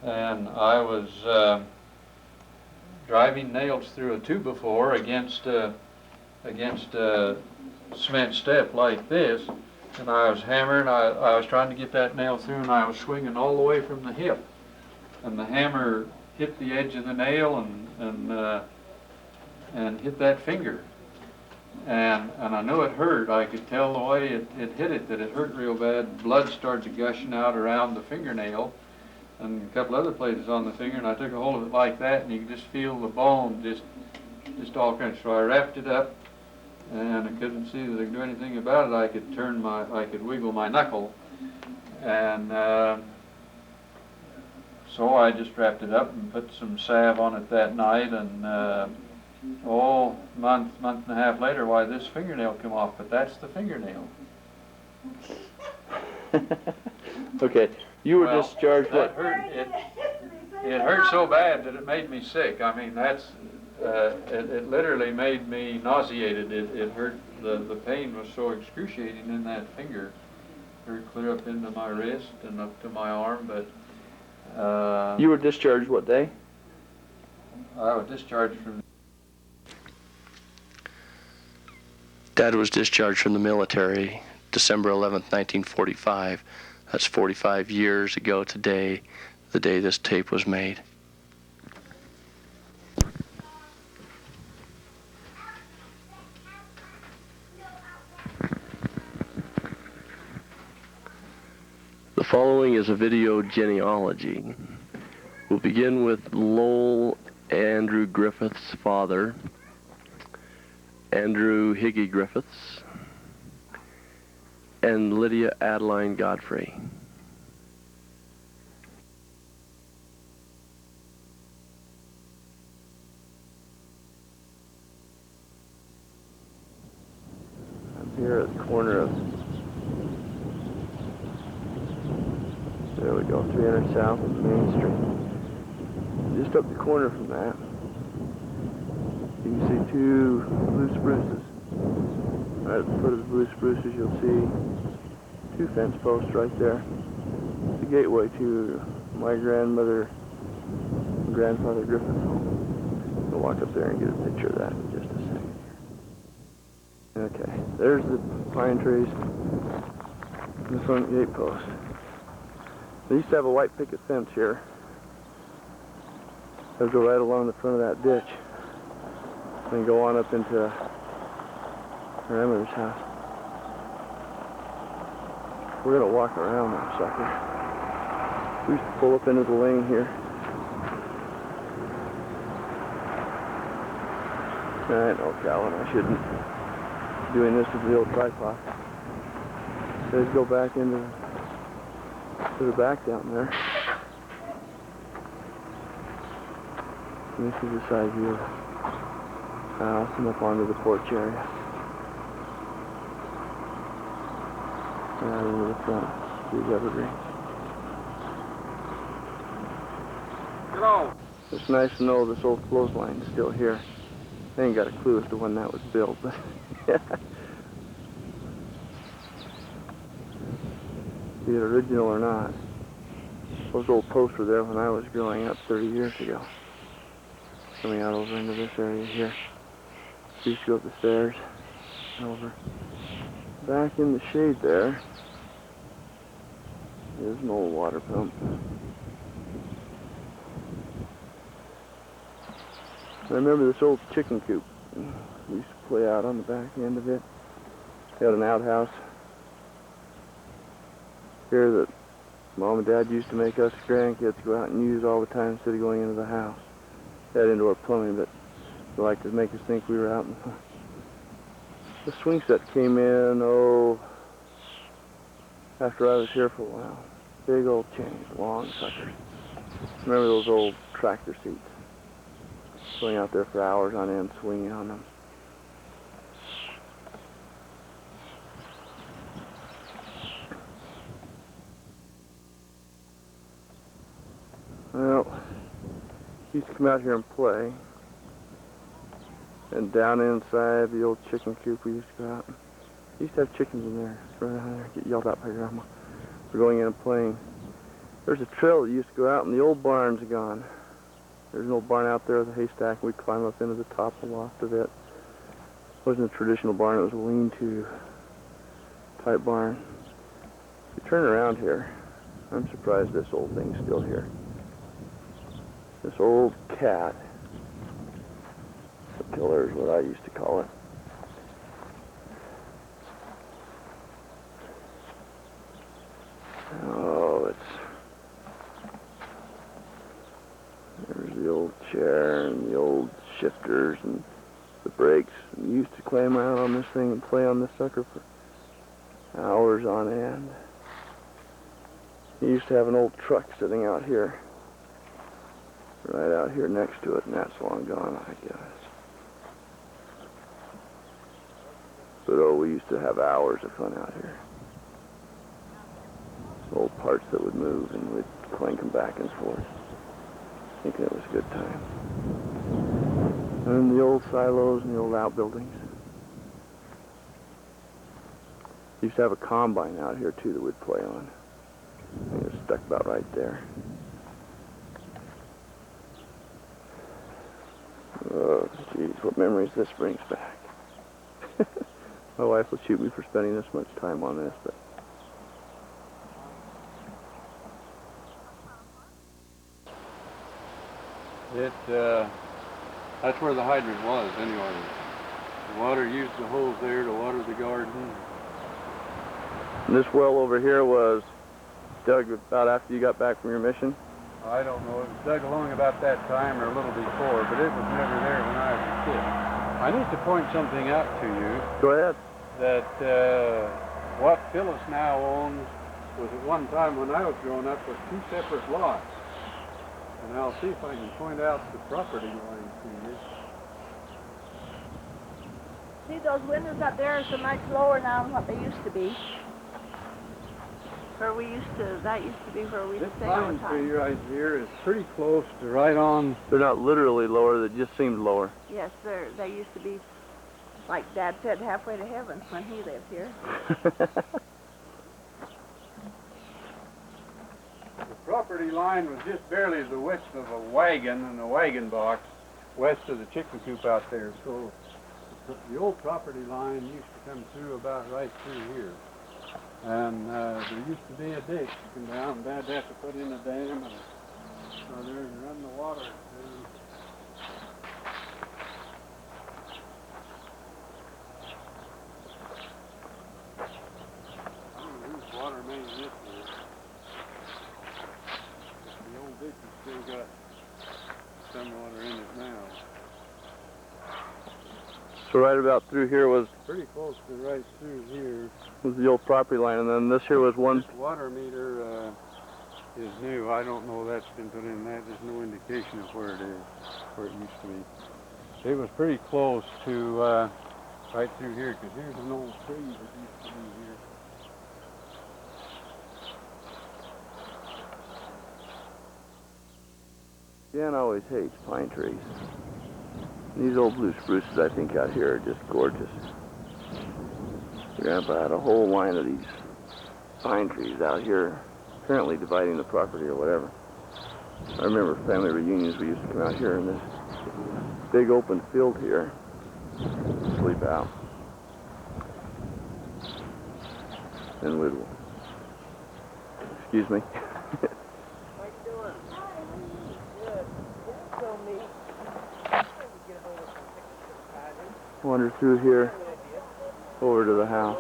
Speaker 1: and I was driving nails through a 2x4 against a cement step like this, and I was hammering. I was trying to get that nail through, and I was swinging all the way from the hip, and the hammer hit the edge of the nail and hit that finger. And I knew it hurt. I could tell the way it hit it that it hurt real bad. Blood started gushing out around the fingernail and a couple other places on the finger, and I took a hold of it like that, and you could just feel the bone just all crunched. So I wrapped it up, and I couldn't see that I could do anything about it. I could wiggle my knuckle, and so I just wrapped it up and put some salve on it that night, and month and a half later, why, this fingernail come off, but that's the fingernail.
Speaker 4: Okay, you were discharged
Speaker 1: that
Speaker 4: what?
Speaker 1: Hurt, it hurt so bad that it made me sick. I mean, it literally made me nauseated. It hurt, the pain was so excruciating in that finger. It hurt clear up into my wrist and up to my arm, but
Speaker 4: You were discharged what day?
Speaker 1: I was discharged from...
Speaker 11: Dad was discharged from the military December 11th, 1945. That's 45 years ago today, the day this tape was made. The following is a video genealogy. We'll begin with Lowell Andrew Griffith's father, Andrew Higgy Griffiths, and Lydia Adeline Godfrey. I'm here at the corner of, there we go, 300 South and Main Street. Just up the corner from that, you can see two blue spruces. Right at the foot of the blue spruces, you'll see two fence posts right there. It's the gateway to my grandmother and grandfather Griffith's home. We'll walk up there and get a picture of that in just a second. Okay, there's the pine trees and the front gate post. They used to have a white picket fence here. It would go right along the front of that ditch and go on up into grandmother's house. We're gonna walk around that sucker. We used to pull up into the lane here. I know, Calvin, I shouldn't be doing this with the old tripod. Let's go back into the back down there. And this is the side view of the house and up onto the porch area. And out into the front, these evergreens.
Speaker 6: Hello.
Speaker 4: It's nice to know this old clothesline is still here. I ain't got a clue as to when that was built, but yeah. Be it original or not. Those old posts were there when I was growing up 30 years ago. Coming out over into this area here. Used to go up the stairs and over. Back in the shade there is an old water pump. I remember this old chicken coop. We used to play out on the back end of it. We had an outhouse here that Mom and Dad used to make us grandkids go out and use all the time instead of going into the house. They had indoor plumbing, but they liked to make us think we were out in the swing set came in, after I was here for a while. Big old chains, long suckers. Remember those old tractor seats? Going out there for hours on end, swinging on them. Well, used to come out here and play. And down inside the old chicken coop we used to go out. We used to have chickens in there. Run out there, get yelled at by grandma. We're going in and playing. There's a trail that used to go out and the old barn's gone. There's an old barn out there with a haystack, and we'd climb up into the top of the loft of it. It wasn't a traditional barn, it was a lean-to type barn. If you turn around here, I'm surprised this old thing's still here. This old cat, the pillar is what I used to call it.
Speaker 11: motors and the brakes. And we used to climb around on this thing and play on this sucker for hours on end. He used to have an old truck sitting out here, right out here next to it, and that's long gone, I guess. But oh, we used to have hours of fun out here. Old parts that would move, and we'd clank them back and forth. Thinking it was a good time. And the old silos and the old outbuildings. Used to have a combine out here too that we'd play on. It was stuck about right there. Oh, geez, what memories this brings back. My wife will shoot me for spending this much time on this, but
Speaker 1: that's where the hydrant was anyway. The water used the hose there to water the garden.
Speaker 11: and this well over here was dug about after you got back from your mission?
Speaker 1: I don't know, it was dug along about that time or a little before, but it was never there when I was a kid. I need to point something out to you.
Speaker 11: Go ahead.
Speaker 1: That what Phyllis now owns was at one time when I was growing up was two separate lots. And I'll see if I can point out the property line to you.
Speaker 2: See, those windows up there are so much lower now than what they used to be. Where we used to, that used to be where we used to stay all the
Speaker 1: This pine
Speaker 2: time.
Speaker 1: tree right here is pretty close to right on.
Speaker 11: They're not literally lower, they just seemed lower.
Speaker 2: Yes, they used to be, like Dad said, halfway to heaven when he lived here.
Speaker 1: The property line was just barely the width of a wagon and a wagon box west of the chicken coop out there. So the old property line used to come through about right through here. And there used to be a ditch come down, and Dad had to put in a dam and there and run the water through. I don't know whose water main this is. The old ditch has still got some water in it now.
Speaker 11: So right about through here was
Speaker 1: Pretty close to right through here.
Speaker 11: the old property line, and then this here was one.
Speaker 1: This water meter is new. I don't know that's been put in. There's no indication of where it is, where it used to be. It was pretty close to right through here, because here's an old tree that used to be here.
Speaker 11: Dan always hates pine trees. These old blue spruces, I think, out here are just gorgeous. Grandpa had a whole line of these pine trees out here, apparently dividing the property or whatever. I remember family reunions, we used to come out here in this big open field here, sleep out. And we'd, excuse me. Wander through here over to the house.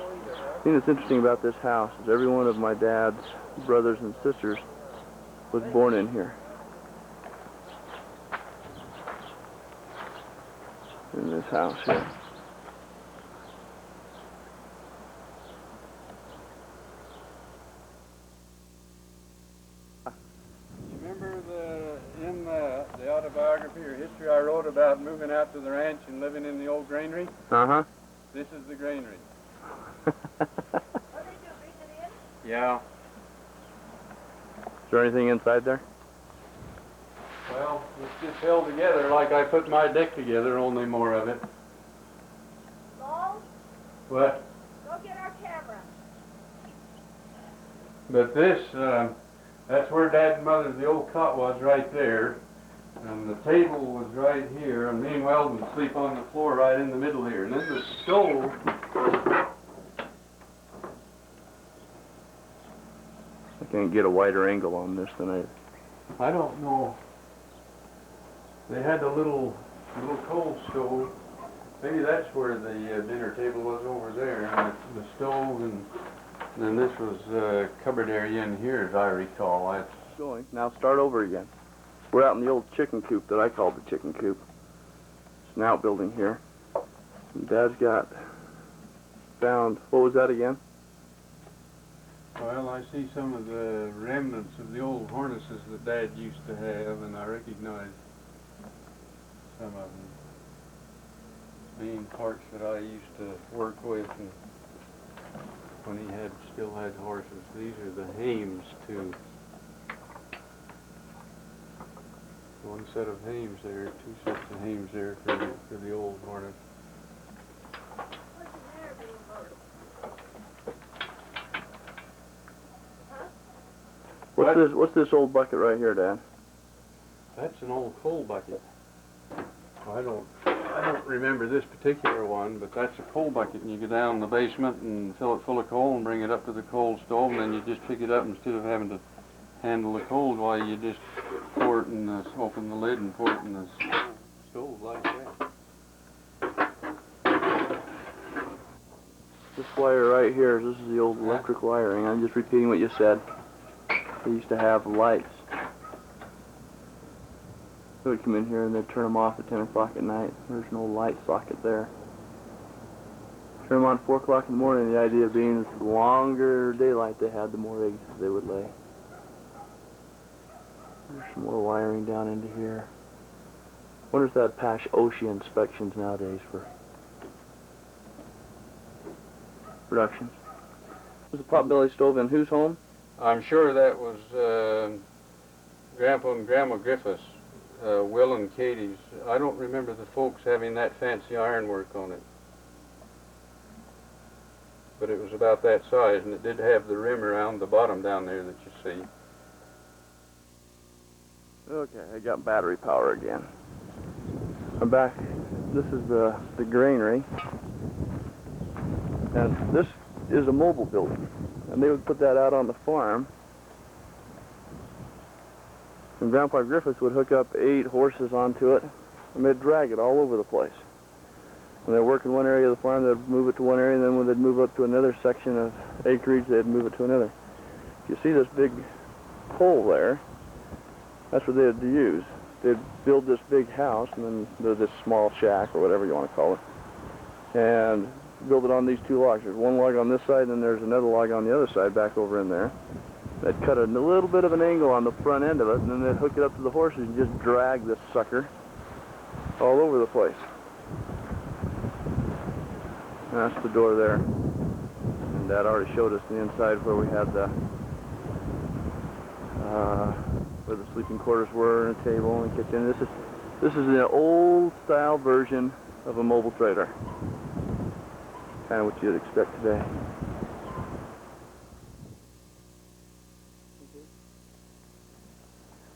Speaker 11: The thing that's interesting about this house is every one of my dad's brothers and sisters was born in here. In this house here.
Speaker 1: Remember in the autobiography or history I wrote about moving out to the ranch and living in the old granary?
Speaker 11: Uh-huh.
Speaker 1: This is the granary. Yeah.
Speaker 11: Is there anything inside there?
Speaker 1: Well, it's just held together like I put my deck together, only more of it.
Speaker 2: Lowell,
Speaker 1: What?
Speaker 2: go get our camera.
Speaker 1: But this, that's where Dad and Mother, the old cot was right there. And the table was right here, and me and Weldon would sleep on the floor right in the middle here. And then the stove.
Speaker 11: I can't get a wider angle on this than
Speaker 1: I don't know. They had a little coal stove. Maybe that's where the dinner table was over there. And the stove, and then this was cupboard area in here, as I recall.
Speaker 11: going. Now start over again. We're out in the old chicken coop that I called the chicken coop. an outbuilding here. And Dad's got found, what was that again?
Speaker 1: Well, I see some of the remnants of the old harnesses that Dad used to have, and I recognize some of them being parts that I used to work with and when he still had horses. These are the hames too. One set of hames there, two sets of hames there for the old harness.
Speaker 11: What's this old bucket right here, Dad?
Speaker 1: That's an old coal bucket. I don't remember this particular one, but that's a coal bucket, and you go down in the basement and fill it full of coal and bring it up to the coal stove, and then you just pick it up instead of having to handle the coal while you just pour it and open the lid and pour it in the stove like that.
Speaker 11: This wire right here, this is the old electric wiring. I'm just repeating what you said. They used to have lights. They would come in here and they'd turn them off at 10 o'clock at night. There's no light socket there. Turn them on 4 o'clock in the morning, the idea being that the longer daylight they had, the more eggs they would lay. There's some more wiring down into here. Wonder if that'd pass OSHA inspections nowadays for production. Was the potbelly stove in whose home?
Speaker 1: I'm sure that was Grandpa and Grandma Griffiths, Will and Katie's. I don't remember the folks having that fancy ironwork on it. But it was about that size, and it did have the rim around the bottom down there that you see.
Speaker 11: Okay, I got battery power again. I'm back. This is the granary. And this is a mobile building. And they would put that out on the farm. And Grandpa Griffiths would hook up 8 horses onto it, and they'd drag it all over the place. When they'd work in one area of the farm, they'd move it to one area, and then when they'd move up to another section of acreage, they'd move it to another. You see this big hole there? That's what they'd use. They'd build this big house, and then this small shack, or whatever you want to call it, and build it on these 2 logs. There's one log on this side, and then there's another log on the other side back over in there. They'd cut a little bit of an angle on the front end of it, and then they'd hook it up to the horses and just drag this sucker all over the place. And that's the door there. And Dad already showed us the inside where we had the where the sleeping quarters were, and a table and a kitchen. This is an old style version of a mobile trailer. Kind of what you'd expect today.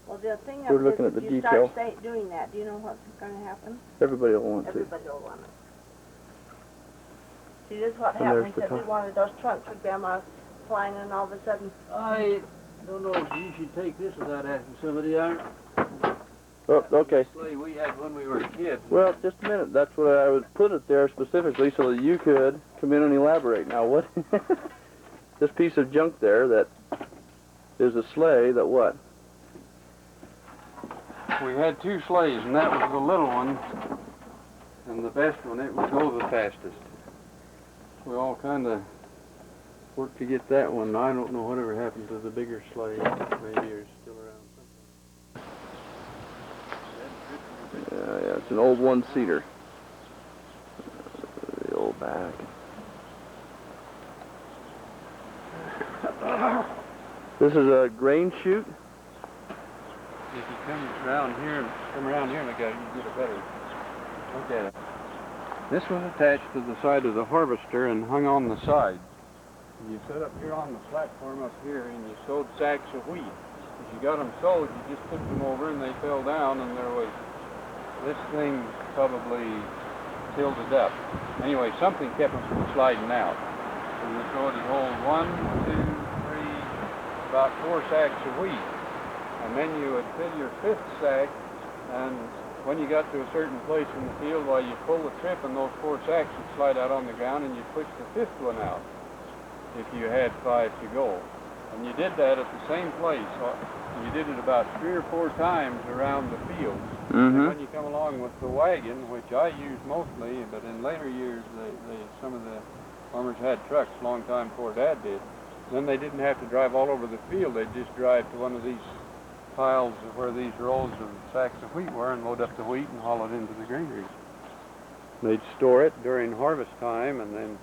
Speaker 2: Well, the thing
Speaker 11: We're
Speaker 2: of
Speaker 11: looking
Speaker 2: this,
Speaker 11: at the
Speaker 2: if you
Speaker 11: detail.
Speaker 2: start doing that, do you know what's going to happen?
Speaker 11: Everybody will want to.
Speaker 2: Everybody will want it. See, this is what
Speaker 11: And
Speaker 2: happened.
Speaker 11: there's
Speaker 2: He
Speaker 11: the
Speaker 2: said we
Speaker 11: top.
Speaker 2: wanted those trunks for Grandma flying, and all of a sudden,
Speaker 3: I don't know if you should take this without asking somebody out.
Speaker 11: Oh, okay.
Speaker 3: Sleigh we had when we were kids.
Speaker 11: Well, just a minute. That's what I would put it there specifically so that you could come in and elaborate. Now, what? This piece of junk there that is a sleigh that what?
Speaker 1: We had 2 sleighs, and that was the little one, and the best one. It would go the fastest. We all kind of worked to get that one. I don't know whatever happened to the bigger sleigh. Maybe you're still around.
Speaker 11: Yeah, it's an old 1-seater. The old back. This is a grain chute.
Speaker 1: If you come around here and look at it, you get a better look at it. This was attached to the side of the harvester and hung on the side. You set up here on the platform up here and you sowed sacks of wheat. As you got them sowed, you just tipped them over and they fell down, and there was, this thing probably filled it up. Anyway, something kept them from sliding out. And the so it'd hold 1, 2, 3, about 4 sacks of wheat. And then you would fill your 5th sack, and when you got to a certain place in the field, while you pull the trip and those 4 sacks would slide out on the ground, and you'd push the 5th one out if you had 5 to go. And you did that at the same place. You did it about 3 or 4 times around the fields. And when you come along with the wagon, which I used mostly, but in later years, some of the farmers had trucks a long time before Dad did. Then they didn't have to drive all over the field. They'd just drive to one of these piles of where these rolls of sacks of wheat were and load up the wheat and haul it into the granaries. They'd store it during harvest time and then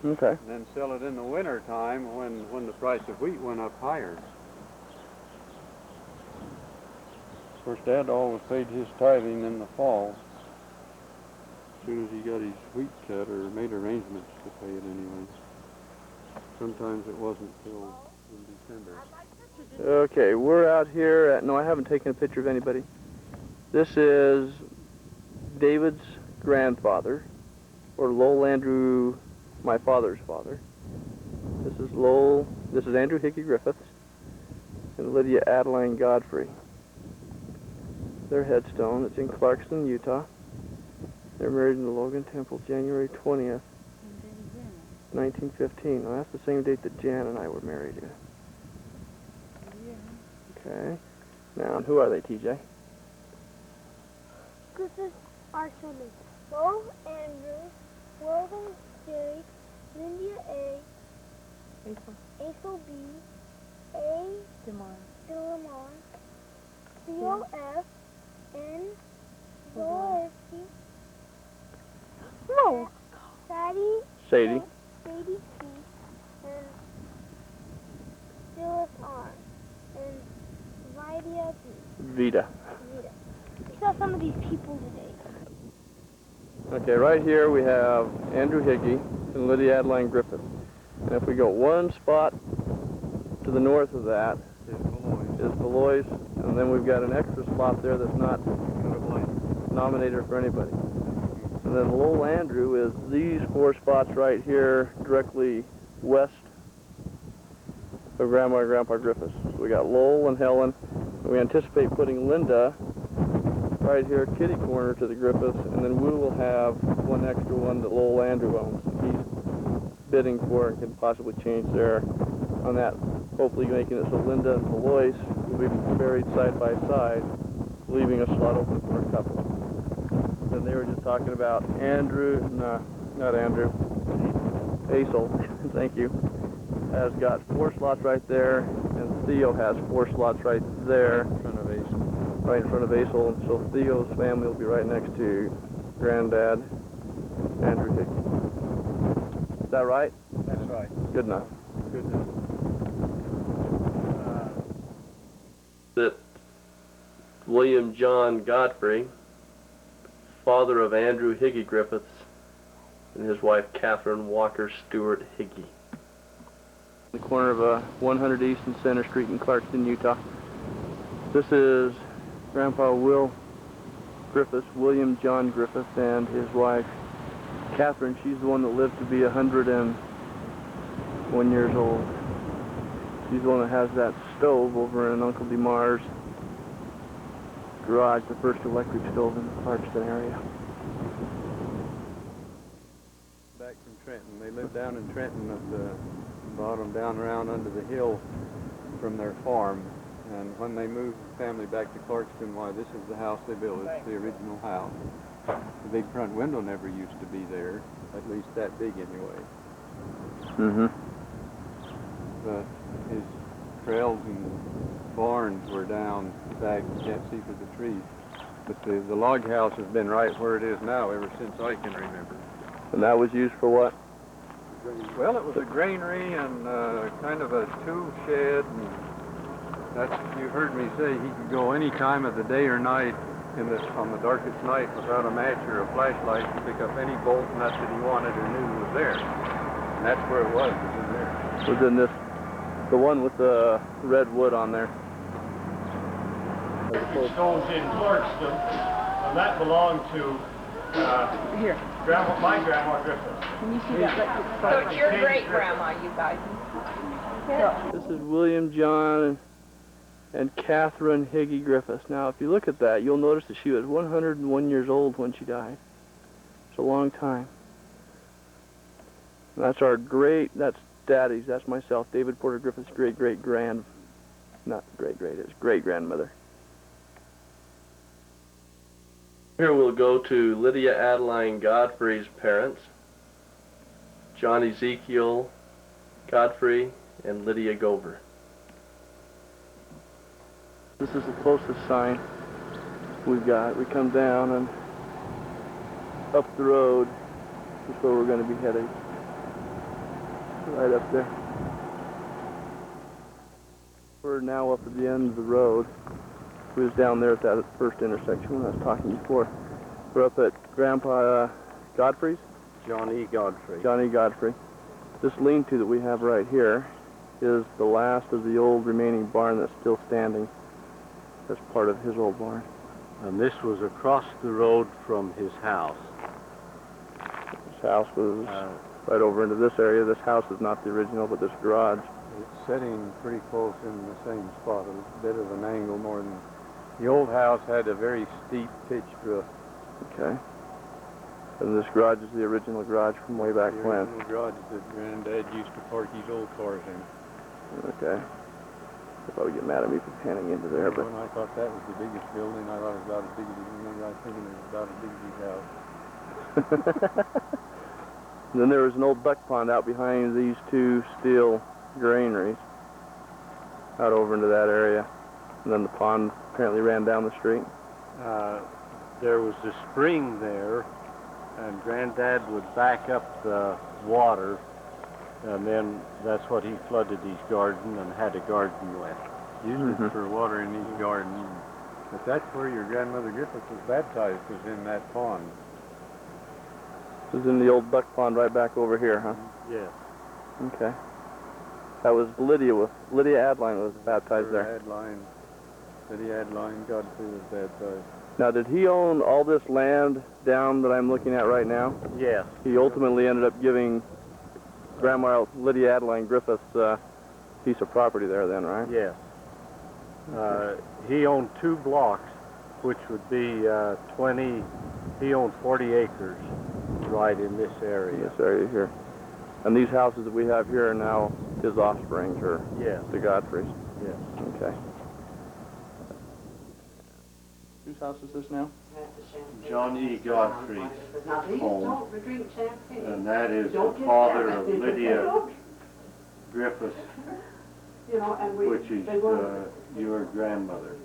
Speaker 11: Okay.
Speaker 1: then sell it in the winter time when the price of wheat went up higher. Of course, Dad always paid his tithing in the fall. As soon as he got his wheat cut or made arrangements to pay it anyway. Sometimes it wasn't till in December.
Speaker 11: Okay, we're out here at, no, I haven't taken a picture of anybody. This is David's grandfather, or Lowell Andrew, my father's father. This is Lowell, this is Andrew Hickey Griffiths, and Lydia Adeline Godfrey. Their headstone, it's in Clarkston, Utah. They're married in the Logan Temple, January 20th, 1915. Well, that's the same date that Jan and I were married. Okay. Now, who are they, TJ?
Speaker 8: Griffiths are children. Lowell Andrew, Logan J, Lydia A, Aethel B, A. DeLamar, Theo F, N. Zaleski, no, Sadie P, and Phyllis R, and Vida P.
Speaker 11: Vida.
Speaker 8: We saw some of these people today.
Speaker 11: Okay, right here we have Andrew Hickey and Lydia Adeline Griffith. And if we go one spot to the north of that is Belois, and then we've got an extra spot there that's not nominated for anybody. And then Lowell Andrew is these 4 spots right here directly west of Grandma and Grandpa Griffiths. So we got Lowell and Helen. We anticipate putting Linda right here, kitty corner to the Griffiths, and then we will have one extra one that Lowell Andrew owns. He's bidding for and can possibly change there on that, hopefully making it so Linda and Belois will be buried side by side, leaving a slot open for a couple. Then they were just talking about Andrew, no, not Andrew, Aethel, thank you, has got 4 slots right there, and Theo has 4 slots right there.
Speaker 1: In front of Aethel.
Speaker 11: Right in front of Aethel, and so Theo's family will be right next to Granddad, Andrew Hickey. Is that right?
Speaker 1: That's right.
Speaker 11: Good enough.
Speaker 1: Good enough.
Speaker 4: That William John Godfrey, father of Andrew Hickey Griffiths, and his wife Catherine Walker Stewart Hickey.
Speaker 11: The corner of 100 East and Center Street in Clarkston, Utah. This is Grandpa Will Griffiths, William John Griffith, and his wife Catherine. She's the one that lived to be 101 years old. She's the one that has that stove over in Uncle DeMar's garage, the first electric stove in the Clarkston area.
Speaker 1: Back from Trenton. They lived down in Trenton at the bottom, down around under the hill from their farm. And when they moved the family back to Clarkston, why, this is the house they built. It's the original house. The big front window never used to be there, at least that big anyway. But his trails and barns were down back, you can't see for the trees. But the log house has been right where it is now ever since I can remember.
Speaker 11: And that was used for what?
Speaker 1: Well, it was a granary and kind of a tool shed. And that's, you heard me say he could go any time of the day or night on the darkest night without a match or a flashlight to pick up any bolt nut that he wanted or knew was there. And that's where it was in there.
Speaker 11: Was in this, the one with the red wood on there.
Speaker 12: Stones in Clarkston, and that belonged to my grandma Griffith.
Speaker 10: Can you see that? So it's your great grandma, you guys.
Speaker 11: This is William John and Catherine Hickey Griffiths. Now, if you look at that, you'll notice that she was 101 years old when she died. It's a long time. And that's our great, that's daddies. That's myself, David Porter Griffith's not great-great, it's great-grandmother.
Speaker 4: Here we'll go to Lydia Adeline Godfrey's parents, John Ezekiel Godfrey and Lydia Gover.
Speaker 11: This is the closest sign we've got. We come down and up the road is where we're going to be heading. Right up there. We're now up at the end of the road. We was down there at that first intersection when I was talking before. We're up at Grandpa Godfrey's?
Speaker 12: John E. Godfrey.
Speaker 11: John E. Godfrey. This lean-to that we have right here is the last of the old remaining barn that's still standing. That's part of his old barn.
Speaker 12: And this was across the road from his house.
Speaker 11: His house was right over into this area. This house is not the original, but this garage.
Speaker 12: It's sitting pretty close in the same spot, a bit of an angle more than... The old house had a very steep pitched roof.
Speaker 11: Okay. And this garage is the original garage from way back
Speaker 12: The
Speaker 11: when.
Speaker 12: original garage that Granddad used to park his old cars in.
Speaker 11: Okay. They'll probably get mad at me for panning into there, but...
Speaker 12: When I thought that was the biggest building, I thought it was about as big as you remember. I was thinking it was about as big as his house.
Speaker 11: And then there was an old duck pond out behind these two steel granaries out over into that area. And then the pond apparently ran down the street.
Speaker 12: There was a spring there, and Granddad would back up the water, and then that's what he flooded his garden and had a garden with. Used it for watering his garden. But that's where your grandmother Griffith was baptized, was in that pond.
Speaker 11: This is in the old duck pond right back over here, huh?
Speaker 12: Yes.
Speaker 11: Okay. That was Lydia Adeline was baptized there.
Speaker 12: Lydia Adeline Godfrey was baptized.
Speaker 11: Now, did he own all this land down that I'm looking at right now?
Speaker 12: Yes.
Speaker 11: He ultimately ended up giving Grandma Lydia Adeline Griffith's piece of property there then, right?
Speaker 12: Yes. He owned 2 blocks, which would be 20, he owned 40 acres right in this area.
Speaker 11: In this area here. And these houses that we have here are now his offspring, or
Speaker 12: Yes.
Speaker 11: the Godfreys?
Speaker 12: Yes.
Speaker 11: Okay. Whose house is this now?
Speaker 12: John E. Godfrey's home, and that is the father of Lydia Griffith, which is your grandmother.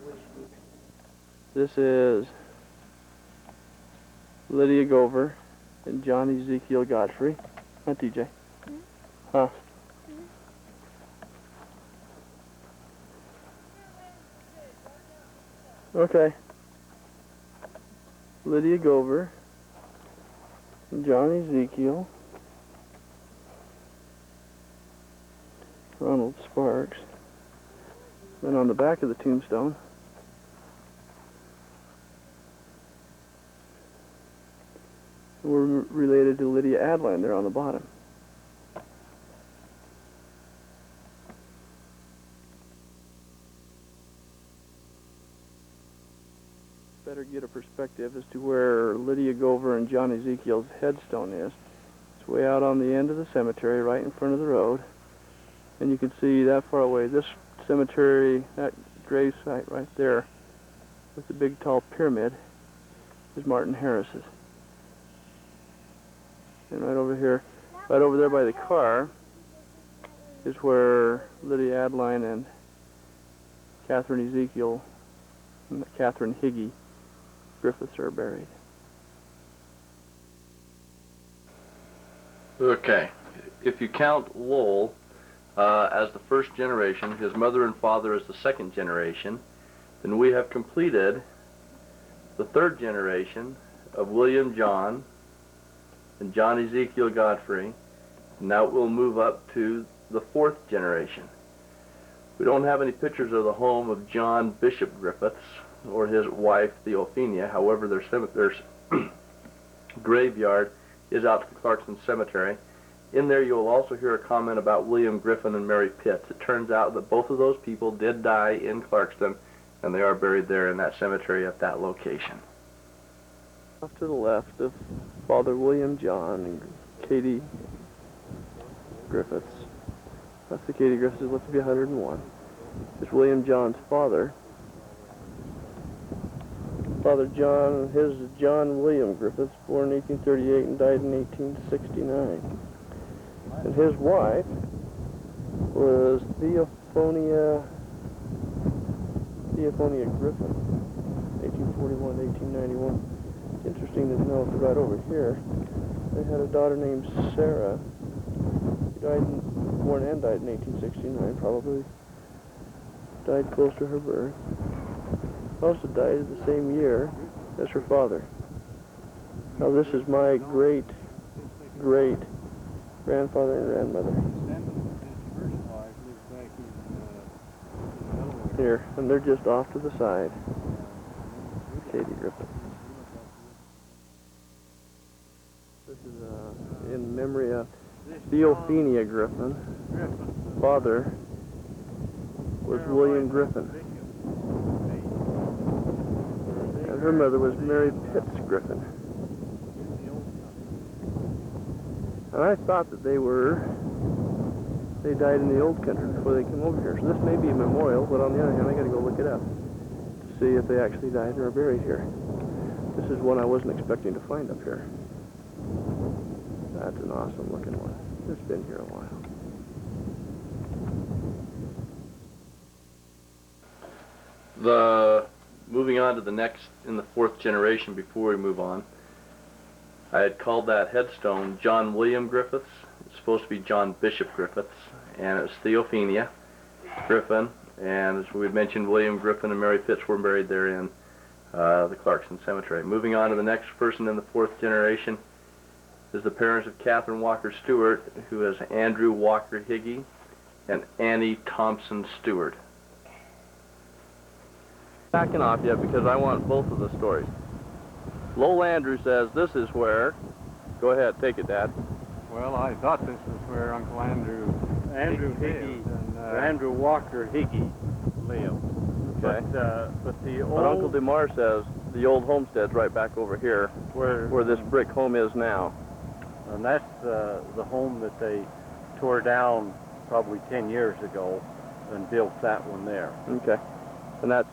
Speaker 11: This is Lydia Gover and John Ezekiel Godfrey. Huh, TJ? Huh? Okay. Lydia Gover, John Ezekiel, Ronald Sparks. Then on the back of the tombstone, we're related to Lydia Adeline there on the bottom. Better get a perspective as to where Lydia Gover and John Ezekiel's headstone is. It's way out on the end of the cemetery, right in front of the road. And you can see that far away, this cemetery, that grave site right there, with the big tall pyramid, is Martin Harris's. And right over here, right over there by the car, is where Lydia Adeline and Catherine Ezekiel, and Catherine Higgy Griffiths are buried.
Speaker 4: Okay, if you count Lowell as the first generation, his mother and father as the second generation, then we have completed the third generation of William John and John Ezekiel Godfrey. Now we'll move up to the fourth generation. We don't have any pictures of the home of John Bishop Griffiths or his wife Theophania. However, their graveyard is out to the Clarkston Cemetery. In there you'll also hear a comment about William Griffin and Mary Pitts. It turns out that both of those people did die in Clarkston, and they are buried there in that cemetery at that location.
Speaker 11: Off to the left of Father William John and Katie Griffiths. That's the Katie Griffiths who lived to be 101. It's William John's father. Father John, his is John William Griffiths, born in 1838 and died in 1869. And his wife was Theophonia Griffin, 1841 to 1891. It's interesting to note that right over here, they had a daughter named Sarah. She born and died in 1869, probably died close to her birth. Also died the same year as her father. Now this is my great grandfather and grandmother. Here, and they're just off to the side. Katie Griffin. This is in memory of Theophania Griffin. Father was William Griffin. And her mother was Mary Pitts Griffin. And I thought that they died in the old country before they came over here. So this may be a memorial, but on the other hand, I gotta go look it up to see if they actually died or are buried here. This is one I wasn't expecting to find up here. That's an awesome looking one. It's been here a while.
Speaker 4: Moving on to the next, in the fourth generation before we move on, I had called that headstone John William Griffiths. It's supposed to be John Bishop Griffiths, and it's Theophania Griffin, and as we had mentioned, William Griffin and Mary Pitts were buried there in the Clarkston Cemetery. Moving on to the next person in the fourth generation is the parents of Catherine Walker Stewart, who is Andrew Walker Higgy and Annie Thompson Stewart.
Speaker 11: Backing off yet because I want both of the stories. Lowell Andrew says this is where, go ahead, take it, Dad.
Speaker 1: Well, I thought this was where Uncle Andrew
Speaker 12: Higgy and Andrew Walker Higgy lived.
Speaker 11: Okay.
Speaker 12: But the old...
Speaker 11: But Uncle DeMar says the old homestead's right back over here where this brick home is now.
Speaker 12: And that's the home that they tore down probably 10 years ago and built that one there.
Speaker 11: Okay. And that's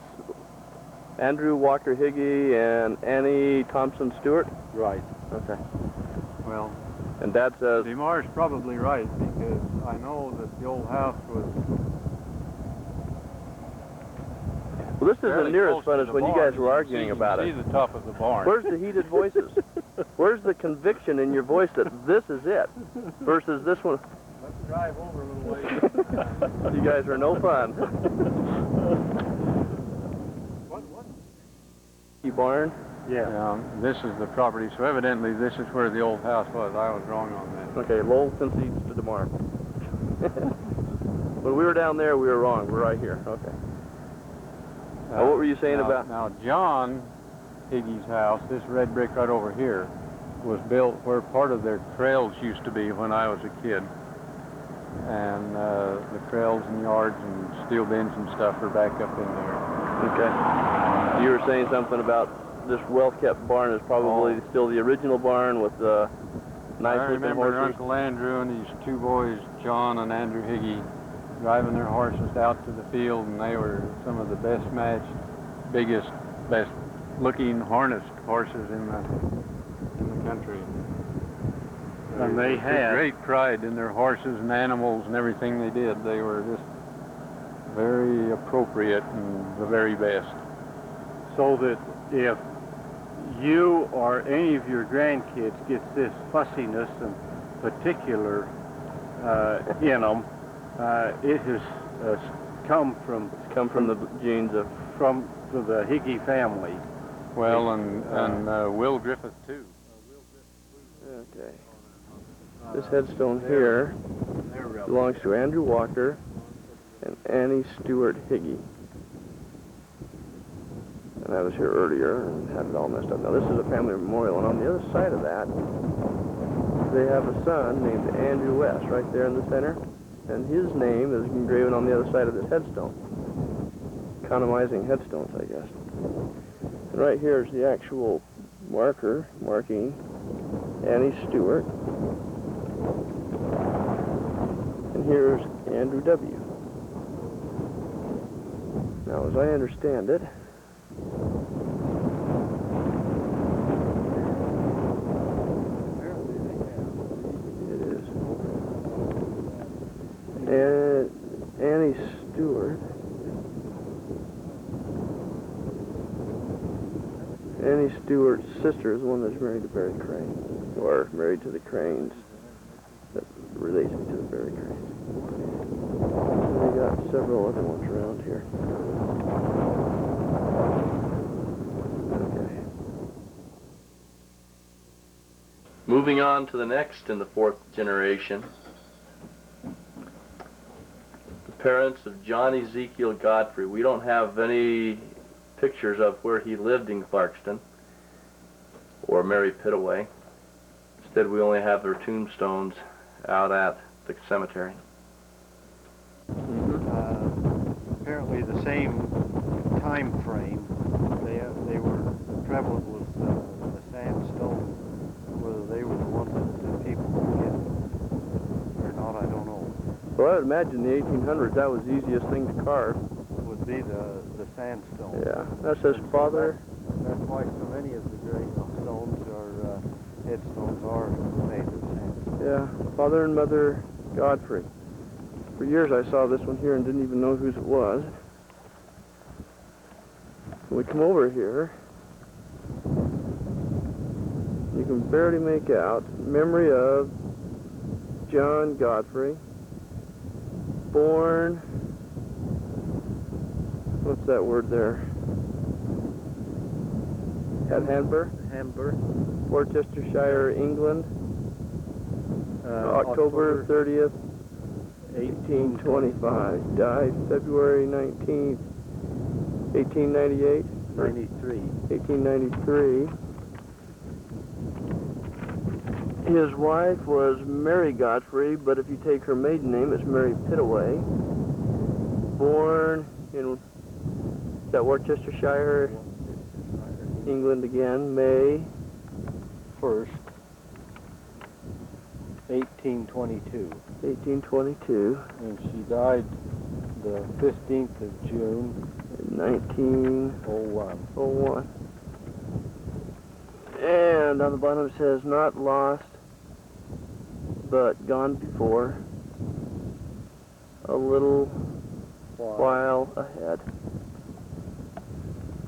Speaker 11: Andrew Walker Higgy and Annie Thompson Stewart?
Speaker 12: Right.
Speaker 11: Okay.
Speaker 1: Well,
Speaker 11: and Dad says...
Speaker 1: DeMar's probably right, because I know that the old house was...
Speaker 11: Well, this isn't near as fun as when you guys were arguing about it.
Speaker 1: You can see the top of the barn.
Speaker 11: Where's the heated voices? Where's the conviction in your voice that this is it versus this one?
Speaker 1: Let's drive over a little ways.
Speaker 11: You guys are no fun.
Speaker 1: What?
Speaker 11: Barn?
Speaker 1: Yeah. This is the property, so evidently this is where the old house was. I was wrong on that.
Speaker 11: Okay, Lowell concedes to DeMar. When we were down there, we were wrong. We're right here. Okay. What were you saying about...
Speaker 1: Now, John Higgy's house, this red brick right over here, was built where part of their trails used to be when I was a kid. And the trails and yards and steel bins and stuff are back up in there.
Speaker 11: Okay. You were saying something about this well-kept barn is probably still the original barn with the nice-looking horses.
Speaker 1: I remember Uncle Andrew and these two boys, John and Andrew Higgy, driving their horses out to the field, and they were some of the best matched, biggest, best-looking harnessed horses in the country.
Speaker 12: And they had
Speaker 1: great pride in their horses and animals and everything they did. They were just very appropriate and the very best.
Speaker 12: So that if you or any of your grandkids gets this fussiness and particular in them, it has come from
Speaker 11: the genes of
Speaker 12: the Higgy family.
Speaker 1: Well, and Will Griffith too.
Speaker 11: Okay. This headstone here belongs to Andrew Walker and Annie Stewart Higgy. And I was here earlier and had it all messed up. Now this is a family memorial, and on the other side of that, they have a son named Andrew West right there in the center, and his name is engraven on the other side of this headstone. Economizing headstones, I guess. And right here is the actual marking Annie Stewart. And And here's Andrew W. Now, as I understand it, it is Annie Stewart. Annie Stewart's sister is the one that's married to Barry Crane, or married to the Cranes, that relates me to the Barry Cranes. And we got several other ones around here. Okay.
Speaker 4: Moving on to the next in the fourth generation. The parents of John Ezekiel Godfrey. We don't have any pictures of where he lived in Clarkston or Mary Pittaway. Instead, we only have their tombstones out at the cemetery.
Speaker 12: Apparently the same time frame. They were prevalent with the sandstone. Whether they were the ones that people would get or not, I don't know.
Speaker 11: Well, I would imagine in the 1800s that was the easiest thing to carve.
Speaker 12: Would be the sandstone.
Speaker 11: Yeah, that says father.
Speaker 12: That's why so many of the gravestones or headstones are made of sandstone.
Speaker 11: Yeah, father and mother Godfrey. For years I saw this one here and didn't even know whose it was. When we come over here, you can barely make out memory of John Godfrey, born, what's that word there? At Hanbur, Worcestershire, England, October 30th, 1825. Died February 19th, 1898. 1893. His wife was Mary Godfrey, but if you take her maiden name, it's Mary Pittaway. Born in Worcestershire, England again, May
Speaker 12: 1st, 1822.
Speaker 11: 1822.
Speaker 12: And she died the 15th of June,
Speaker 11: 1901. And on the bottom it says, not lost, but gone before, a little while ahead.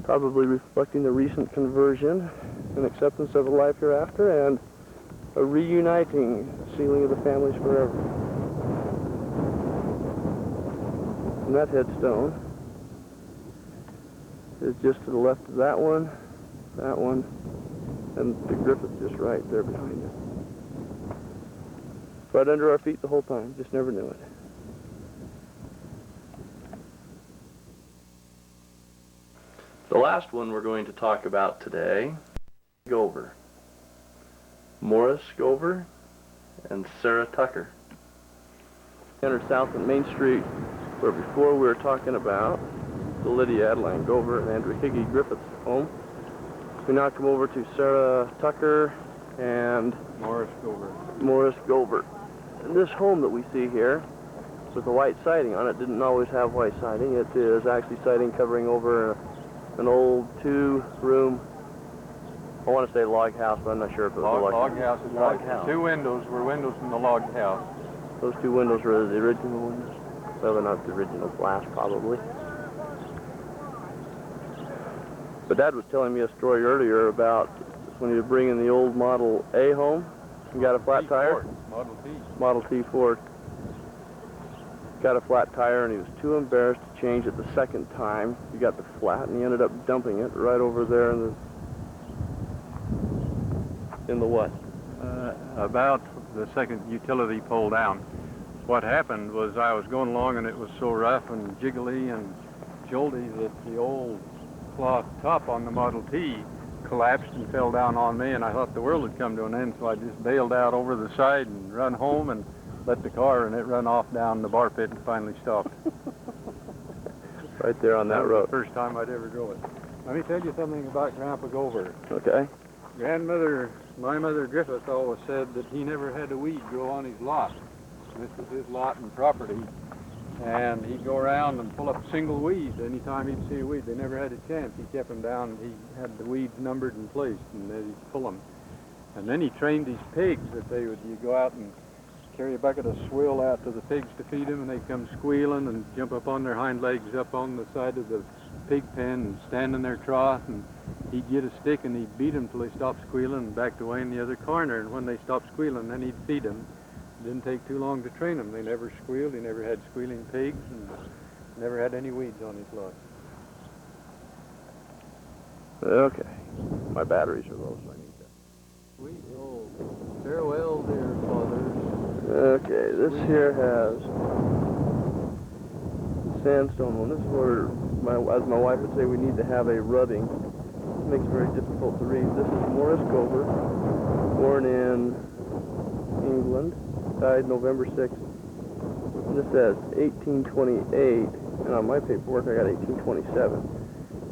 Speaker 11: Probably reflecting the recent conversion and acceptance of a life hereafter and a reuniting, sealing of the families forever. And that headstone is just to the left of that one, and the Griffith just right there behind it. Right under our feet the whole time, just never knew it.
Speaker 4: The last one we're going to talk about today, Gover. Morris Gover and Sarah Tucker.
Speaker 11: Enter south on Main Street, where before we were talking about the Lydia Adeline Gover and Andrew Higgy Griffith's home. We now come over to Sarah Tucker and
Speaker 12: Morris
Speaker 11: Gover. And this home that we see here with the white siding on it didn't always have white siding. It is actually siding covering over an old two-room, I want to say log house, but I'm not sure if it was a log house.
Speaker 1: Log house. Two windows were windows from the log house.
Speaker 11: Those two windows were the original windows. Well, they're not the original glass, probably. But Dad was telling me a story earlier about when he was bringing the old Model A home and got a flat tire. Model T Ford. Got a flat tire and he was too embarrassed to change it the second time. He got the flat and he ended up dumping it right over there in the what?
Speaker 1: About the second utility pulled down. What happened was I was going along and it was so rough and jiggly and jolty that the old cloth top on the Model T collapsed and fell down on me, and I thought the world had come to an end, so I just bailed out over the side and run home and let the car, and it run off down the bar pit and finally stopped.
Speaker 11: Right there on that road.
Speaker 1: Was the first time I'd ever drove it. Let me tell you something about Grandpa Gover.
Speaker 11: Okay.
Speaker 1: My mother Griffith always said that he never had a weed grow on his lot. This was his lot and property. And he'd go around and pull up single weeds anytime he'd see a weed. They never had a chance. He kept them down. He had the weeds numbered and placed, and then he'd pull them. And then he trained these pigs that you go out and carry a bucket of swill out to the pigs to feed them, and they come squealing and jump up on their hind legs up on the side of the pig pen and stand in their trough, and he'd get a stick and he'd beat them till they stopped squealing and backed away in the other corner. And when they stopped squealing, then he'd feed them. It didn't take too long to train them. They never squealed. He never had squealing pigs and never had any weeds on his lot.
Speaker 11: Okay. My batteries are low, so I need that.
Speaker 1: Sweet old farewell, dear fathers.
Speaker 11: Okay, this here has sandstone one. This is where, as my wife would say, we need to have a rubbing. It makes it very difficult to read. This is Morris Gover, born in England, died November 6th. And this says 1828, and on my paperwork I got 1827.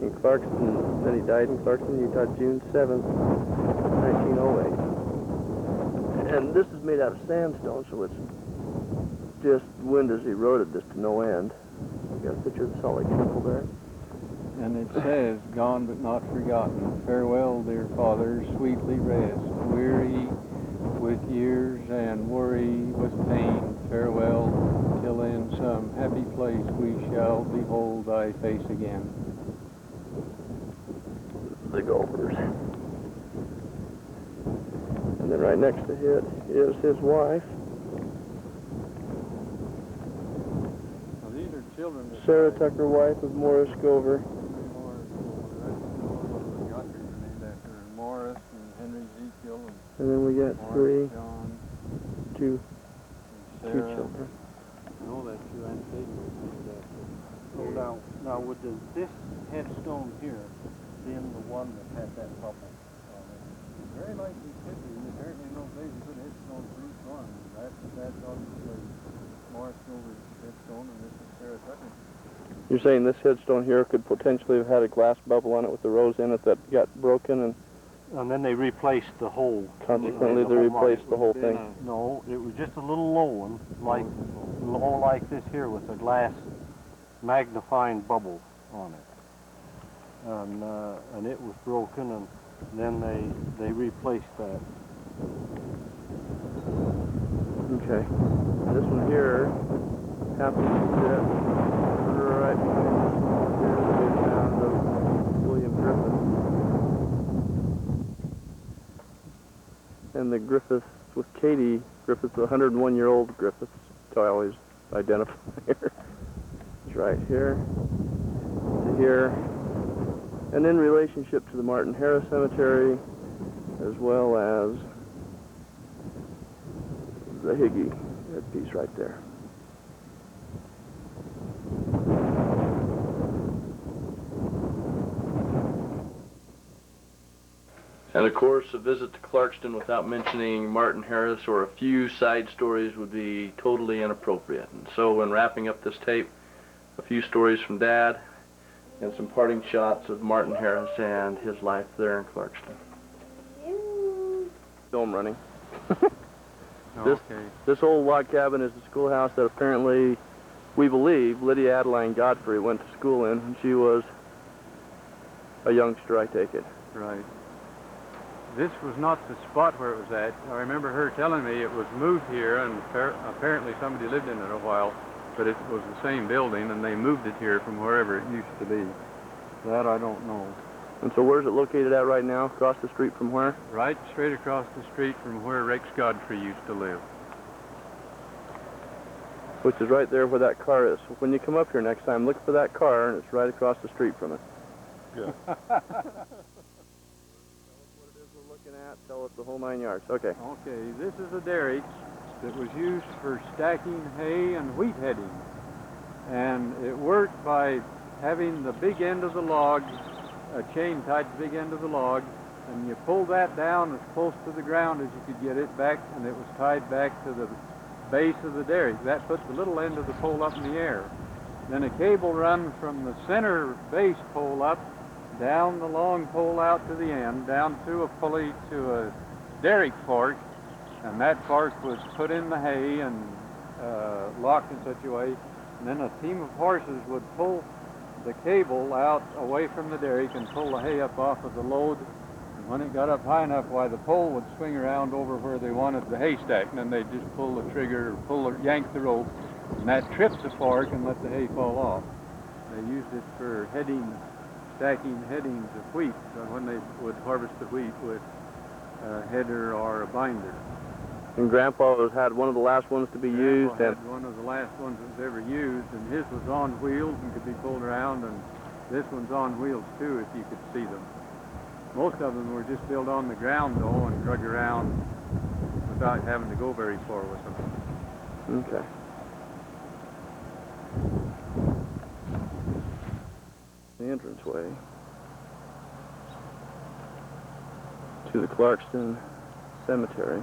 Speaker 11: In Clarkston, then he died in Clarkston, Utah, June 7th, 1908. And this is made out of sandstone, so it's just, wind has eroded this to no end. Got a picture of the Salt Lake Temple there.
Speaker 1: And it says, gone but not forgotten. Farewell, dear fathers, sweetly rest. Weary with years and worry with pain. Farewell, till in some happy place we shall behold thy face again.
Speaker 11: The Gophers. And then right next to it is his wife,
Speaker 1: Now these are children that
Speaker 11: Sarah Tucker, wife of Morris Gover.
Speaker 1: Morris and Henry Ezekiel
Speaker 11: And then we got
Speaker 1: Morris, John,
Speaker 11: two
Speaker 1: and Sarah.
Speaker 11: children.
Speaker 1: Oh, that's your Aunt Katie was named after.
Speaker 12: Oh, now would this headstone here been the one that had that bubble on it?
Speaker 1: Very likely could be. Apparently in those days you put a headstone for each one. That's obviously Morris Gover's headstone, and this is Sarah Tucker.
Speaker 11: You're saying this headstone here could potentially have had a glass bubble on it with the rose in it that got broken,
Speaker 12: And then they replaced the whole.
Speaker 11: consequently they replaced the whole thing?
Speaker 12: No, it was just a little low one, low like this here with a glass magnifying bubble on it. And it was broken, and then they replaced that.
Speaker 11: Okay. This one here happens to sit right behind this one here that we found of William Griffith. And the Griffith with Katie, Griffith's 101-year-old Griffith, so I always identify her. It's right here to here. And in relationship to the Martin Harris Cemetery, as well as the Higgy headpiece right there.
Speaker 4: And of course, a visit to Clarkston without mentioning Martin Harris or a few side stories would be totally inappropriate. And so when wrapping up this tape, a few stories from Dad and some parting shots of Martin Harris and his life there in Clarkston.
Speaker 11: Film running.
Speaker 1: Okay.
Speaker 11: This old log cabin is the schoolhouse that apparently, we believe, Lydia Adeline Godfrey went to school in when she was a youngster, I take it.
Speaker 1: Right. This was not the spot where it was at. I remember her telling me it was moved here, and apparently somebody lived in it a while, but it was the same building, and they moved it here from wherever it used to be. That I don't know.
Speaker 11: And so where's it located at right now? Across the street from where?
Speaker 1: Right straight across the street from where Rex Godfrey used to live.
Speaker 11: Which is right there where that car is. So when you come up here next time, look for that car, and it's right across the street from it.
Speaker 1: Good.
Speaker 11: Tell us what it is we're looking at. Tell us the whole 9 yards. Okay.
Speaker 1: Okay, this is a derrick that was used for stacking hay and wheat heading. And it worked by having the big end of the log, a chain tied to the big end of the log, and you pulled that down as close to the ground as you could get it back, and it was tied back to the base of the derrick. That put the little end of the pole up in the air. Then a cable run from the center base pole up, down the long pole out to the end, down through a pulley to a derrick fork, and that fork was put in the hay, and locked in such a way, and then a team of horses would pull the cable out away from the derrick and pull the hay up off of the load. And when it got up high enough, why the pole would swing around over where they wanted the haystack, and then they'd just pull the trigger, or yank the rope, and that tripped the fork and let the hay fall off. They used it for stacking headings of wheat, when they would harvest the wheat with a header or a binder.
Speaker 11: And Grandpa had one of the last ones to be used.
Speaker 1: Grandpa had one of the last ones that was ever used, and his was on wheels and could be pulled around, and this one's on wheels too, if you could see them. Most of them were just built on the ground though and drug around without having to go very far with them.
Speaker 11: Okay. The entranceway to the Clarkston Cemetery.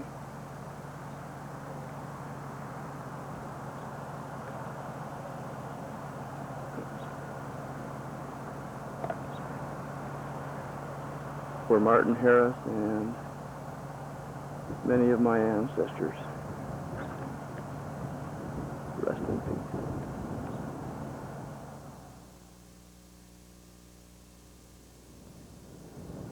Speaker 11: Where Martin Harris and many of my ancestors rest in peace.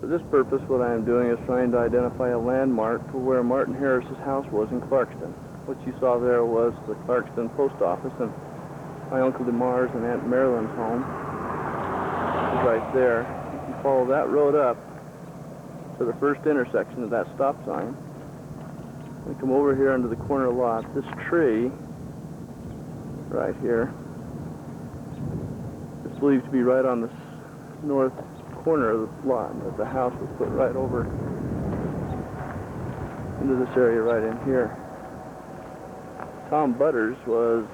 Speaker 11: For this purpose, what I am doing is trying to identify a landmark for where Martin Harris's house was in Clarkston. What you saw there was the Clarkston post office, and my Uncle DeMars and Aunt Marilyn's home is right there. If you follow that road up to the first intersection of that stop sign, we come over here into the corner lot. This tree right here is believed to be right on the north corner of the lot, that the house was put right over into this area right in here. Tom Butters was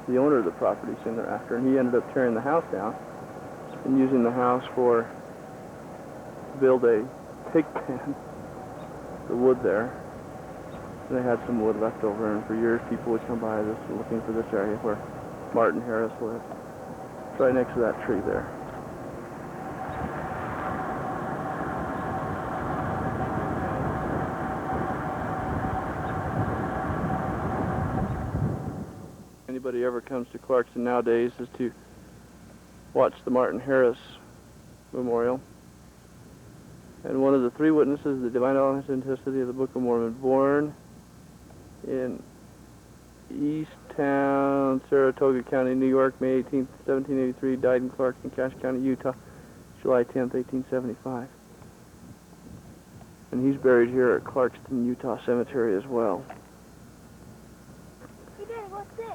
Speaker 11: the owner of the property soon thereafter, and he ended up tearing the house down and using the house to build a pig pen, the wood there. They had some wood left over, and for years people would come by this looking for this area where Martin Harris lived. It's right next to that tree there. Anybody ever comes to Clarkston nowadays is to watch the Martin Harris Memorial. And one of the three witnesses, the divine authenticity of the Book of Mormon, born in Easttown, Saratoga County, New York, May 18th, 1783, died in Clarkston, Cache County, Utah, July 10th, 1875. And he's buried here at Clarkston, Utah Cemetery as well.
Speaker 8: Hey, Dad, what's this?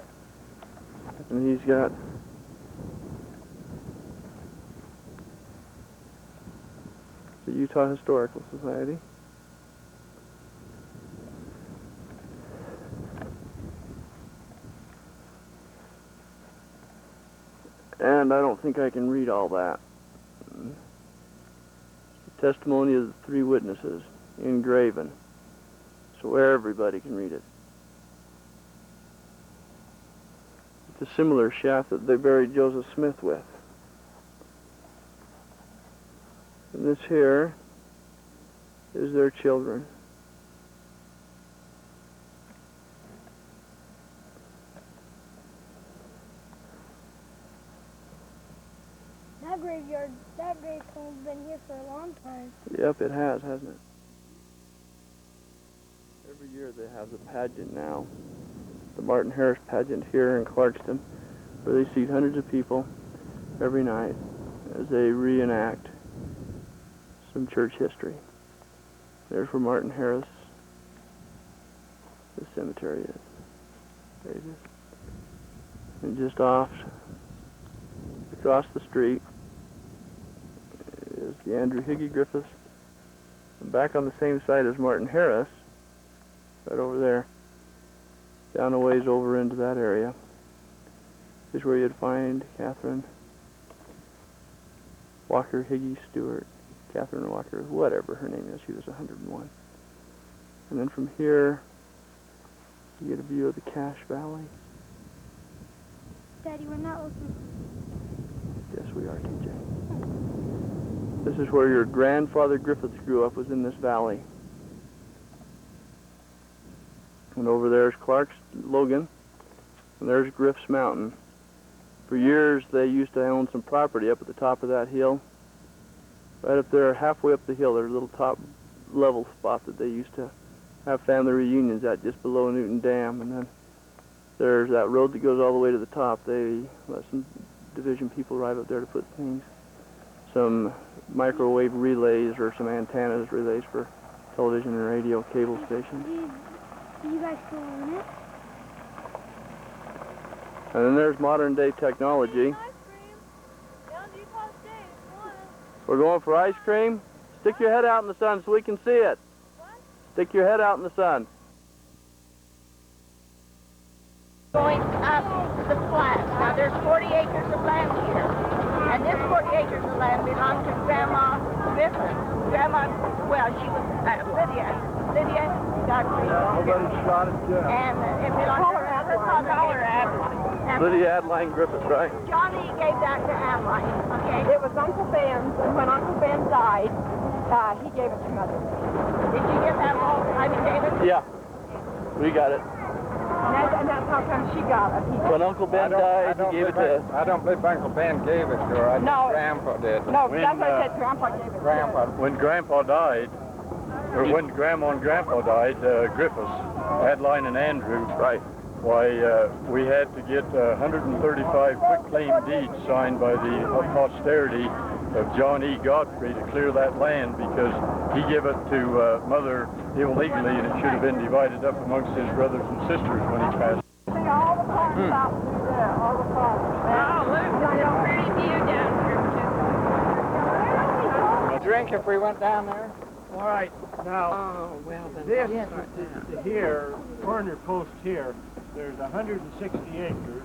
Speaker 11: And he's got the Utah Historical Society. And I don't think I can read all that. The testimony of the three witnesses, engraven, so everybody can read it. It's a similar shaft that they buried Joseph Smith with. And this here is their children.
Speaker 8: That gravestone's been here for a long time.
Speaker 11: Yep, it has, hasn't it? Every year they have the pageant now. The Martin Harris pageant here in Clarkston, where they seat hundreds of people every night as they reenact some church history. There's where Martin Harris, the cemetery is. There it is. And just off, across the street, is the Andrew Higgy Griffiths. And back on the same side as Martin Harris, right over there, down a ways over into that area, is where you'd find Catherine Walker Higgy Stewart. Catherine Walker, whatever her name is, she was 101. And then from here, you get a view of the Cache Valley.
Speaker 8: Daddy, we're not looking.
Speaker 11: Yes, we are, TJ. This is where your grandfather Griffiths grew up, was in this valley. And over there is Logan, And there's Griff's Mountain. For years, they used to own some property up at the top of that hill. Right up there, halfway up the hill, there's a little top level spot that they used to have family reunions at, just below Newton Dam. And then there's that road that goes all the way to the top. They let some division people ride up there to put things, some microwave relays or some antennas relays for television and radio cable stations.
Speaker 8: You guys go on it?
Speaker 11: And then there's modern day technology. We're going for ice cream? Stick your head out in the sun so we can see it. Stick your head out in the sun.
Speaker 10: Going up the flats. Now there's 40 acres of land here. And this 40 acres of land belonged to Grandma Griffin. Grandma, well, she was Lydia Godfrey.
Speaker 11: Nobody shot at Jeff.
Speaker 10: And it belonged to her father, Adeline.
Speaker 11: Lydia Adeline Griffith, right?
Speaker 10: Johnny gave that to Adeline, okay?
Speaker 13: It was Uncle Ben's, and when Uncle Ben died, he gave it to Mother.
Speaker 10: Did you get that all? I mean, David?
Speaker 11: Yeah, we got it.
Speaker 13: And that's how come she got it.
Speaker 11: When Uncle Ben died, he gave it to...
Speaker 14: I don't believe Uncle Ben gave it to her. I think
Speaker 13: No.
Speaker 14: Grandpa did.
Speaker 13: No, that's what I said. Grandpa gave it
Speaker 14: Grandpa.
Speaker 12: When Grandpa died, or when Grandma and Grandpa died, Griffiths, Adeline and Andrew,
Speaker 11: right?
Speaker 12: Why, we had to get 135 quitclaim deeds signed by the posterity of John E. Godfrey to clear that land because he gave it to Mother illegally and it should have been divided up amongst his brothers and sisters when he passed.
Speaker 13: See all the farms out through there, all the farms.
Speaker 10: Oh, look, there's a pretty view down here, too.
Speaker 14: A drink if we went down there?
Speaker 6: All right, now,
Speaker 10: Oh, well, then.
Speaker 6: this
Speaker 10: yes,
Speaker 6: here, corner post here, there's 160 acres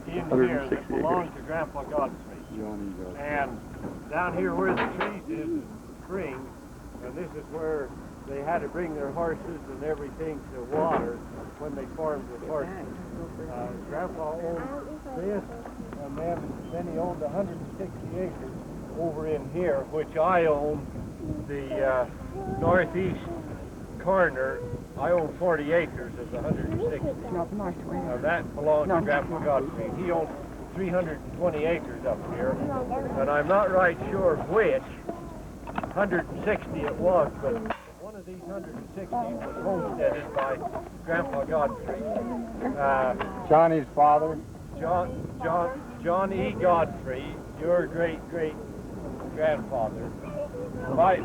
Speaker 6: in here that belong to Grandpa Godfrey. And down here where the trees is the spring, and this is where they had to bring their horses and everything to water when they farmed with horses. Grandpa owned this, and then he owned 160 acres over in here, which I own the northeast corner. I own 40 acres of the 160. Now that belonged to Grandpa Godfrey. He owned 320 acres up here, and I'm not right sure which 160 it was, but one of these 160 was homesteaded by Grandpa Godfrey.
Speaker 14: Johnny's father?
Speaker 6: John E. Godfrey, your great-great-grandfather.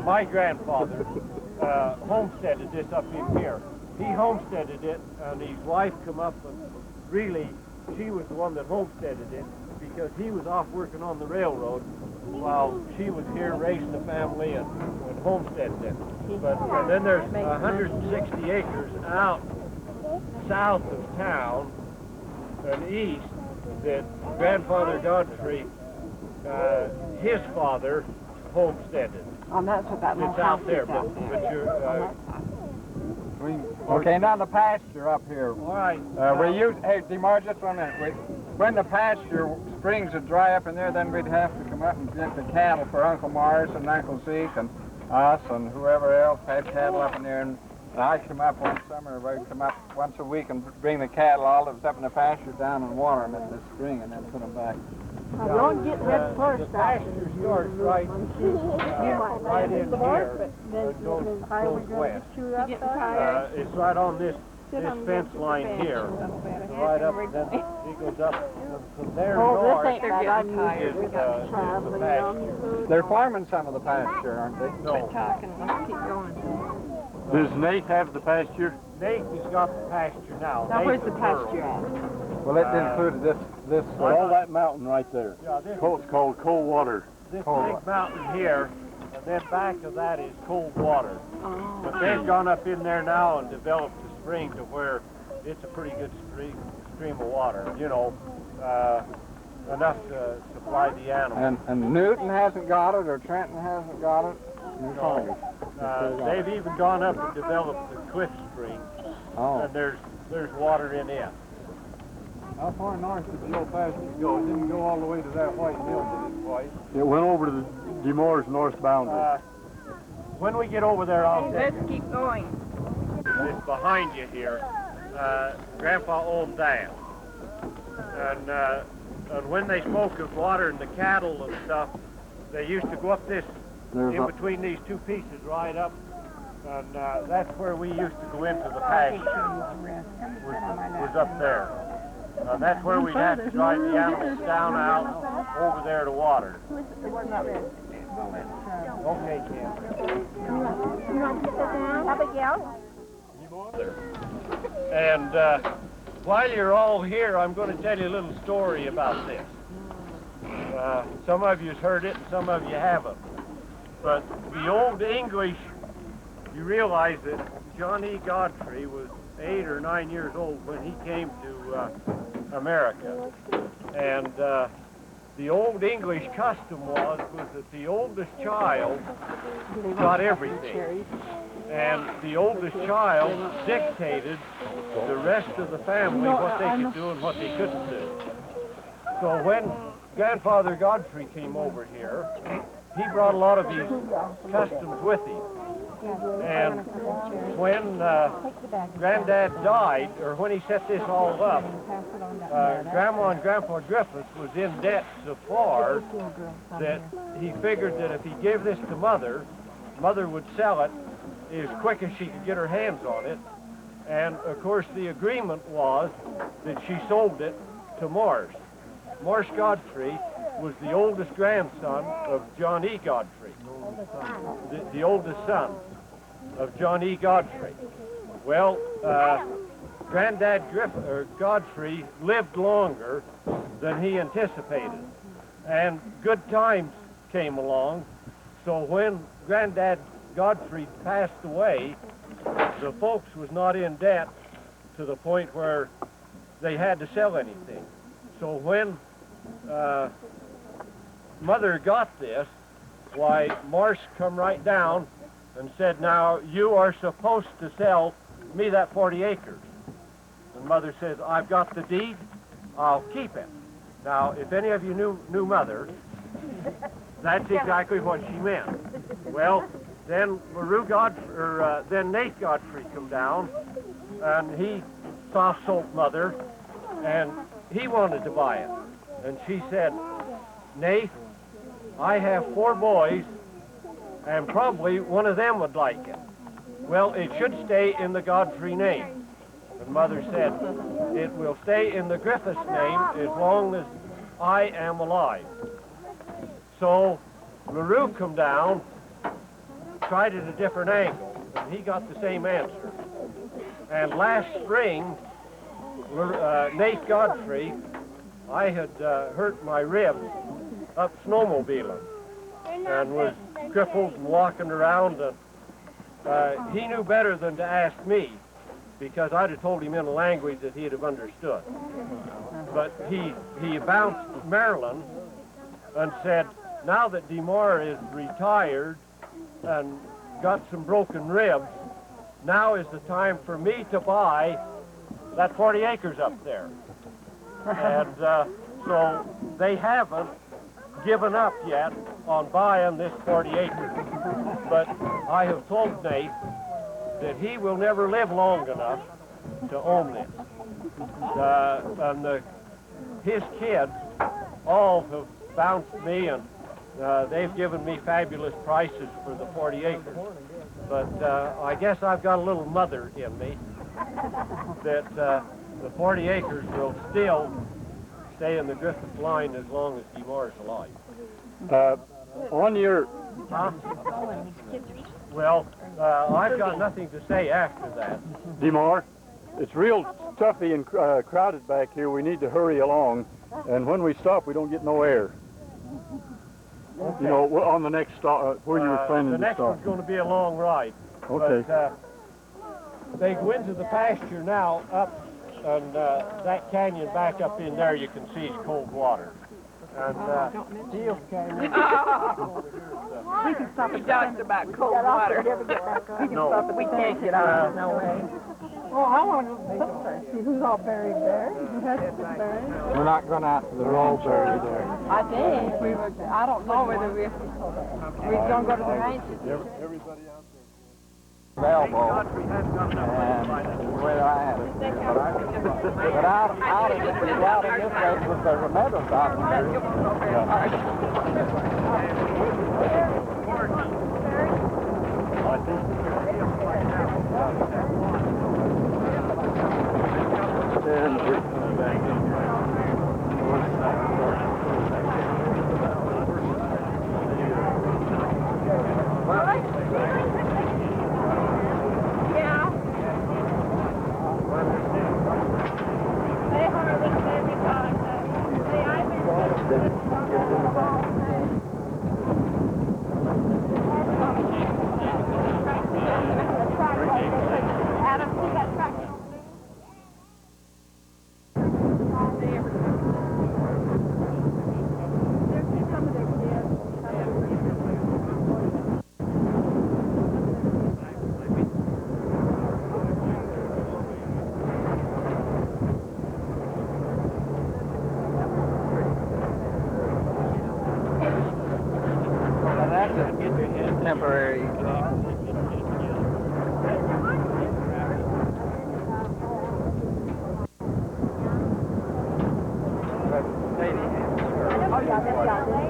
Speaker 6: My grandfather homesteaded this up in here. He homesteaded it, and his wife come up, and really, she was the one that homesteaded it because he was off working on the railroad while she was here raising the family and homesteaded it. But and then there's 160 acres out south of town and east that Grandfather Godfrey, his father, homesteaded.
Speaker 13: And that's what that little
Speaker 6: It's out
Speaker 13: house
Speaker 6: there,
Speaker 13: is out
Speaker 6: but
Speaker 13: there.
Speaker 6: you're...
Speaker 14: Okay, now the pasture up here.
Speaker 6: All right.
Speaker 14: Hey, DeMar, just 1 minute. When the pasture springs would dry up in there, then we'd have to come up and get the cattle for Uncle Morris and Uncle Zeke and us and whoever else had cattle up in there. And I'd come up one summer, we'd come up once a week and bring the cattle, all that was up in the pasture, down and water them in the spring and then put them back.
Speaker 13: Don't get head first.
Speaker 6: The pasture starts right in here and goes west. It's right on this fence line here. Right up, and then it goes up from there north.
Speaker 13: This ain't that unusual.
Speaker 6: Is the pasture.
Speaker 14: They're farming some of the pasture, aren't they?
Speaker 6: No.
Speaker 10: Talking, let's keep going.
Speaker 12: Does Nate have the pasture?
Speaker 6: Nate has got the pasture now.
Speaker 13: Now where's
Speaker 6: Nate's
Speaker 13: the
Speaker 6: a
Speaker 13: pasture
Speaker 6: girl.
Speaker 13: at?
Speaker 14: Well, it included this.
Speaker 12: All that mountain right there.
Speaker 6: Yeah, this
Speaker 12: It's called Cold Water.
Speaker 6: big mountain here, and then back of that is cold water. But they've gone up in there now and developed a spring to where it's a pretty good stream of water, you know, enough to supply the animals.
Speaker 14: And Newton hasn't got it, or Trenton hasn't got it.
Speaker 6: No. They've even gone up and developed the Cliff Spring, and there's water in it.
Speaker 14: How far north did the old pasture go? It didn't go all the way to that white hill, did it, White?
Speaker 12: It went over to the DeMoor's north boundary.
Speaker 6: When we get over there, I'll tell you.
Speaker 10: Let's keep going.
Speaker 6: It's behind you here. Grandpa owned that. And when they spoke of watering the cattle and stuff, they used to go up this, in between these two pieces, right up, and that's where we used to go into the pasture, was up there. That's where we'd have to drive the animals down out over there to water. Okay, Ken.
Speaker 10: Abigail?
Speaker 6: And while you're all here, I'm going to tell you a little story about this. Some of you's heard it and some of you haven't. But the old English, you realize that John E. Godfrey was 8 or 9 years old when he came to America. And the old English custom was that the oldest child got everything. And the oldest child dictated the rest of the family what they could do and what they couldn't do. So when Grandfather Godfrey came over here, he brought a lot of these customs with him. And when Granddad died, or when he set this all up, Grandma and Grandpa Griffiths was in debt so far that he figured that if he gave this to Mother, Mother would sell it as quick as she could get her hands on it. And of course the agreement was that she sold it to Morse. Morse Godfrey was the oldest grandson of John E. Godfrey, the oldest son of John E. Godfrey. Well, Granddad Godfrey lived longer than he anticipated, and good times came along. So when Granddad Godfrey passed away, the folks was not in debt to the point where they had to sell anything. So when Mother got this, why, Marsh come right down and said, now, you are supposed to sell me that 40 acres. And Mother says, I've got the deed, I'll keep it. Now, if any of you knew Mother, that's exactly what she meant. Well, then then Nate Godfrey come down, and he soft-soaped Mother, and he wanted to buy it. And she said, Nate, I have 4 boys, and probably one of them would like it. Well, it should stay in the Godfrey name. And Mother said, it will stay in the Griffiths name as long as I am alive. So LaRue come down, tried it a different angle, and he got the same answer. And last spring, Nate Godfrey, I had hurt my ribs up snowmobiling and was crippled and walking around. And he knew better than to ask me, because I'd have told him in a language that he'd have understood. But he bounced Maryland and said, now that DeMar is retired and got some broken ribs, now is the time for me to buy that 40 acres up there. And so they haven't given up yet on buying this 40 acres. But I have told Nate that he will never live long enough to own this. And his kids all have bounced me, and they've given me fabulous prices for the 40 acres. But I guess I've got a little mother in me that the 40 acres will still stay in the Griffith line as long as DeMar is alive.
Speaker 12: On your...
Speaker 6: Huh? Well, I've got nothing to say after that.
Speaker 12: DeMar, it's real stuffy and crowded back here. We need to hurry along. And when we stop, we don't get no air. Okay. You know, on the next stop, where you were planning to stop.
Speaker 6: The next one's going to be a long ride.
Speaker 12: Okay.
Speaker 6: But they go into the pasture now up, and that canyon back up in there you can see is cold water. And Steele Canyon.
Speaker 13: We can stop and talk about cold water. We can stop, we can't get out. No way.
Speaker 15: Oh, I want to see who's all buried there. Who has been buried?
Speaker 14: We're not going out to the ranch area there.
Speaker 15: I think we were. I don't know whether we're going to go to the ranch.
Speaker 14: Everybody out there. Elbow, and the way I had But out in this place was the meadow doctor. Temporary.
Speaker 15: Oh, yeah,